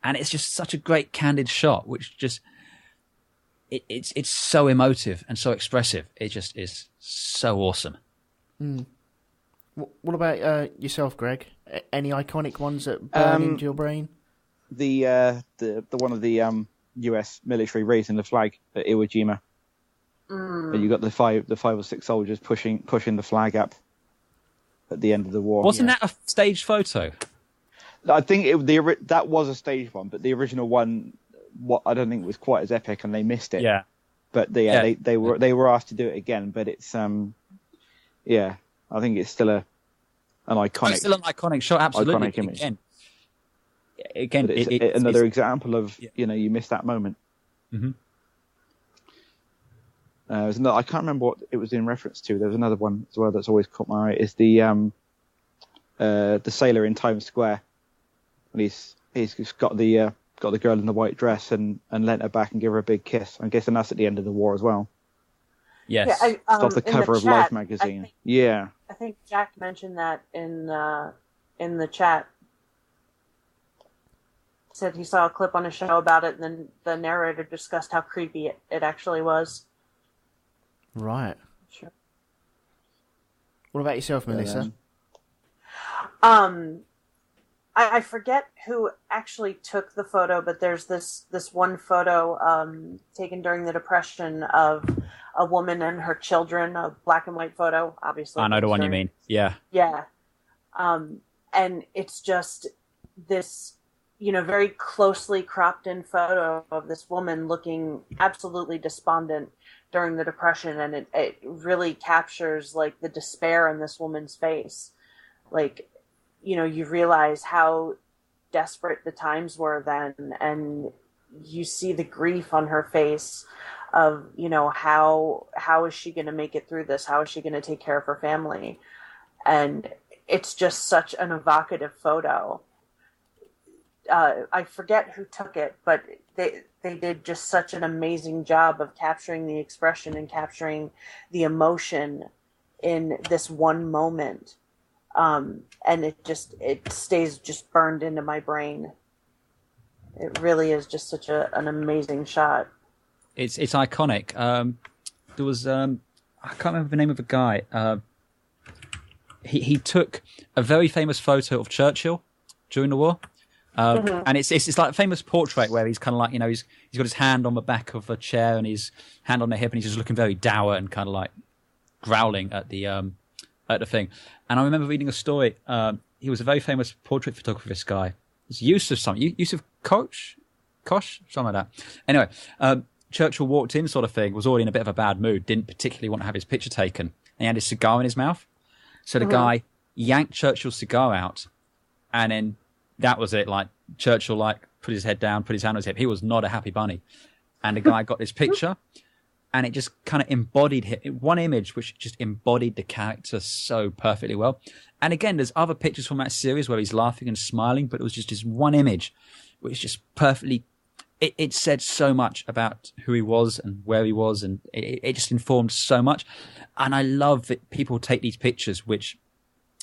and it's just such a great candid shot, which just it's so emotive and so expressive. It just is so awesome. What about yourself, Greg? Any iconic ones that burn into your brain? The one of the U.S. military raising the flag at Iwo Jima. And you got the five or six soldiers pushing the flag up at the end of the war. Wasn't that a staged photo? I think that was a staged one, but the original one, I don't think was quite as epic, and they missed it. Yeah. But they were asked to do it again. But it's I think it's still an iconic. It's still an iconic shot, absolutely. Iconic image. Again, it's another example of you miss that moment. Mm-hmm. I can't remember what it was in reference to. There was another one as well that's always caught my eye. Is the sailor in Times Square, and he's got the girl in the white dress and leant her back and give her a big kiss. I'm guessing that's at the end of the war as well. Yes, it's off the cover of Life magazine. I think Jack mentioned that in the chat. Said he saw a clip on a show about it, and then the narrator discussed how creepy it actually was. Right. Sure. What about yourself, Melissa? I forget who actually took the photo, but there's this one photo taken during the Depression of a woman and her children, a black and white photo, obviously. I know the one you mean. Yeah. Yeah. And it's just this, very closely cropped in photo of this woman looking absolutely despondent during the Depression, and it really captures like the despair in this woman's face. Like, you realize how desperate the times were then, and you see the grief on her face of, how is she going to make it through this? How is she going to take care of her family? And it's just such an evocative photo. I forget who took it, but they did just such an amazing job of capturing the expression and capturing the emotion in this one moment. And it stays just burned into my brain. It really is just such an amazing shot. It's iconic. There was I can't remember the name of the guy. He took a very famous photo of Churchill during the war. And it's like a famous portrait where he's kind of like, he's got his hand on the back of a chair and his hand on the hip, and he's just looking very dour and kind of like growling at the thing. And I remember reading a story. He was a very famous portrait photographer, this guy. It's Yusuf Koch, something like that. Anyway, Churchill walked in, sort of thing, was already in a bit of a bad mood, didn't particularly want to have his picture taken, and he had his cigar in his mouth. So the guy yanked Churchill's cigar out, and then that was it. Like, Churchill, put his head down, put his hand on his hip. He was not a happy bunny. And the guy got this picture, and it just kind of embodied him. One image which just embodied the character so perfectly well. And again, there's other pictures from that series where he's laughing and smiling, but it was just this one image which just perfectly... It said so much about who he was and where he was, and it just informed so much. And I love that people take these pictures which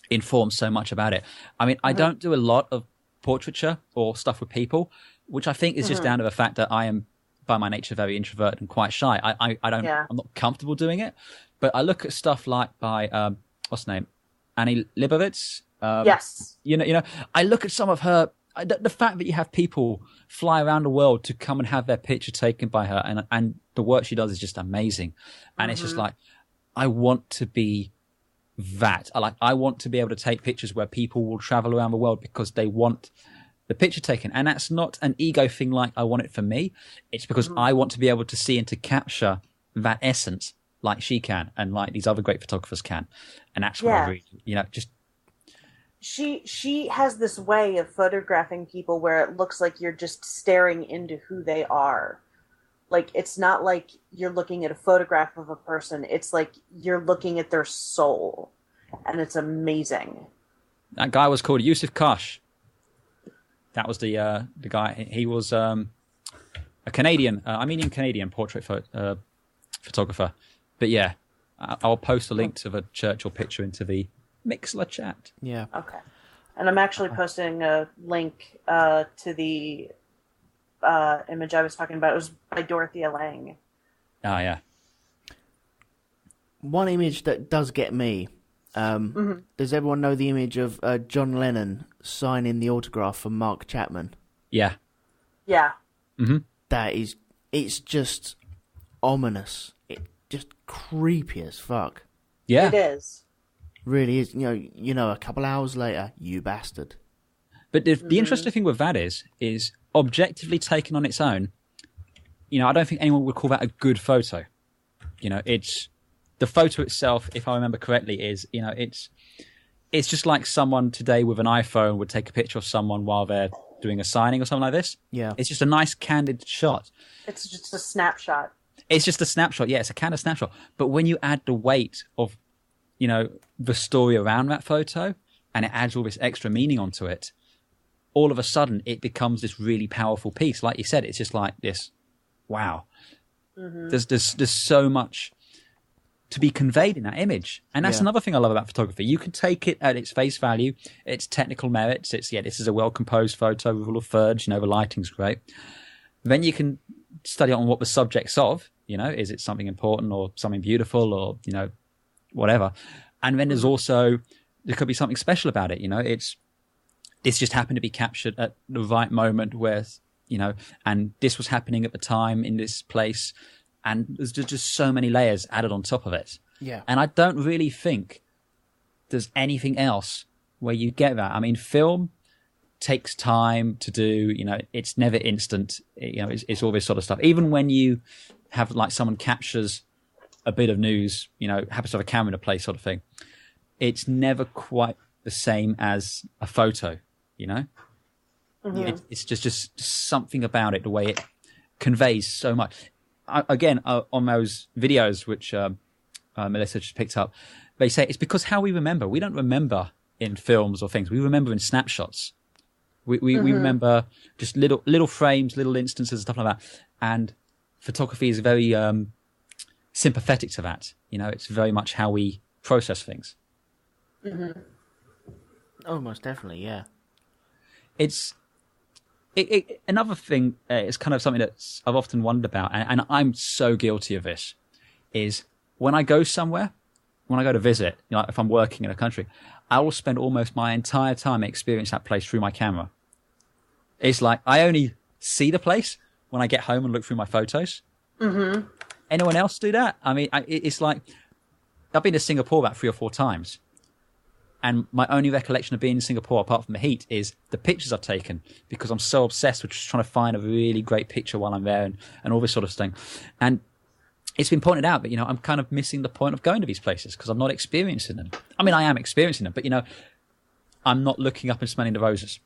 inform so much about it. I mean, I don't do a lot of portraiture or stuff with people, which I think is just down to the fact that I am by my nature very introverted and quite shy. I'm not comfortable doing it, but I look at stuff like by what's her name, Annie Leibovitz. Yes. I look at some of her. The fact that you have people fly around the world to come and have their picture taken by her, and the work she does is just amazing, and it's just like, I want to be that. I want to be able to take pictures where people will travel around the world because they want the picture taken. And that's not an ego thing like I want it for me. It's because I want to be able to see and to capture that essence like she can and like these other great photographers can. And that's what I really, just... She has this way of photographing people where it looks like you're just staring into who they are. Like, it's not like you're looking at a photograph of a person. It's like you're looking at their soul. And it's amazing. That guy was called Yusuf Kosh. That was the guy. He was a Canadian, Armenian-Canadian portrait photographer. But yeah, I'll post a link to the Churchill picture into the Mixler chat. Yeah. Okay. And I'm actually posting a link to the image I was talking about. It was by Dorothea Lange. Oh, yeah. One image that does get me. Does everyone know the image of John Lennon signing the autograph for Mark Chapman? Yeah. Yeah. Mm-hmm. It's just ominous. It just creepy as fuck. Yeah. It is. Really is. You know, a couple hours later, you bastard. But the interesting thing with that is objectively taken on its own, I don't think anyone would call that a good photo. It's... The photo itself, if I remember correctly, is, it's just like someone today with an iPhone would take a picture of someone while they're doing a signing or something like this. Yeah. It's just a nice, candid shot. It's just a snapshot. It's just a snapshot. Yeah, it's a candid snapshot. But when you add the weight of, the story around that photo and it adds all this extra meaning onto it, all of a sudden it becomes this really powerful piece. Like you said, it's just like this, wow. Mm-hmm. There's so much to be conveyed in that image. And that's another thing I love about photography. You can take it at its face value, its technical merits. This is a well-composed photo, rule of thirds, the lighting's great. Then you can study on what the subject's of, is it something important or something beautiful or, whatever. And then there could be something special about it, this just happened to be captured at the right moment where, and this was happening at the time in this place. And there's just so many layers added on top of it. Yeah. And I don't really think there's anything else where you get that. I mean, film takes time to do, it's never instant. It's all this sort of stuff. Even when you have like someone captures a bit of news, happens to have a camera in a place sort of thing, it's never quite the same as a photo, Mm-hmm. It's just something about it, the way it conveys so much. Again, on those videos which Melissa just picked up, they say it's because how we remember. We don't remember in films or things. We remember in snapshots. We remember just little frames, little instances, stuff like that. And photography is very sympathetic to that. It's very much how we process things. Mm-hmm. Oh, most definitely, yeah. Another thing is kind of something that I've often wondered about, and I'm so guilty of this, is when I go somewhere, when I go to visit, if I'm working in a country, I will spend almost my entire time experiencing that place through my camera. It's like I only see the place when I get home and look through my photos. Mm-hmm. Anyone else do that? I mean, it's like I've been to Singapore about 3 or 4 times. And my only recollection of being in Singapore, apart from the heat, is the pictures I've taken, because I'm so obsessed with just trying to find a really great picture while I'm there and all this sort of thing. And it's been pointed out that, I'm kind of missing the point of going to these places because I'm not experiencing them. I mean, I am experiencing them, but, I'm not looking up and smelling the roses.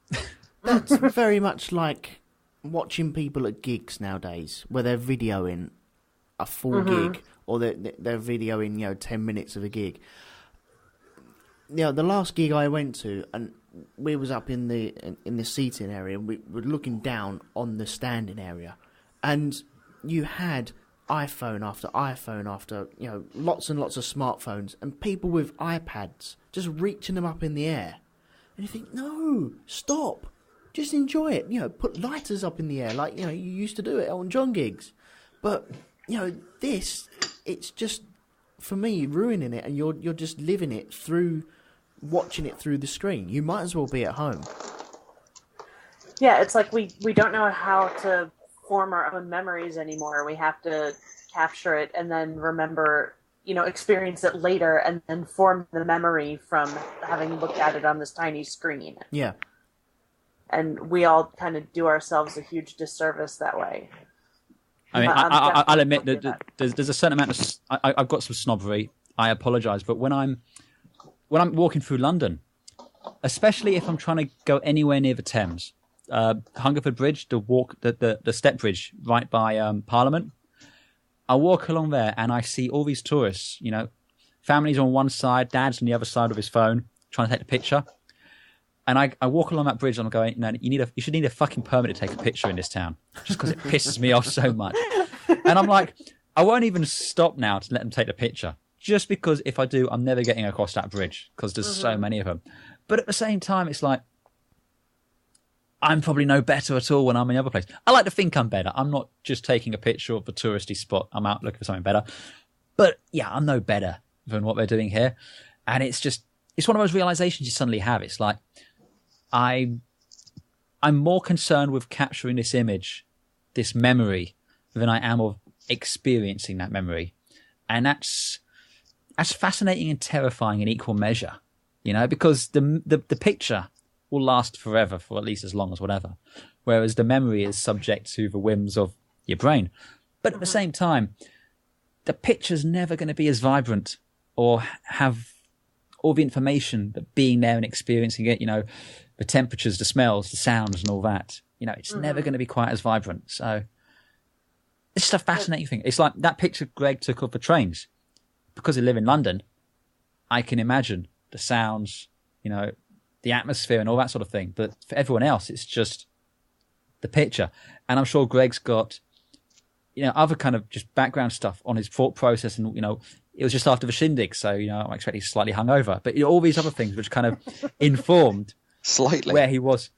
That's very much like watching people at gigs nowadays, where they're videoing a full gig or they're videoing, 10 minutes of a gig. The last gig I went to, and we was up in the seating area, and we were looking down on the standing area, and you had iPhone after iPhone after, lots and lots of smartphones, and people with iPads just reaching them up in the air, and you think, no, stop, just enjoy it, put lighters up in the air like, you used to do it on John gigs, but, it's just, for me, ruining it, and you're just living it through... watching it through the screen. You might as well be at home. Yeah, it's like we don't know how to form our own memories anymore. We have to capture it and then remember, experience it later and then form the memory from having looked at it on this tiny screen. Yeah. and we all kind of do ourselves a huge disservice that way. I mean, I'll admit that there's a certain amount of I've got some snobbery. I apologise, but when I'm walking through London, especially if I'm trying to go anywhere near the Thames, Hungerford Bridge, the step bridge right by Parliament, I walk along there and I see all these tourists. You know, families on one side, dad's on the other side of his phone trying to take the picture. And I walk along that bridge and I'm going, no, you should need a fucking permit to take a picture in this town, just because it pisses me off so much. And I'm like, I won't even stop now to let them take the picture, just because if I do, I'm never getting across that bridge because there's so many of them. But at the same time, it's like, I'm probably no better at all when I'm in the other place. I like to think I'm better. I'm not just taking a picture of a touristy spot. I'm out looking for something better. But yeah, I'm no better than what they're doing here. And it's one of those realizations you suddenly have. It's like, I'm more concerned with capturing this image, this memory, than I am of experiencing that memory. And that's fascinating and terrifying in equal measure, you know, because the picture will last forever, for at least as long as whatever, whereas the memory is subject to the whims of your brain. But at the same time, the picture's never going to be as vibrant or have all the information that being there and experiencing it, you know, the temperatures, the smells, the sounds and all that, you know, it's never going to be quite as vibrant. So it's just a fascinating thing. It's like that picture Greg took of the trains. Because I live in London, I can imagine the sounds, you know, the atmosphere and all that sort of thing. But for everyone else, it's just the picture. And I'm sure Greg's got, you know, other kind of just background stuff on his thought process. And, you know, it was just after the shindig. So, you know, I expect he's slightly hungover. But, you know, all these other things which kind of informed slightly where he was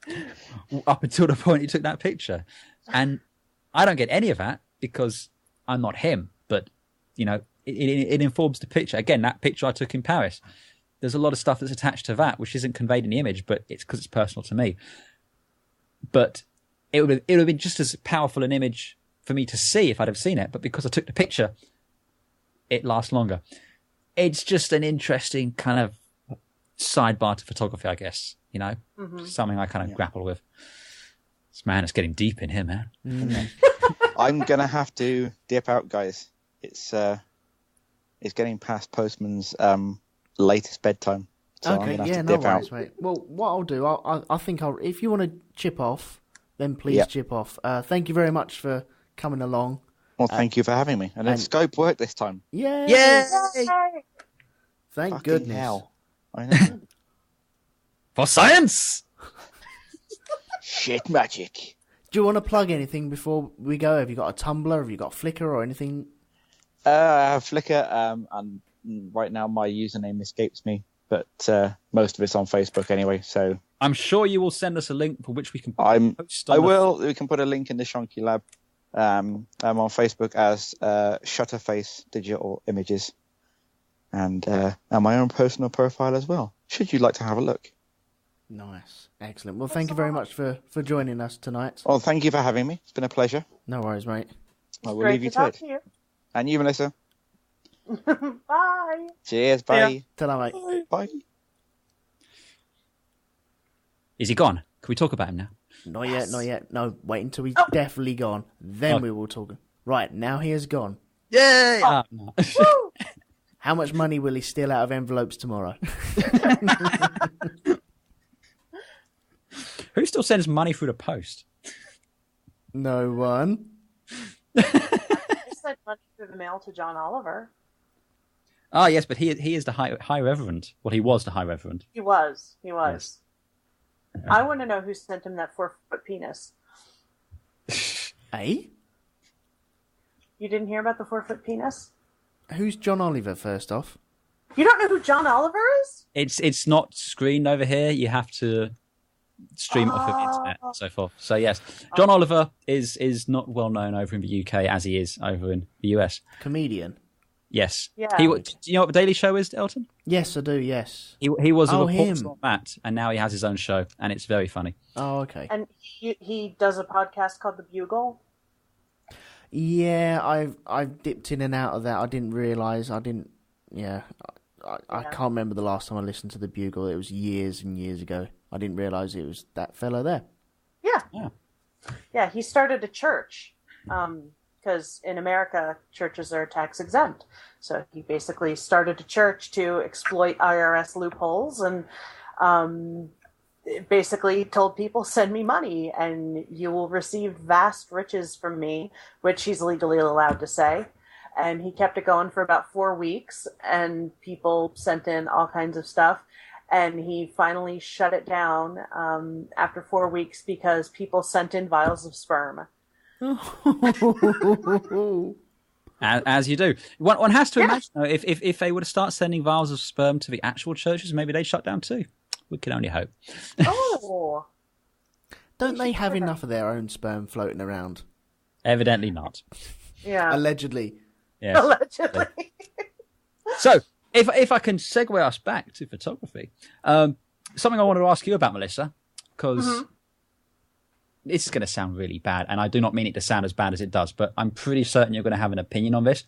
up until the point he took that picture. And I don't get any of that because I'm not him. But, you know, it informs the picture. Again, that picture I took in Paris, there's a lot of stuff that's attached to that, which isn't conveyed in the image, but it's because it's personal to me. But it would have been just as powerful an image for me to see if I'd have seen it. But because I took the picture, it lasts longer. It's just an interesting kind of sidebar to photography, I guess. You know, something I kind of grapple with. It's getting deep in here, man. I'm gonna have to dip out, guys. It's getting past Postman's latest bedtime. So okay, no worries, mate. Well, what I'll do, I think if you want to chip off, then please chip off. Thank you very much for coming along. Well, thank you for having me. And then Scope worked this time. Yay! Yay! Thank Fucking goodness. Hell. I know. For science! Shit magic. Do you want to plug anything before we go? Have you got a Tumblr? Have you got a Flickr or anything? I have Flickr, and right now my username escapes me, but most of it's on Facebook anyway. So I'm sure you will send us a link for which we can post. We can put a link in the Shonky Lab. I'm on Facebook as Shutterface Digital Images, and my own personal profile as well. Should you like to have a look? Nice, excellent. Well, thank you very much for joining us tonight. Well, thank you for having me. It's been a pleasure. No worries, mate. I will leave you to it. And you, Melissa. Bye. Cheers, bye. Ta-ra, mate. Bye. Is he gone? Can we talk about him now? Not yet. No, wait until he's definitely gone. Then we will talk. Right, now he is gone. Yay! Oh. No. How much money will he steal out of envelopes tomorrow? Who still sends money through the post? No one. I sent money through the mail to John Oliver. Ah, yes, but he is the High Reverend. Well, he was the High Reverend. He was. Yes. I want to know who sent him that 4-foot penis. Eh? You didn't hear about the 4-foot penis? Who's John Oliver, first off? You don't know who John Oliver is? It's not screened over here. You have to stream it off of the internet and so forth. So yes, John Oliver is not well known over in the UK as he is over in the US. Comedian. Yes. Yeah. Do you know what the Daily Show is, Elton? Yes, I do. Yes. He was a report him. on Matt, and now he has his own show, and it's very funny. Oh, okay. And he does a podcast called The Bugle. Yeah, I've dipped in and out of that. I didn't realise. I can't remember the last time I listened to The Bugle. It was years and years ago. I didn't realise it was that fella there. Yeah. Yeah, he started a church because in America, churches are tax exempt. So he basically started a church to exploit IRS loopholes and basically told people, send me money and you will receive vast riches from me, which he's legally allowed to say. And he kept it going for about 4 weeks, and people sent in all kinds of stuff. And he finally shut it down after 4 weeks because people sent in vials of sperm. As you do. One has to imagine, though, if they were to start sending vials of sperm to the actual churches, maybe they'd shut down too. We can only hope. Oh. Don't they have enough of their own sperm floating around? Evidently not. Yeah. Allegedly. Yes. Allegedly. So, if I can segue us back to photography, something I wanted to ask you about, Melissa, because this is going to sound really bad, and I do not mean it to sound as bad as it does, but I'm pretty certain you're going to have an opinion on this.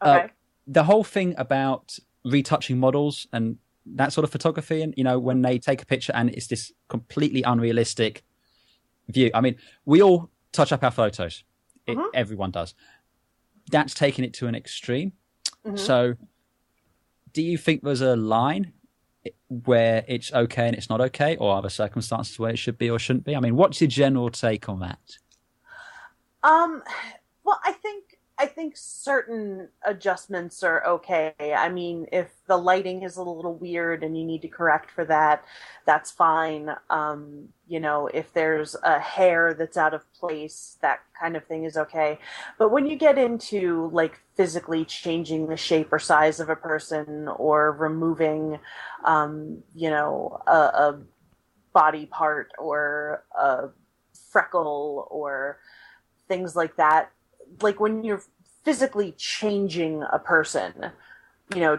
Okay. The whole thing about retouching models and that sort of photography, and when they take a picture and it's this completely unrealistic view. I mean, we all touch up our photos. Everyone does. That's taking it to an extreme. So do you think there's a line where it's okay and it's not okay, or are there circumstances where it should be or shouldn't be? I mean, what's your general take on that? Well, I think certain adjustments are okay. I mean, if the lighting is a little weird and you need to correct for that, that's fine. If there's a hair that's out of place, that kind of thing is okay. But when you get into like physically changing the shape or size of a person, or removing, a body part or a freckle or things like that, like when you're physically changing a person,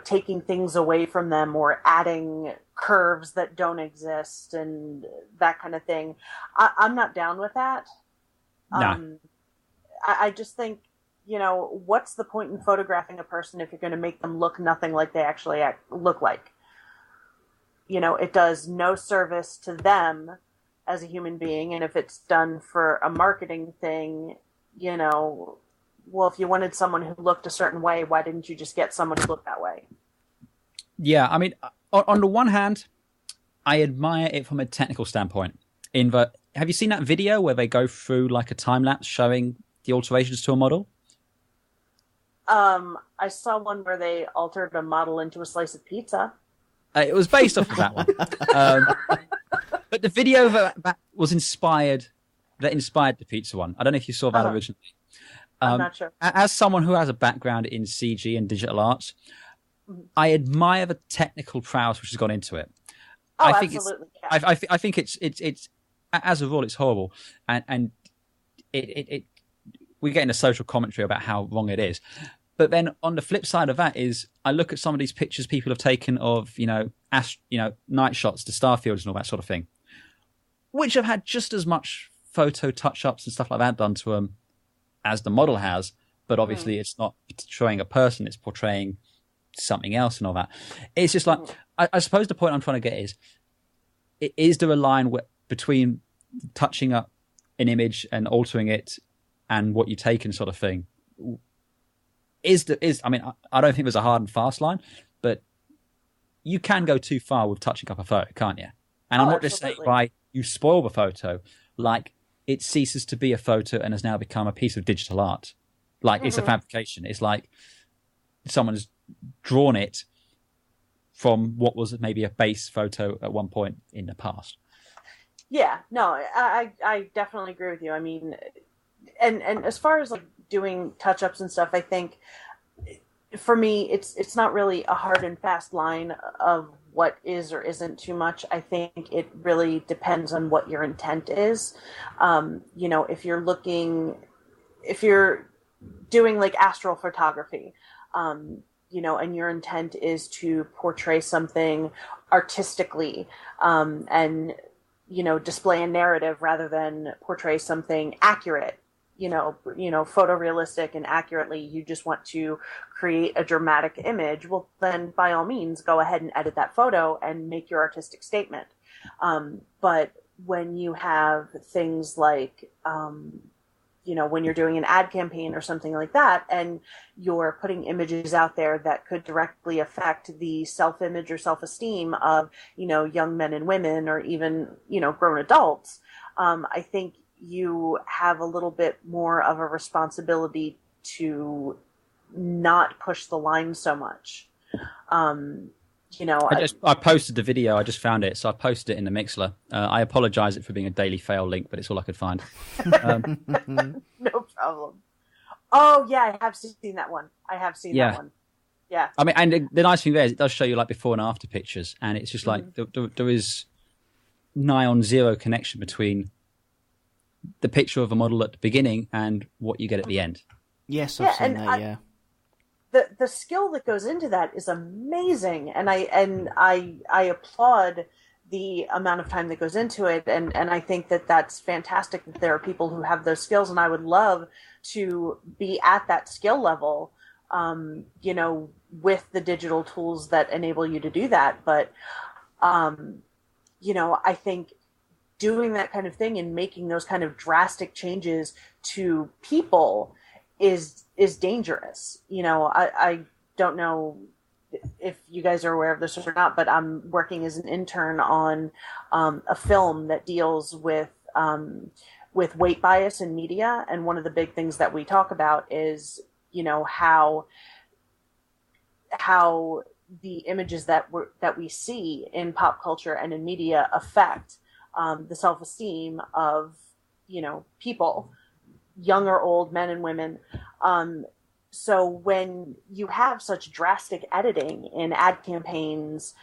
taking things away from them or adding curves that don't exist and that kind of thing, I'm not down with that. No. I just think, what's the point in photographing a person if you're going to make them look nothing like they actually look like? It does no service to them as a human being, and if it's done for a marketing thing, well, if you wanted someone who looked a certain way, why didn't you just get someone who looked that way? Yeah, I mean, on the one hand, I admire it from a technical standpoint. Have you seen that video where they go through like a time lapse showing the alterations to a model? I saw one where they altered a model into a slice of pizza. It was based off of that one. But the video that inspired the pizza one. I don't know if you saw that originally. I'm not sure. As someone who has a background in CG and digital arts, I admire the technical prowess which has gone into it. Oh, I think absolutely. I think it's as a rule it's horrible, and we get into social commentary about how wrong it is. But then on the flip side of that is, I look at some of these pictures people have taken of night shots to starfields and all that sort of thing, which have had just as much photo touch-ups and stuff like that done to them as the model has, but obviously it's not portraying a person, it's portraying something else and all that. It's just like, I suppose the point I'm trying to get is there a line between touching up an image and altering it and what you take and sort of thing? I mean, I don't think there's a hard and fast line, but you can go too far with touching up a photo, can't you? And I'm not just saying by you spoil the photo, like it ceases to be a photo and has now become a piece of digital art. Like it's a fabrication. It's like someone's drawn it from what was maybe a base photo at one point in the past. Yeah, no, I definitely agree with you. I mean, and as far as like doing touch-ups and stuff, I think for me, it's not really a hard and fast line of what is or isn't too much. I think it really depends on what your intent is. If you're doing like astral photography, and your intent is to portray something artistically, and display a narrative rather than portray something accurate, photorealistic and accurately, you just want to create a dramatic image, well, then by all means, go ahead and edit that photo and make your artistic statement. But when you have things like, when you're doing an ad campaign or something like that, and you're putting images out there that could directly affect the self-image or self-esteem of, young men and women, or even, grown adults, I think you have a little bit more of a responsibility to not push the line so much. I posted the video. I just found it, so I posted it in the Mixler. I apologize for being a Daily Fail link, but it's all I could find. No problem. Oh yeah, I have seen that one. That one. Yeah. I mean, and the nice thing there is it does show you like before and after pictures, and it's just like there is nigh on zero connection between the picture of a model at the beginning and what you get at the end. Yes, I've seen that. Yeah. The skill that goes into that is amazing, and I applaud the amount of time that goes into it, and I think that that's fantastic that there are people who have those skills, and I would love to be at that skill level, with the digital tools that enable you to do that. But I think doing that kind of thing and making those kind of drastic changes to people is dangerous. I don't know if you guys are aware of this or not, but I'm working as an intern on a film that deals with weight bias in media, and one of the big things that we talk about is how the images that we see in pop culture and in media affect the self-esteem of people, young or old, men and women. So when you have such drastic editing in ad campaigns,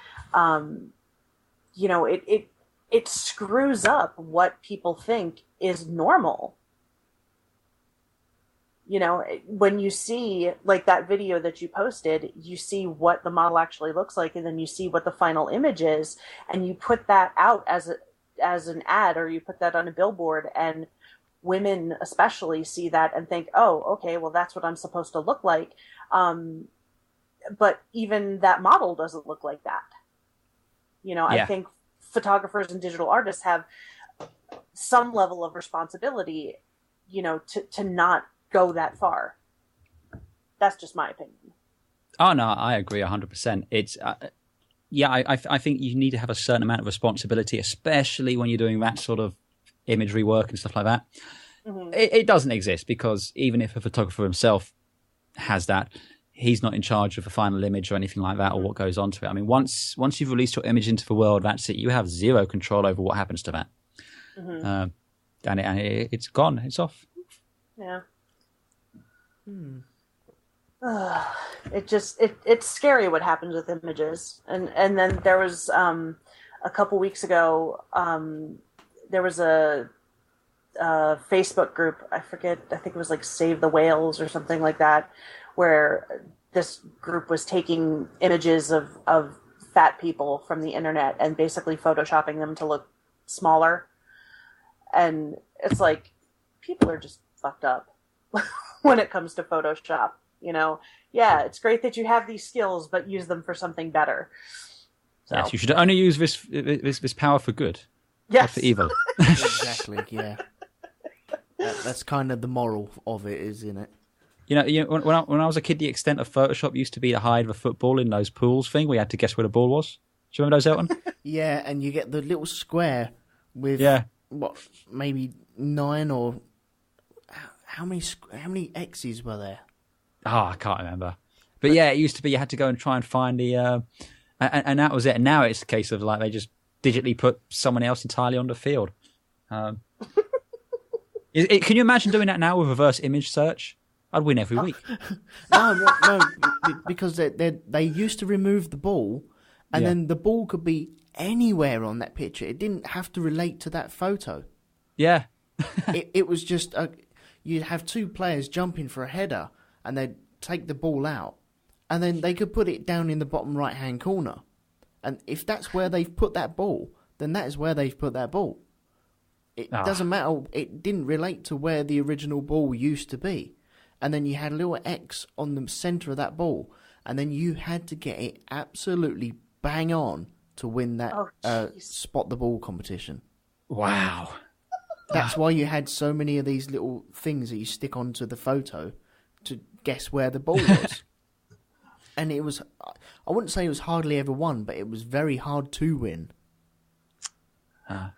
it screws up what people think is normal. When you see like that video that you posted, you see what the model actually looks like, and then you see what the final image is, and you put that out as an ad, or you put that on a billboard, and women especially see that and think, oh, okay, well, that's what I'm supposed to look like. But even that model doesn't look like that. I think photographers and digital artists have some level of responsibility, to not go that far. That's just my opinion. Oh, no, I agree 100%. It's, I think you need to have a certain amount of responsibility, especially when you're doing that sort of imagery work and stuff like that. Mm-hmm. It doesn't exist, because even if a photographer himself has that, he's not in charge of the final image or anything like that, or what goes on to it. I mean, once you've released your image into the world, that's it. You have zero control over what happens to that. Mm-hmm. And it's gone. It's off. Yeah. It's scary what happens with images. And then there was a couple weeks ago, there was a Facebook group, I think it was like Save the Whales or something like that, where this group was taking images of fat people from the internet and basically photoshopping them to look smaller. And it's like, people are just fucked up when it comes to Photoshop. Yeah, it's great that you have these skills, but use them for something better. So. Yes, you should only use this power for good. Yes. Not for evil. Exactly, yeah. That's kind of the moral of it, isn't it? When I was a kid, the extent of Photoshop used to be to hide the football in those pools thing. We had to guess where the ball was. Do you remember those, Elton? Yeah, and you get the little square with maybe 9 or how many X's were there? Oh, I can't remember. But yeah, it used to be you had to go and try and find the and that was it. And now it's a case of like they just digitally put someone else entirely on the field. Can you imagine doing that now with reverse image search? I'd win every week. No, because they used to remove the ball, and then the ball could be anywhere on that picture. It didn't have to relate to that photo. Yeah. it was just you'd have two players jumping for a header, and they'd take the ball out, and then they could put it down in the bottom right-hand corner. And if that's where they've put that ball, then that is where they've put that ball. It doesn't matter. It didn't relate to where the original ball used to be. And then you had a little X on the centre of that ball. And then you had to get it absolutely bang on to win that spot the ball competition. Wow. That's why you had so many of these little things that you stick onto the photo to guess where the ball was. And it was, I wouldn't say it was hardly ever won, but it was very hard to win.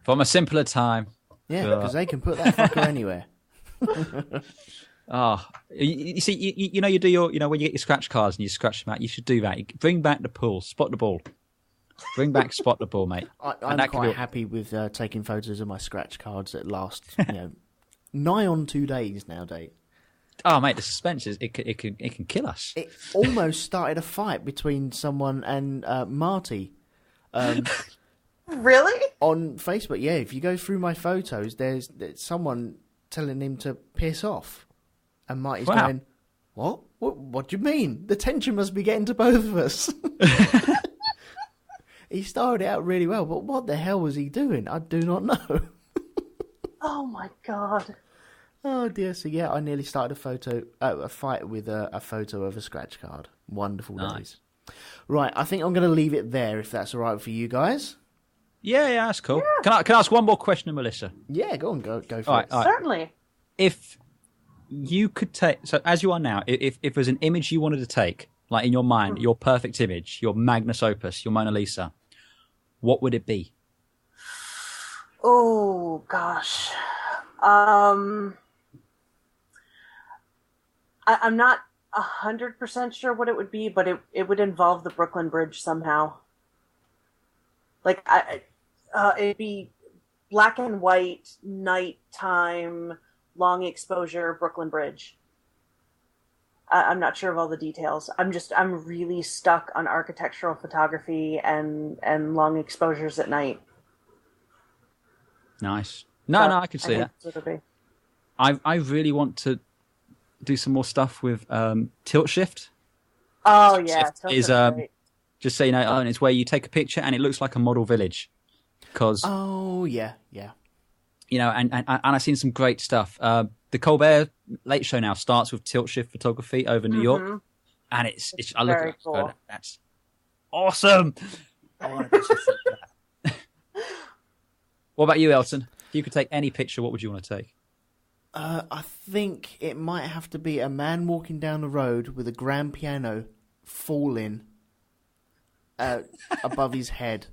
From a simpler time. Yeah, because they can put that fucker anywhere. You see, you do your, when you get your scratch cards and you scratch them out, you should do that. You bring back the pool, spot the ball. Bring back spot the ball, mate. I'm quite happy with taking photos of my scratch cards that last, nigh on 2 days nowadays. Oh, mate, the suspense it can kill us. It almost started a fight between someone and Marty. Really? On Facebook, yeah. If you go through my photos, there's someone telling him to piss off, and Marty's going, "What? What do you mean? The tension must be getting to both of us." He started it out really well, but what the hell was he doing? I do not know. Oh my god. Oh dear. So yeah, I nearly started a fight with a photo of a scratch card. Wonderful days. Right, I think I'm going to leave it there if that's all right for you guys. Yeah, that's cool. Yeah. Can I ask one more question of Melissa? Yeah, go on, go for it. All right. Certainly. If you could take, so as you are now, if there's an image you wanted to take, like in your mind, your perfect image, your magnus opus, your Mona Lisa, what would it be? Oh gosh. I'm not 100% sure what it would be, but it would involve the Brooklyn Bridge somehow. Like it'd be black and white, nighttime, long exposure Brooklyn Bridge. I'm not sure of all the details. I'm really stuck on architectural photography and long exposures at night. Nice. No, I can see that. I really want to do some more stuff with tilt shift. Oh yeah, tilt shift is great. Just so you know, it's where you take a picture and it looks like a model village. Oh yeah. And I've seen some great stuff. The Colbert Late Show now starts with tilt shift photography over New York, and it's I look at cool. That, that's awesome. I want to do something like that. What about you, Elton? If you could take any picture, what would you want to take? I think it might have to be a man walking down the road with a grand piano falling above his head.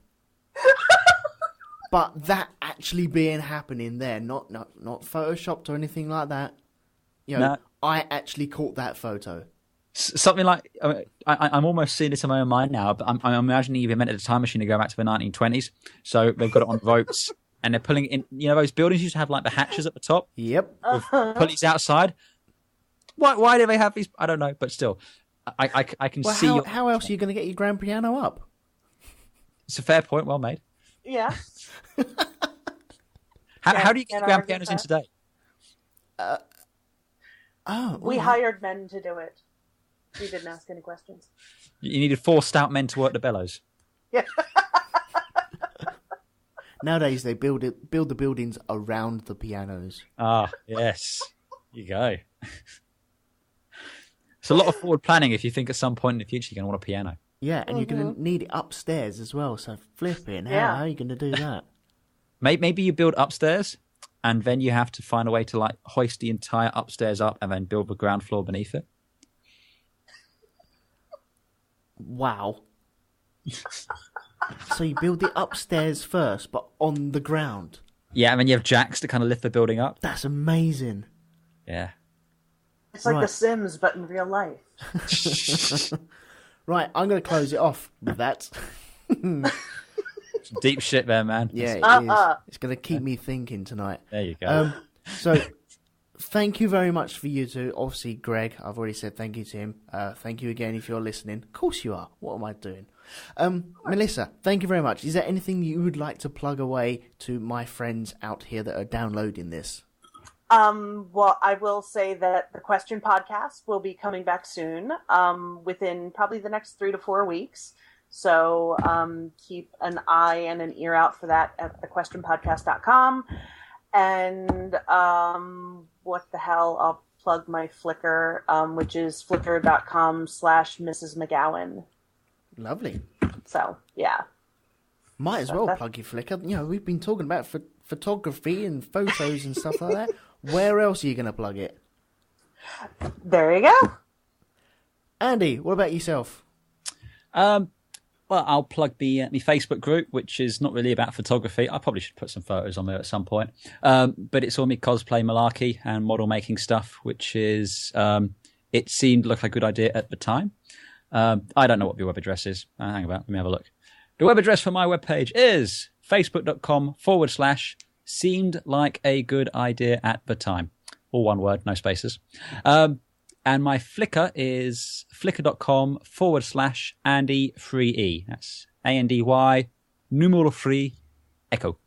But that actually being happening there, not photoshopped or anything like that. No. I actually caught that photo. Something like I'm almost seeing this in my own mind now. But I'm imagining you've invented a time machine to go back to the 1920s. So they've got it on ropes and they're pulling it in. Those buildings used to have like the hatches at the top. Yep. With pulleys outside. Why do they have these? I don't know, but still, I can see. How else are you going to get your grand piano up? It's a fair point. Well made. Yeah. How do you get grand pianos in today? We hired men to do it. We didn't ask any questions. You needed 4 stout men to work the bellows. Yeah. Nowadays they build the buildings around the pianos. Ah, yes. There you go. It's a lot of forward planning if you think at some point in the future you're going to want a piano. Yeah, and you're going to need it upstairs as well, so flipping. How are you going to do that? Maybe you build upstairs, and then you have to find a way to hoist the entire upstairs up and then build the ground floor beneath it. Wow. So you build the upstairs first, but on the ground? Yeah, and then you have jacks to kind of lift the building up. That's amazing. Yeah. It's like The Sims, but in real life. Right, I'm going to close it off with that. Deep shit there, man. Yeah, it is. It's going to keep me thinking tonight. There you go. So, thank you very much for you two. Obviously, Greg, I've already said thank you to him. Thank you again if you're listening. Of course you are. What am I doing? Melissa, thank you very much. Is there anything you would like to plug away to my friends out here that are downloading this? Well, I will say that the Question Podcast will be coming back soon, within probably the next 3 to 4 weeks. So, keep an eye and an ear out for that at thequestionpodcast.com. And, what the hell? I'll plug my Flickr, which is flickr.com/Mrs. McGowan. Lovely. So, yeah. Might as well plug your Flickr. We've been talking about it for photography and photos and stuff like that, where else are you going to plug it? There you go. Andy, what about yourself? Well, I'll plug the Facebook group, which is not really about photography. I probably should put some photos on there at some point. But it's all me cosplay, malarkey, and model making stuff, which is it seemed like a good idea at the time. I don't know what the web address is. Hang about, let me have a look. The web address for my webpage is facebook.com/seemed like a good idea at the time. All one word, no spaces. And my Flickr is flickr.com/Andy3E. That's ANDY, numeral 3, echo.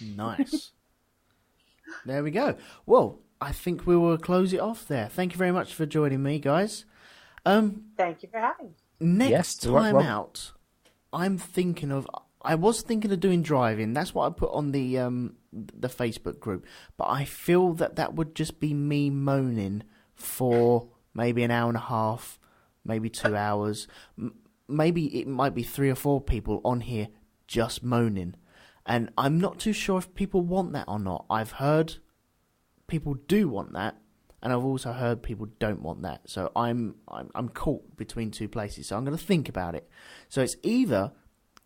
Nice. There we go. Well, I think we will close it off there. Thank you very much for joining me, guys. Thank you for having me. Next time out, I was thinking of doing driving. That's what I put on the Facebook group. But I feel that would just be me moaning for maybe an hour and a half, maybe 2 hours. Maybe it might be 3 or 4 people on here just moaning. And I'm not too sure if people want that or not. I've heard people do want that, and I've also heard people don't want that. So I'm caught between two places. So I'm going to think about it. So it's either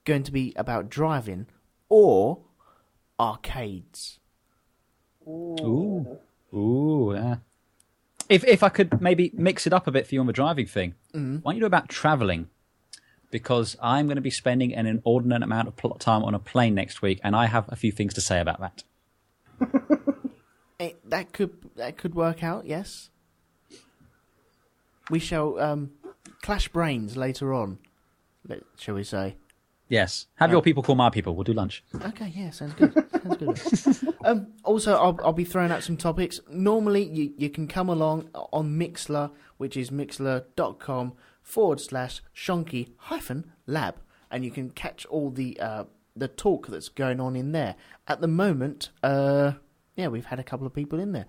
going to be about driving or arcades. Ooh, yeah. If I could maybe mix it up a bit for you on the driving thing, why don't you do about travelling? Because I'm going to be spending an inordinate amount of time on a plane next week, and I have a few things to say about that. That could work out, yes. We shall clash brains later on, shall we say? Yes. Have your people call my people. We'll do lunch. Okay, yeah, sounds good. Sounds good. Also, I'll be throwing out some topics. Normally, you can come along on Mixlr, which is mixlr.com/Shonky-Lab, and you can catch all the talk that's going on in there. At the moment, we've had a couple of people in there.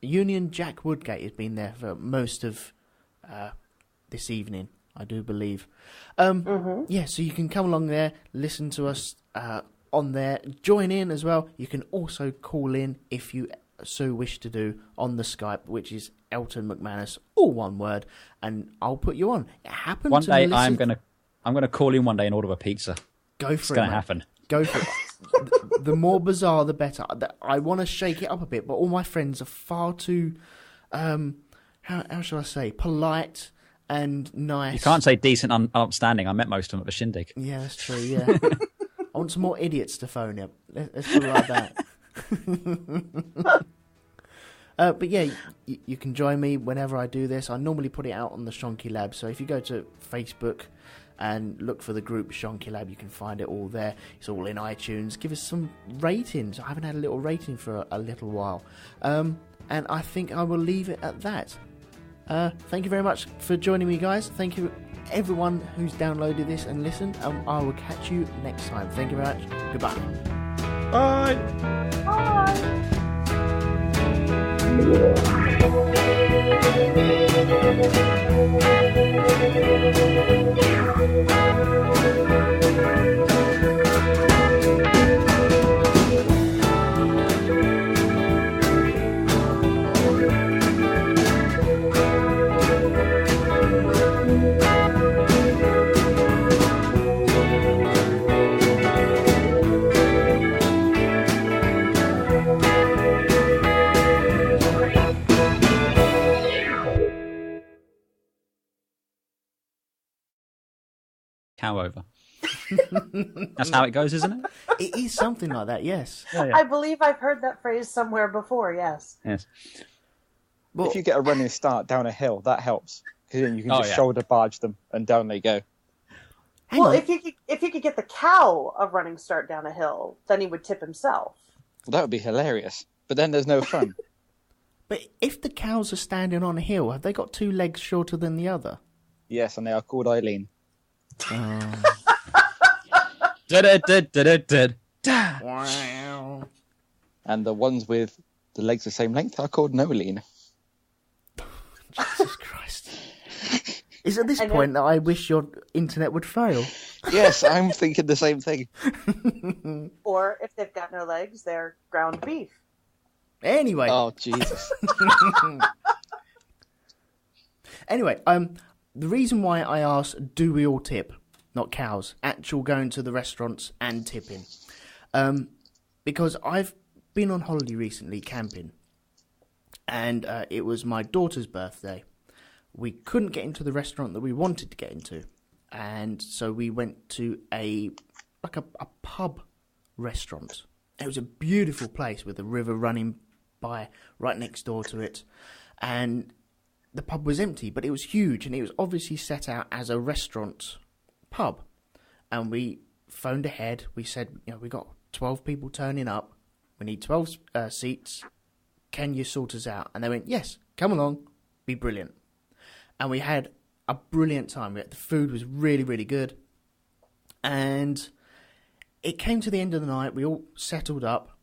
Union Jack Woodgate has been there for most of this evening, I do believe. Yeah, so you can come along there, listen to us on there, join in as well. You can also call in if you so wish to do on the Skype, which is Elton McManus, all one word, and I'll put you on. It happened one to day. Melissa... I'm gonna call in one day and order a pizza. Go for it's it. It's gonna happen. Go for it. The more bizarre, the better. I want to shake it up a bit, but all my friends are far too, how shall I say, polite and nice. You can't say decent, upstanding. I met most of them at the shindig. Yeah, that's true, yeah. I want some more idiots to phone up. Let's put it like that. But yeah, you can join me whenever I do this. I normally put it out on the Shonky Lab, so if you go to Facebook and look for the group Shonky Lab, you can find it all there. It's all in iTunes. Give us some ratings. I haven't had a little rating for a little while. And I think I will leave it at that. Thank you very much for joining me, guys. Thank you everyone who's downloaded this and listened. I will catch you next time. Thank you very much. Goodbye. Bye. Bye. Cow over. That's how it goes, isn't it? It is something like that, yes. Yeah. I believe I've heard that phrase somewhere before, yes. Yes. Well, if you get a running start down a hill, that helps. Because then you can just shoulder barge them, and down they go. Well, if you could get the cow a running start down a hill, then he would tip himself. Well, that would be hilarious. But then there's no fun. But if the cows are standing on a hill, have they got 2 legs shorter than the other? Yes, and they are called Eileen. Wow. And the ones with the legs the same length are called Noeline. Jesus Christ. It's at this point that I wish your internet would fail. Yes, I'm thinking the same thing. Or if they've got no legs, they're ground beef. Anyway. Oh, Jesus. Anyway, the reason why I asked, do we all tip? Not cows. Actual going to the restaurants and tipping. Because I've been on holiday recently, camping. And it was my daughter's birthday. We couldn't get into the restaurant that we wanted to get into. And so we went to a pub restaurant. It was a beautiful place with a river running by right next door to it. And the pub was empty, but it was huge. And it was obviously set out as a restaurant pub. And we phoned ahead. We said, we got 12 people turning up. We need 12 seats. Can you sort us out? And they went, yes, come along. Be brilliant. And we had a brilliant time. The food was really, really good. And it came to the end of the night. We all settled up.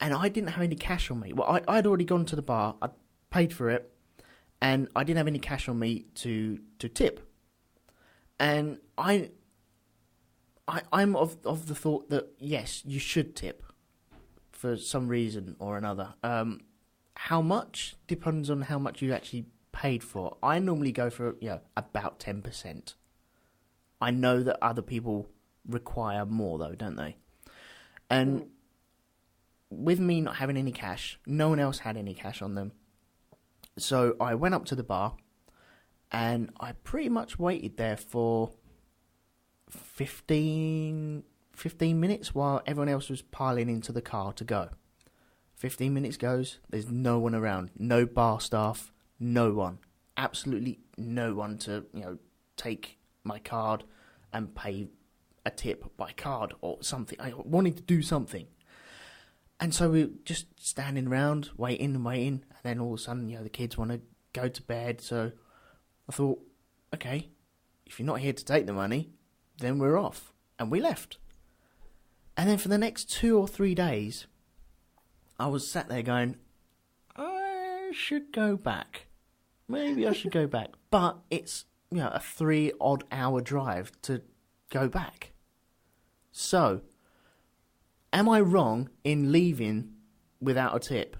And I didn't have any cash on me. Well, I'd already gone to the bar. I'd paid for it. And I didn't have any cash on me to tip. And I'm of the thought that, yes, you should tip for some reason or another. How much depends on how much you actually paid for. I normally go for about 10%. I know that other people require more though, don't they? And with me not having any cash, no one else had any cash on them. So I went up to the bar and I pretty much waited there for 15 minutes while everyone else was piling into the car to go. 15 minutes goes, there's no one around, no bar staff, no one, absolutely no one to take my card and pay a tip by card or something. I wanted to do something, and so we were just standing around waiting, and then all of a sudden the kids want to go to bed. So I thought, okay, if you're not here to take the money, then we're off, and we left. And then for the next 2 or 3 days, I was sat there going, I should go back. Maybe I should go back. But it's, a 3-odd hour drive to go back. So, am I wrong in leaving without a tip?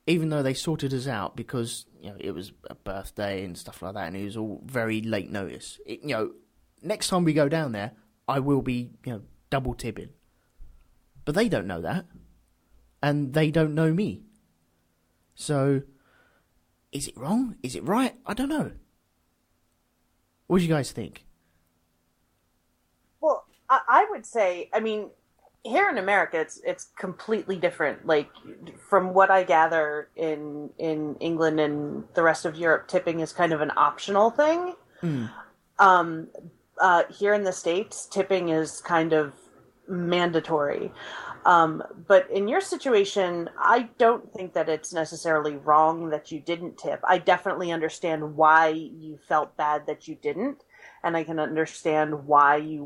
Even though they sorted us out because, it was a birthday and stuff like that, and it was all very late notice. Next time we go down there, I will be, double tipping. But they don't know that. And they don't know me. So, is it wrong? Is it right? I don't know. What do you guys think? Well, I would say, here in America, it's completely different. Like, from what I gather in England and the rest of Europe, tipping is kind of an optional thing. Here in the States, tipping is kind of mandatory. But in your situation, I don't think that it's necessarily wrong that you didn't tip. I definitely understand why you felt bad that you didn't. And I can understand why you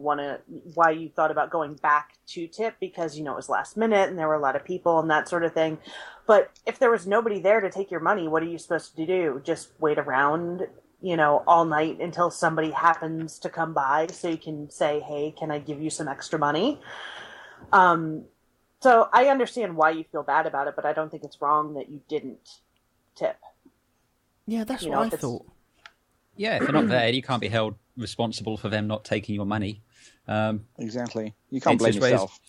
thought about going back to tip because, it was last minute and there were a lot of people and that sort of thing. But if there was nobody there to take your money, what are you supposed to do? Just wait around, all night until somebody happens to come by so you can say, hey, can I give you some extra money? So I understand why you feel bad about it, but I don't think it's wrong that you didn't tip. Yeah, that's what I thought. Yeah, if you're not there, you can't be held responsible for them not taking your money. Exactly. You can't blame yourself.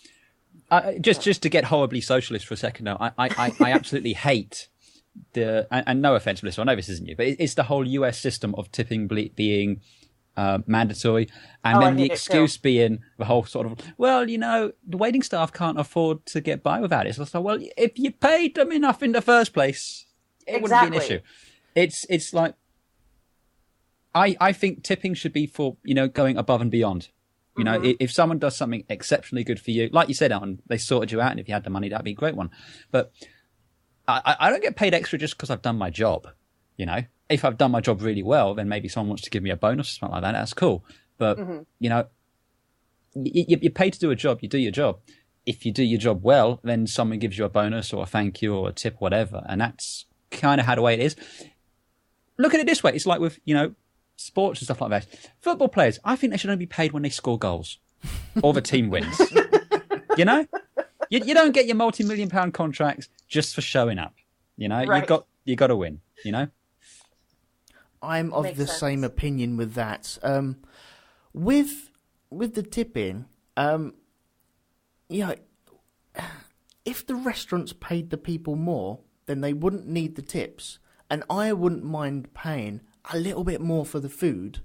Just to get horribly socialist for a second now, I absolutely hate and no offense, Melissa, I know this isn't you, but it's the whole US system of tipping being mandatory, and then the excuse being the whole sort of, the waiting staff can't afford to get by without it. So it's like, if you paid them enough in the first place, it wouldn't be an issue. It's like, I think tipping should be for, going above and beyond. If someone does something exceptionally good for you, like you said, Elton, they sorted you out, and if you had the money, that'd be a great one. But I don't get paid extra just because I've done my job, If I've done my job really well, then maybe someone wants to give me a bonus or something like that. That's cool. But, you're paid to do a job. You do your job. If you do your job well, then someone gives you a bonus or a thank you or a tip, whatever. And that's kind of how the way it is. Look at it this way. It's like with, sports and stuff like that. Football players, I think they should only be paid when they score goals or the team wins. You know, you don't get your multi-million-pound contracts just for showing up. You know, right. you got to win. You know, I'm of the same opinion with that. With the tipping, you know, if the restaurants paid the people more, then they wouldn't need the tips, and I wouldn't mind paying a little bit more for the food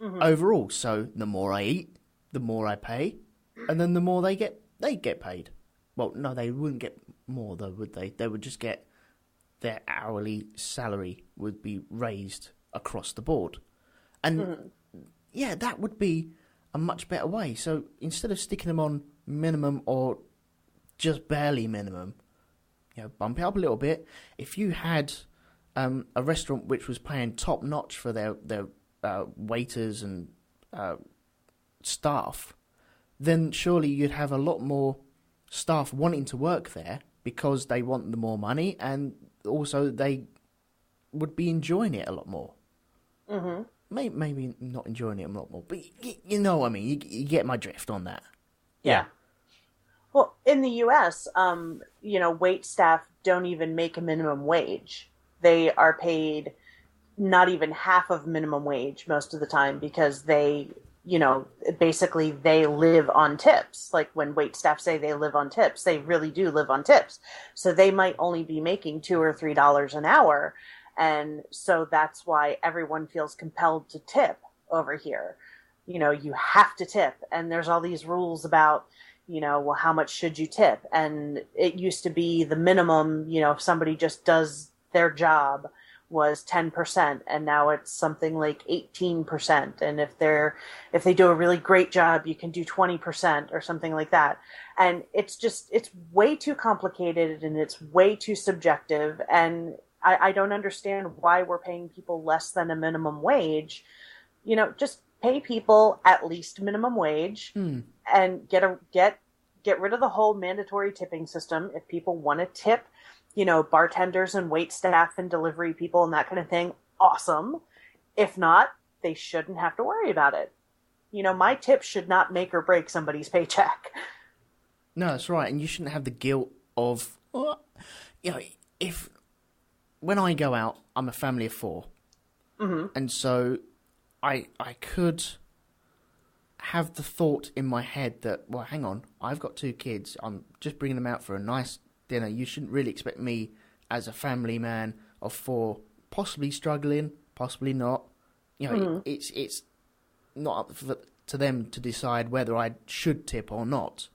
overall. So the more I eat, the more I pay, and then the more they get paid. Well, no, they wouldn't get more though, would they? They would just get their hourly salary would be raised across the board, and yeah, that would be a much better way. So instead of sticking them on minimum or just barely minimum, you know, bump it up a little bit. If you had a restaurant which was paying top notch for their waiters and staff, then surely you'd have a lot more staff wanting to work there because they want the more money, and also they would be enjoying it a lot more. Mm-hmm. Maybe not enjoying it a lot more, but you know what I mean. You get my drift on that. Yeah. Well, in the U.S., you know, wait staff don't even make a minimum wage. They are paid not even half of minimum wage most of the time because they, you know, basically they live on tips. Like when wait staff say they live on tips, they really do live on tips. So they might only be making $2 or $3 an hour. And so that's why everyone feels compelled to tip over here. You know, you have to tip. And there's all these rules about, you know, well, how much should you tip? And it used to be the minimum, you know, if somebody just does their job was 10%, and now it's something like 18%. And if they do a really great job, you can do 20% or something like that. And it's way too complicated and it's way too subjective. And I don't understand why we're paying people less than a minimum wage. You know, just pay people at least minimum wage and get rid of the whole mandatory tipping system. If people want to tip, you know, bartenders and wait staff and delivery people and that kind of thing, awesome. If not, they shouldn't have to worry about it. You know, my tip should not make or break somebody's paycheck. No, that's right. And you shouldn't have the guilt of, well, you know, when I go out, I'm a family of 4. Mm-hmm. And so I could have the thought in my head that, well, hang on, I've got 2 kids. I'm just bringing them out for a nice dinner. You shouldn't really expect me as a family man of 4, possibly struggling, possibly not. You know, it's not up to them to decide whether I should tip or not.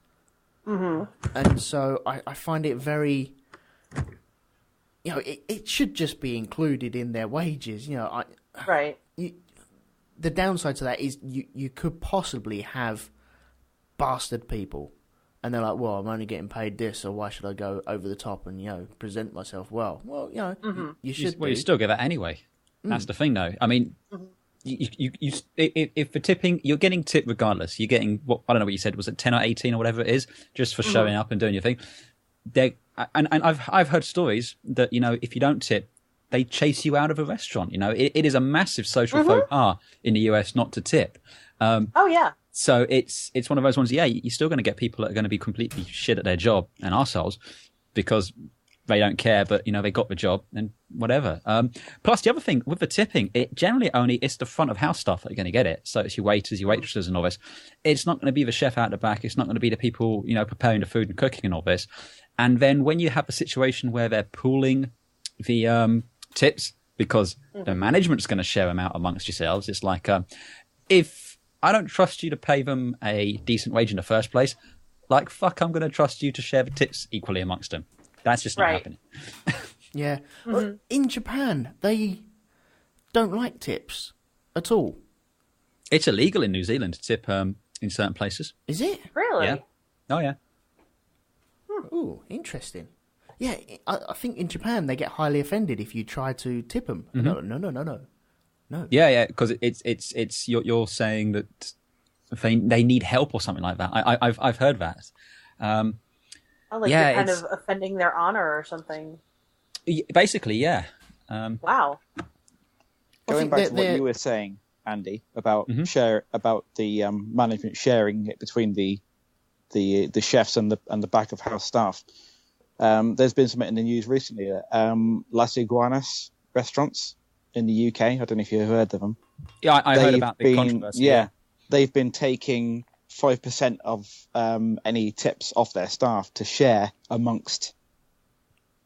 Mm-hmm. And so I find it very, you know, it should just be included in their wages. You know, right. The downside to that is you could possibly have bastard people. And they're like, well, I'm only getting paid this, so why should I go over the top and, you know, present myself well? Well, you know, you should. Well, you still get that anyway. That's the thing, though. I mean, if for tipping, you're getting tipped regardless. You're getting, what, I don't know what you said, was it 10 or 18 or whatever it is, just for showing up and doing your thing. And I've heard stories that, you know, if you don't tip, they chase you out of a restaurant. You know, it is a massive social faux pas in the US not to tip. Oh, yeah. So it's one of those ones, yeah, you're still going to get people that are going to be completely shit at their job and arseholes because they don't care, but, you know, they got the job and whatever. Plus, the other thing, with the tipping, it's the front of house staff that are going to get it. So it's your waiters, your waitresses and all this. It's not going to be the chef out the back. It's not going to be the people, you know, preparing the food and cooking and all this. And then when you have a situation where they're pooling the tips because the management's going to share them out amongst yourselves, it's like, if I don't trust you to pay them a decent wage in the first place, like, fuck, I'm going to trust you to share the tips equally amongst them. That's just not happening. Yeah. Well, in Japan, they don't like tips at all. It's illegal in New Zealand to tip in certain places. Is it? Really? Yeah. Oh, yeah. Ooh, interesting. Yeah, I think in Japan they get highly offended if you try to tip them. No. Yeah, because it's you're saying that they need help or something like that. I've heard that. You're kind of offending their honor or something. Basically, yeah. Wow. Going back to what you were saying, Andy, about the management sharing it between the chefs and the back of house staff. There's been something in the news recently. Las Iguanas restaurants in the UK. I don't know if you've heard of them. Yeah, I heard about the controversy. Yeah, they've been taking 5% of any tips off their staff to share amongst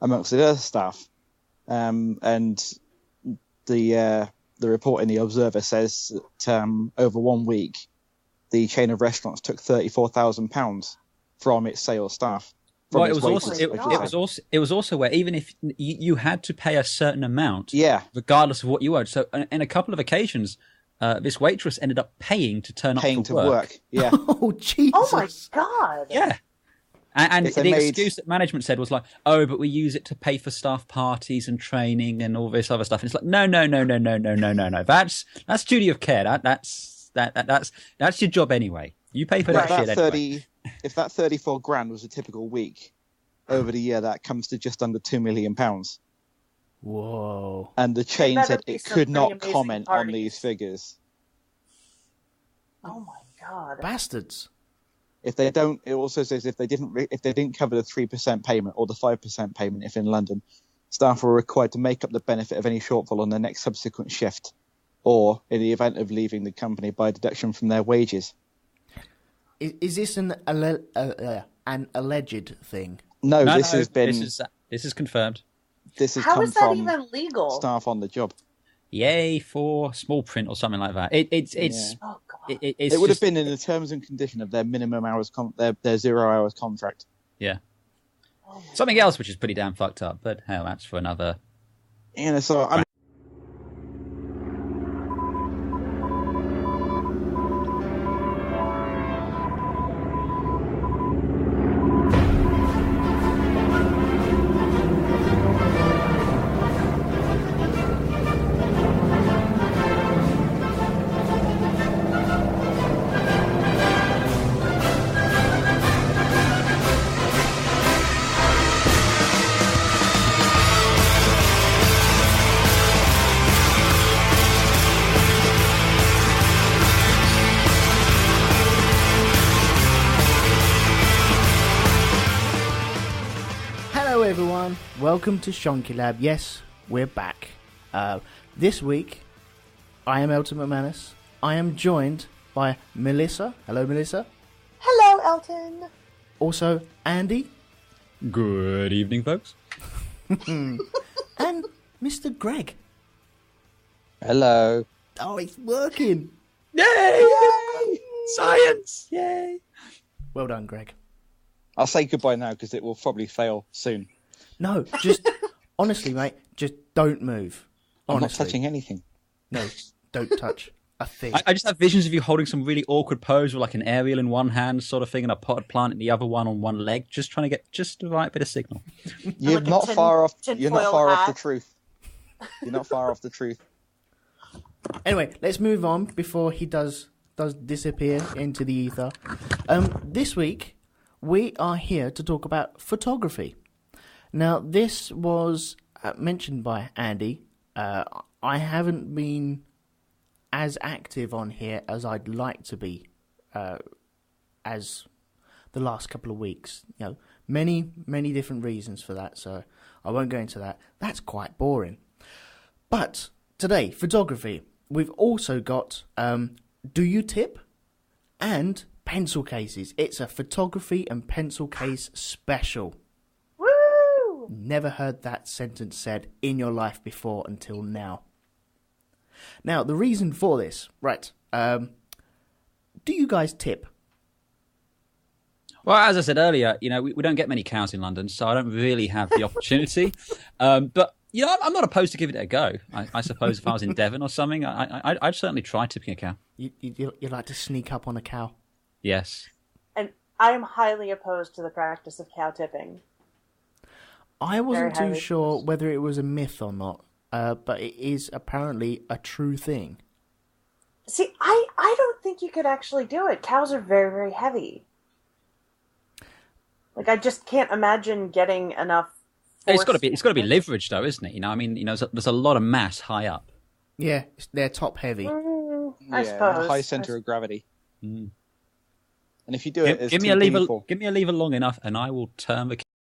the other staff. And the report in the Observer says that over 1 week, the chain of restaurants took £34,000 from its sales staff. Well, it was also where even if you had to pay a certain amount, regardless of what you owed. So, in a couple of occasions, this waitress ended up paying to turn up to work. Yeah. Oh, Jesus. Oh my God. Yeah. And the excuse that management said was like, "Oh, but we use it to pay for staff parties and training and all this other stuff." And it's like, no. That's duty of care. That's your job anyway. You pay for that shit anyway. If that 34 grand was a typical week over the year, that comes to just under £2 million. Whoa! And the chain said it could not comment on these figures. Oh my God! Bastards! If they don't, it also says if they didn't cover the 3% payment or the 5% payment, if in London, staff were required to make up the benefit of any shortfall on the next subsequent shift, or in the event of leaving the company by deduction from their wages. Is this an alleged thing? No, this is confirmed. This has How come is that from even legal? Staff on the job. Yay for small print or something like that. It would have been in the terms and condition of their minimum hours, their 0 hours contract. Yeah. Something else which is pretty damn fucked up, but hell, that's for another. So everyone, welcome to Shonky Lab. Yes, we're back. This week, I am Elton McManus. I am joined by Melissa. Hello, Melissa. Hello, Elton. Also, Andy. Good evening, folks. And Mr. Greg. Hello. Oh, it's working. Yay! Yay! Science! Yay! Well done, Greg. I'll say goodbye now because it will probably fail soon. No, just honestly, mate, just don't move. Honestly. I'm not touching anything. No, don't touch a thing. I just have visions of you holding some really awkward pose with like an aerial in one hand sort of thing and a potted plant in the other one on one leg, just trying to get just the right bit of signal. You're not far off the truth. You're not far off the truth. Anyway, let's move on before he does disappear into the ether. This week, we are here to talk about photography. Now, this was mentioned by Andy. I haven't been as active on here as I'd like to be as the last couple of weeks. You know, many different reasons for that, so I won't go into that. That's quite boring. But today, photography. We've also got Do You Tip? And pencil cases. It's a photography and pencil case special. Woo! Never heard that sentence said in your life before until now. Now, the reason for this, right, do you guys tip? Well, as I said earlier, you know, we don't get many cows in London, so I don't really have the opportunity. But, you know, I'm not opposed to giving it a go. I suppose if I was in Devon or something, I'd certainly try tipping a cow. You like to sneak up on a cow? Yes. And I am highly opposed to the practice of cow tipping. I wasn't too sure whether it was a myth or not, but it is apparently a true thing. See, I don't think you could actually do it. Cows are very, very heavy. Like, I just can't imagine getting enough force. It's got to be leveraged, though, isn't it? You know, I mean, you know, there's a lot of mass high up. Yeah, they're top heavy. I suppose. High center of gravity. And if you do it, give me a lever long enough, and I will turn the